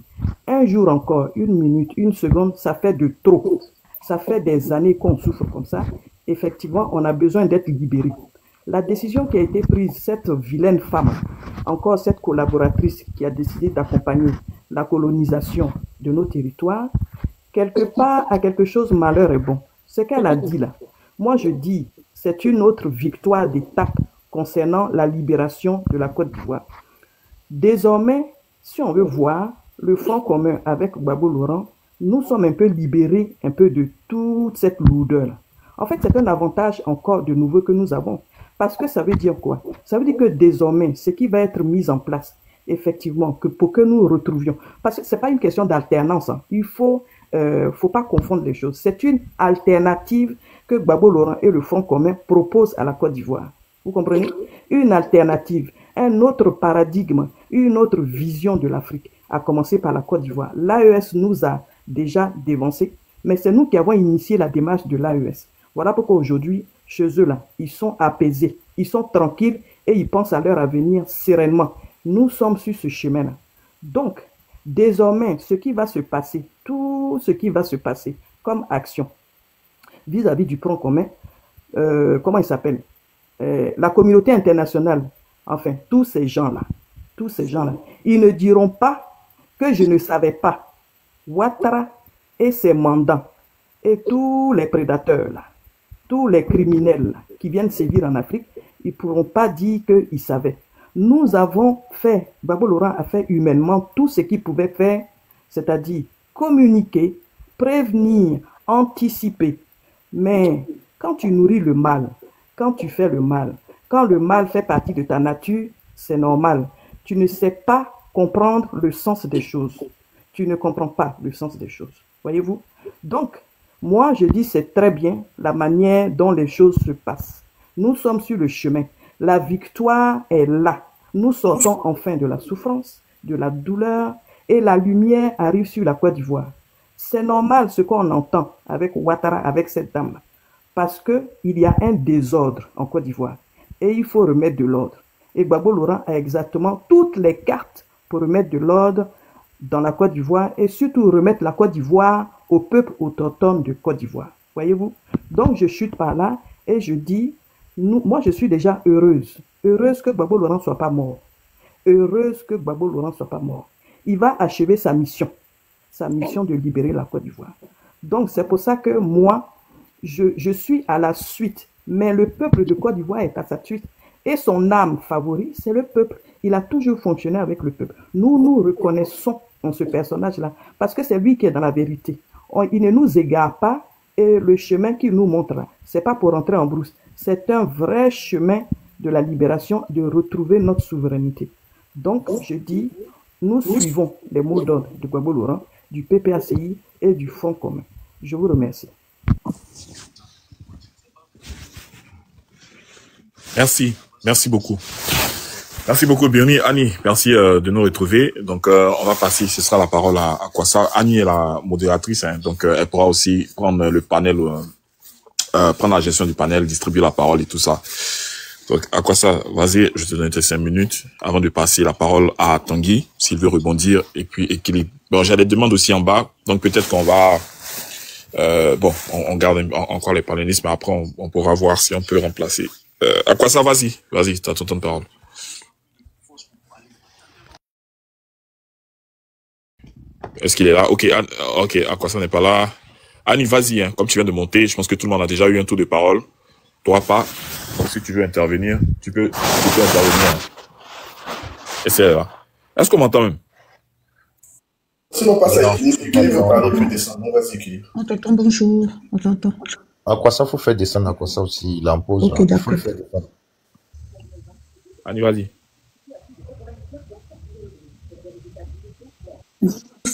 Un jour encore, une minute, une seconde, ça fait de trop. Ça fait des années qu'on souffre comme ça. Effectivement, on a besoin d'être libéré. La décision qui a été prise, cette vilaine femme, encore cette collaboratrice qui a décidé d'accompagner la colonisation de nos territoires, quelque part à quelque chose, malheur est bon. Ce qu'elle a dit là, moi je dis, c'est une autre victoire d'étape concernant la libération de la Côte d'Ivoire. Désormais, si on veut voir le Front commun avec Gbagbo Laurent, nous sommes un peu libérés un peu de toute cette lourdeur-là. En fait, c'est un avantage encore de nouveau que nous avons. Parce que ça veut dire quoi? Ça veut dire que désormais, ce qui va être mis en place, effectivement, que pour que nous retrouvions, parce que ce n'est pas une question d'alternance, hein. Il faut pas confondre les choses. C'est une alternative que Gbagbo Laurent et le Front commun proposent à la Côte d'Ivoire. Vous comprenez? Une alternative, un autre paradigme, une autre vision de l'Afrique, à commencer par la Côte d'Ivoire. L'AES nous a déjà dévancé, mais c'est nous qui avons initié la démarche de l'AES. Voilà pourquoi aujourd'hui, chez eux là, ils sont apaisés, ils sont tranquilles et ils pensent à leur avenir sereinement. Nous sommes sur ce chemin-là. Donc, désormais, ce qui va se passer, tout ce qui va se passer comme action vis-à-vis du Front commun, comment il s'appelle? La communauté internationale, enfin, tous ces gens-là, ils ne diront pas que je ne savais pas. Ouattara et ses mandants et tous les prédateurs là, tous les criminels là, qui viennent sévir en Afrique, ils ne pourront pas dire qu'ils savaient. Nous avons fait, Gbagbo Laurent a fait humainement tout ce qu'il pouvait faire, c'est-à-dire communiquer, prévenir, anticiper. Mais quand tu nourris le mal, quand tu fais le mal, quand le mal fait partie de ta nature, c'est normal. Tu ne sais pas comprendre le sens des choses. Tu ne comprends pas le sens des choses. Voyez-vous? Donc, moi, je dis c'est très bien la manière dont les choses se passent. Nous sommes sur le chemin. La victoire est là. Nous sortons enfin de la souffrance, de la douleur, et la lumière arrive sur la Côte d'Ivoire. C'est normal ce qu'on entend avec Ouattara, avec cette dame, parce qu'il y a un désordre en Côte d'Ivoire, et il faut remettre de l'ordre. Et Gbagbo Laurent a exactement toutes les cartes pour remettre de l'ordre dans la Côte d'Ivoire, et surtout remettre la Côte d'Ivoire au peuple autochtone de Côte d'Ivoire. Voyez-vous? Donc je chute par là, et je dis, moi je suis déjà heureuse que Gbagbo Laurent ne soit pas mort. Heureuse que Gbagbo Laurent ne soit pas mort. Il va achever sa mission de libérer la Côte d'Ivoire. Donc c'est pour ça que moi, je suis à la suite. Mais le peuple de Côte d'Ivoire est à sa suite. Et son âme favorite, c'est le peuple. Il a toujours fonctionné avec le peuple. Nous nous reconnaissons dans ce personnage-là parce que c'est lui qui est dans la vérité. Il ne nous égare pas et le chemin qu'il nous montre là, c'est pas pour rentrer en brousse. C'est un vrai chemin de la libération, de retrouver notre souveraineté. Donc, je dis, nous suivons les mots d'ordre de Gbagbo Laurent, du PPACI et du Front commun. Je vous remercie. Merci beaucoup. Merci beaucoup, Birni. Annie, merci de nous retrouver. Donc, on va passer, ce sera la parole à Kwassa. Annie est la modératrice, hein, donc elle pourra aussi prendre le panel, prendre la gestion du panel, distribuer la parole et tout ça. Donc, à quoi ça? Vas-y, je te donne tes 5 minutes avant de passer la parole à Tanguy, s'il veut rebondir, et puis équilibre. Bon, j'ai des demandes aussi en bas, donc peut-être qu'on va, on garde encore les panélistes, mais après, on pourra voir si on peut remplacer. À quoi ça? Vas-y, t'as ton temps de parole. Est-ce qu'il est là? Ok, à quoi ça n'est pas là? Annie, vas-y, hein. Comme tu viens de monter, je pense que tout le monde a déjà eu un tour de parole. Toi pas. Donc si tu veux intervenir, tu peux intervenir. Et c'est là. Est-ce qu'on m'entend même? Sinon, pas ça, équilibre, on parle plus descendre. Vas-y, équilibre. On t'entend, bonjour. On t'entend. À quoi ça faut faire descendre, à quoi ça aussi, il impose. Ok, d'accord. Annie, vas-y.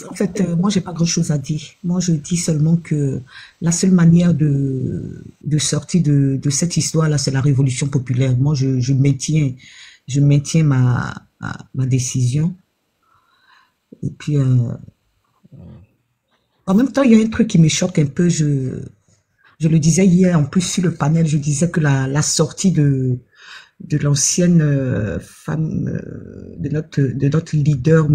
En fait, moi, j'ai pas grand-chose à dire. Moi, je dis seulement que la seule manière de sortir de cette histoire-là, c'est la révolution populaire. Moi, je maintiens ma décision. Et puis, en même temps, il y a un truc qui me choque un peu. Je le disais hier, en plus, sur le panel, je disais que la sortie de l'ancienne femme de notre leader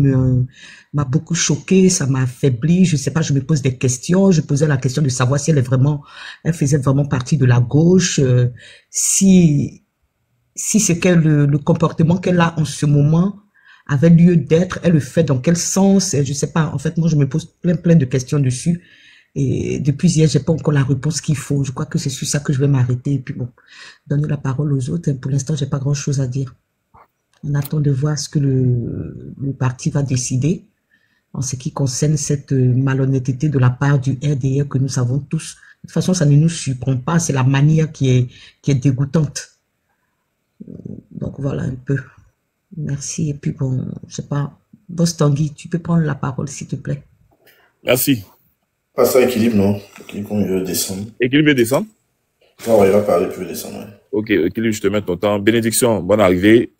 m'a beaucoup choqué, ça m'a affaibli. Je sais pas, je me pose des questions. Je posais la question de savoir si elle faisait vraiment partie de la gauche, si c'est que le comportement qu'elle a en ce moment avait lieu d'être, elle le fait dans quel sens, je sais pas. En fait, moi, je me pose plein de questions dessus. Et depuis hier, j'ai pas encore la réponse qu'il faut. Je crois que c'est sur ça que je vais m'arrêter. Et puis bon, donner la parole aux autres. Pour l'instant, j'ai pas grand chose à dire. On attend de voir ce que le parti va décider en ce qui concerne cette malhonnêteté de la part du RDR que nous savons tous. De toute façon, ça ne nous surprend pas. C'est la manière qui est dégoûtante. Donc voilà un peu. Merci. Et puis bon, je sais pas. Boss Tanguy, tu peux prendre la parole, s'il te plaît. Merci. Pas ça, équilibre, non. Équilibre, il veut descendre. Équilibre et descendre? Non, il va parler, puis il veut descendre, ouais. Ok, équilibre, je te mets ton temps. Bénédiction, bonne arrivée.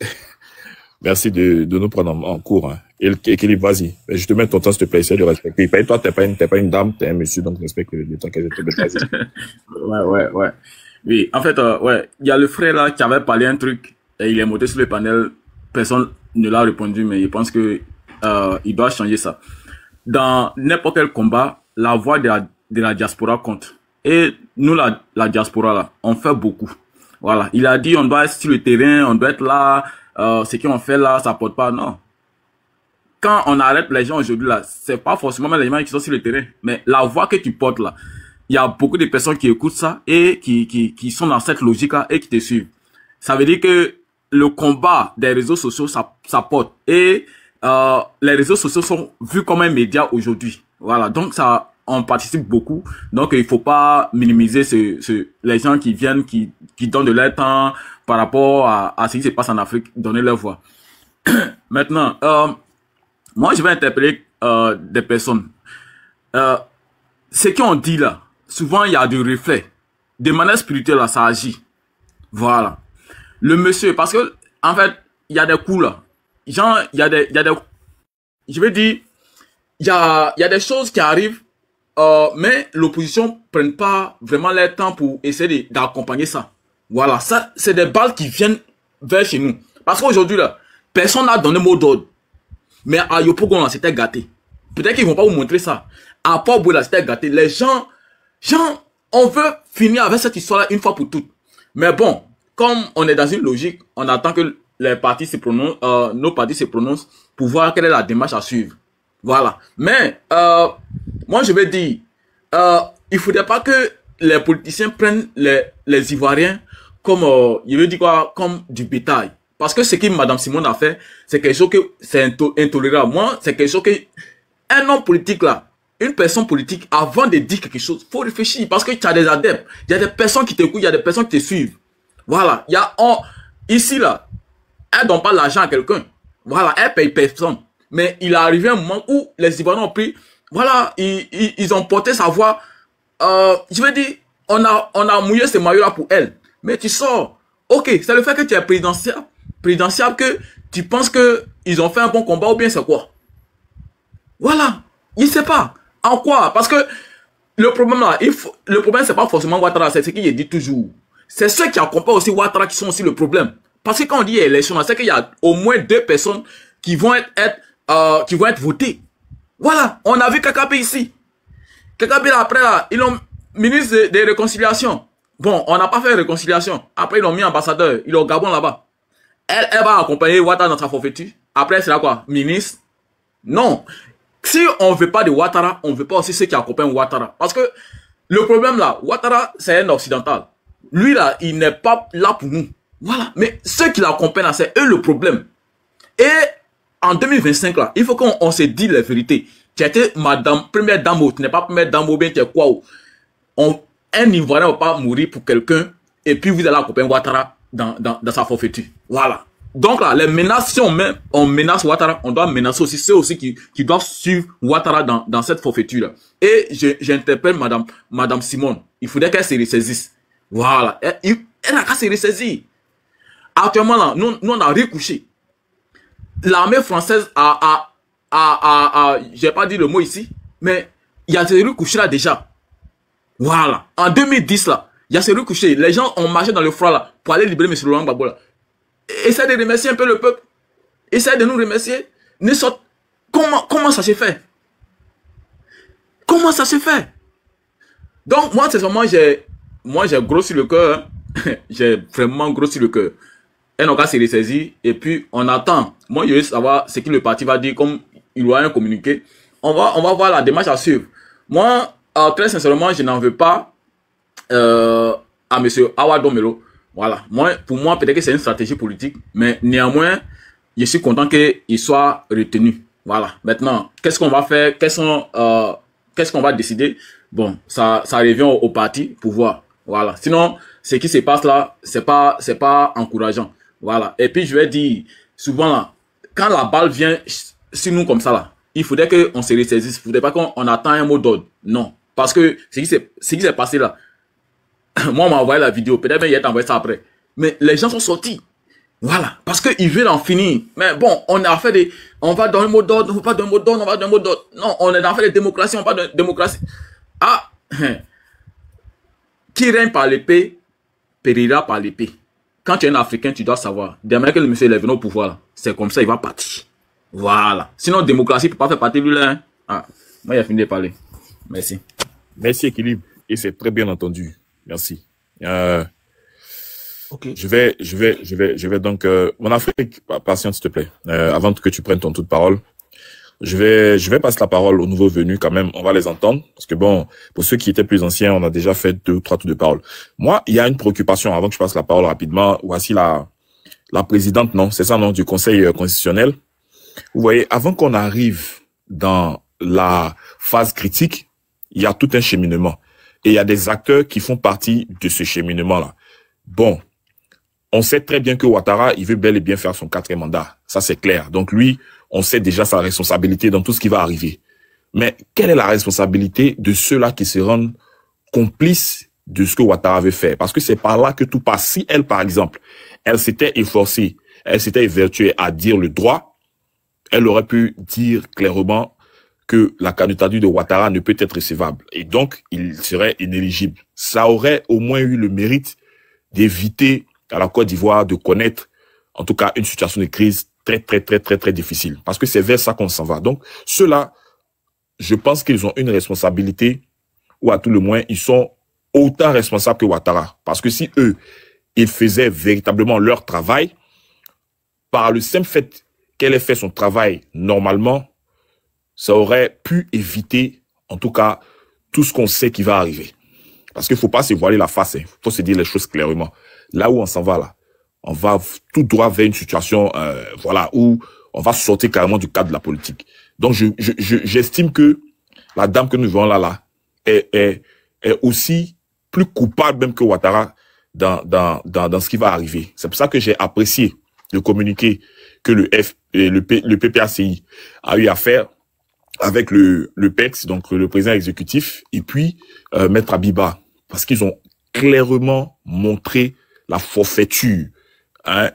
Merci de nous prendre en cours, hein. Équilibre, vas-y. Je te mets ton temps, s'il te plaît, essaie de respecter. Toi, t'es pas une dame, t'es un monsieur, donc respecte le temps qu'elle te met. Vas-y. Ouais. Oui, en fait, il y a le frère là qui avait parlé un truc, et il est monté sur le panel. Personne ne l'a répondu, mais il pense que, il doit changer ça. Dans n'importe quel combat, la voix de la diaspora compte. Et nous, la diaspora, là, on fait beaucoup. Voilà. Il a dit, on doit être sur le terrain, on doit être là, ce qu'on fait là, ça porte pas. Non. Quand on arrête les gens aujourd'hui, là, c'est pas forcément les gens qui sont sur le terrain, mais la voix que tu portes, là, il y a beaucoup de personnes qui écoutent ça et qui sont dans cette logique-là et qui te suivent. Ça veut dire que le combat des réseaux sociaux, ça porte. Et les réseaux sociaux sont vus comme un média aujourd'hui. Voilà, donc ça, on participe beaucoup. Donc il faut pas minimiser les gens qui viennent, qui donnent de leur temps par rapport à ce qui se passe en Afrique, donner leur voix. Maintenant, moi je vais interpeller des personnes. Ce qu'on dit là, souvent il y a du reflet. De manière spirituelle là, ça agit. Voilà. Le monsieur, parce que en fait, il y a des coups là. Genre, il y a des, je vais dire, il y a des choses qui arrivent, mais l'opposition prenne pas vraiment leur temps pour essayer d'accompagner ça. Voilà, ça, c'est des balles qui viennent vers chez nous. Parce qu'aujourd'hui, là, personne n'a donné mot d'ordre. Mais à Yopougon, là, c'était gâté. Peut-être qu'ils vont pas vous montrer ça. À Port-Boué, là, c'était gâté. Les gens, on veut finir avec cette histoire-là une fois pour toutes. Mais bon, comme on est dans une logique, on attend que les partis se prononcent, nos partis se prononcent pour voir quelle est la démarche à suivre. Voilà. Mais, moi, je vais dire, il faudrait pas que les politiciens prennent les Ivoiriens comme, je veux dire quoi, comme du bétail. Parce que ce que Madame Simone a fait, c'est quelque chose que c'est intolérable. Moi, c'est quelque chose que, un homme politique là, une personne politique, avant de dire quelque chose, faut réfléchir. Parce que tu as des adeptes, il y a des personnes qui t'écoutent, il y a des personnes qui te suivent. Voilà. Il y a, ici là, elle donne pas l'argent à quelqu'un. Voilà, elle paye personne. Mais il est arrivé un moment où les Ivoiriens ont pris, voilà, ils ont porté sa voix. Je veux dire, on a mouillé ce maillot-là pour elle. Mais tu sors. Ok, c'est le fait que tu es présidentiable que tu penses que ils ont fait un bon combat ou bien c'est quoi? Voilà. Il sait pas. En quoi? Parce que le problème là, le problème c'est pas forcément Ouattara, c'est ce qu'il dit toujours. c'est ceux qui accompagnent aussi Ouattara qui sont aussi le problème. Parce que quand on dit élection, c'est qu'il y a au moins 2 personnes qui vont être votées. Voilà, on a vu Kakabe ici. Kakabe là, après là, ils l'ont ministre de réconciliation. Bon, on n'a pas fait réconciliation. Après, ils l'ont mis ambassadeur. Ils l'ont Gabon là-bas. Elle va accompagner Ouattara dans sa forfaiture. Après, c'est là quoi? Ministre? Non. Si on ne veut pas de Ouattara, on ne veut pas aussi ceux qui accompagnent Ouattara. Parce que le problème là, Ouattara, c'est un occidental. Lui là, il n'est pas là pour nous. Voilà. Mais ceux qui l'accompagnent là, c'est eux le problème. Et en 2025 là, il faut qu'on se dise la vérité. Tu étais première dame, tu n'es pas première dame, ou bien tu es quoi? Un Ivoirien ne va pas mourir pour quelqu'un, et puis vous allez accompagner Ouattara dans sa forfaiture. Voilà. Donc là, les menaces, si on menace Ouattara, on doit menacer aussi ceux aussi qui doivent suivre Ouattara dans cette forfaiture-là. Et j'interpelle Madame Simone. Il faudrait qu'elle se ressaisisse. Voilà. Elle n'a qu'à se ressaisir. Actuellement, là, nous on a recouché. L'armée française j'ai pas dit le mot ici, mais il y a ces recouchés là déjà. Voilà. En 2010 là, il y a ces recouchés. Les gens ont marché dans le froid là pour aller libérer M. Laurent Gbagbo là. Essaye de remercier un peu le peuple. Essaye de nous remercier. Comment ça s'est fait? Comment ça s'est fait? Donc moi, c'est vraiment j'ai grossi le cœur. Hein. J'ai vraiment grossi le cœur. Elle n'a qu'à se ressaisir et puis on attend. Moi, je veux savoir ce que le parti va dire, comme il aura un communiqué. On va voir la démarche à suivre. Moi, très sincèrement, je n'en veux pas à M. Awa Domelo. Voilà. Pour moi, peut-être que c'est une stratégie politique, mais néanmoins, je suis content qu'il soit retenu. Voilà. Maintenant, qu'est-ce qu'on va faire? Qu'est-ce qu'on va décider? Bon, ça revient au parti pour voir. Voilà. Sinon, ce qui se passe là, c'est pas encourageant. Voilà. Et puis, je vais dire, souvent là, quand la balle vient sur nous comme ça là, il faudrait qu'on se ressaisisse. Il faudrait pas qu'on attend un mot d'ordre. Non. Parce que ce qui s'est passé là, moi, on m'a envoyé la vidéo. Peut-être même il a envoyé ça après. Mais les gens sont sortis. Voilà. Parce qu'ils veulent en finir. Mais bon, on a fait on va dans un mot d'ordre, on ne veut pas d'un mot d'ordre, on va dans un mot d'ordre. Non, on est dans fait de démocratie, on va dans démocratie. Ah! Qui règne par l'épée, périra par l'épée. Quand tu es un Africain, tu dois savoir. Demain que le monsieur est venu au pouvoir, c'est comme ça, il va partir. Voilà. Sinon, démocratie ne peut pas faire partie de lui là. Hein. Ah, moi, il a fini de parler. Merci. Merci, Équilibre. Et c'est très bien entendu. Merci. Ok. Je vais donc, mon Afrique, patiente, s'il te plaît. Avant que tu prennes ton tour de parole, je vais passer la parole aux nouveaux venus quand même. On va les entendre. Parce que bon, pour ceux qui étaient plus anciens, on a déjà fait 2 ou 3 tours de parole. Moi, il y a une préoccupation avant que je passe la parole rapidement. Voici la présidente, non? C'est ça, non? Du Conseil constitutionnel. Vous voyez, avant qu'on arrive dans la phase critique, il y a tout un cheminement. Et il y a des acteurs qui font partie de ce cheminement-là. Bon, on sait très bien que Ouattara, il veut bel et bien faire son 4e mandat. Ça, c'est clair. Donc lui, on sait déjà sa responsabilité dans tout ce qui va arriver. Mais quelle est la responsabilité de ceux-là qui se rendent complices de ce que Ouattara veut faire? Parce que c'est par là que tout passe. Si elle, par exemple, elle s'était efforcée, elle s'était évertuée à dire le droit, elle aurait pu dire clairement que la candidature de Ouattara ne peut être recevable. Et donc, il serait inéligible. Ça aurait au moins eu le mérite d'éviter à la Côte d'Ivoire de connaître, en tout cas, une situation de crise très difficile. Parce que c'est vers ça qu'on s'en va. Donc, ceux-là, je pense qu'ils ont une responsabilité, ou à tout le moins, ils sont autant responsables que Ouattara. Parce que si eux, ils faisaient véritablement leur travail, par le simple fait qu'elle ait fait son travail normalement, ça aurait pu éviter, en tout cas, tout ce qu'on sait qui va arriver. Parce qu'il ne faut pas se voiler la face, il faut se dire les choses clairement. Là où on s'en va, là, on va tout droit vers une situation, voilà, où on va sortir carrément du cadre de la politique. Donc, j'estime que la dame que nous voyons là est aussi plus coupable même que Ouattara dans ce qui va arriver. C'est pour ça que j'ai apprécié le communiqué que le PPACI a eu à faire avec le PEX, donc le président exécutif, et puis Maître Abiba, parce qu'ils ont clairement montré la forfaiture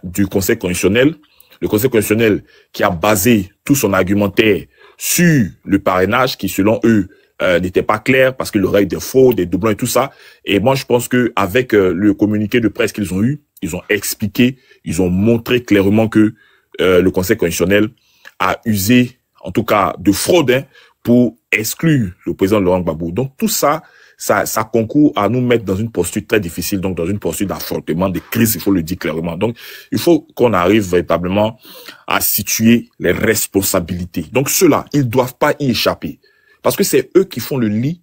du Conseil constitutionnel. Le Conseil constitutionnel qui a basé tout son argumentaire sur le parrainage qui, selon eux, n'était pas clair parce qu'il y aurait eu des fraudes, des doublons et tout ça. Et moi, je pense que avec le communiqué de presse qu'ils ont eu, ils ont expliqué, ils ont montré clairement que le Conseil constitutionnel a usé, en tout cas, de fraude hein, pour exclure le président Laurent Gbagbo. Donc tout ça, ça concourt à nous mettre dans une posture très difficile, donc dans une posture d'affrontement, de crise, il faut le dire clairement. Donc il faut qu'on arrive véritablement à situer les responsabilités. Donc ceux-là, ils doivent pas y échapper. Parce que c'est eux qui font le lit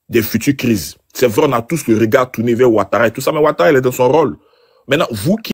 des futures crises. C'est vrai, on a tous le regard tourné vers Ouattara et tout ça, mais Ouattara, il est dans son rôle. Maintenant, vous qui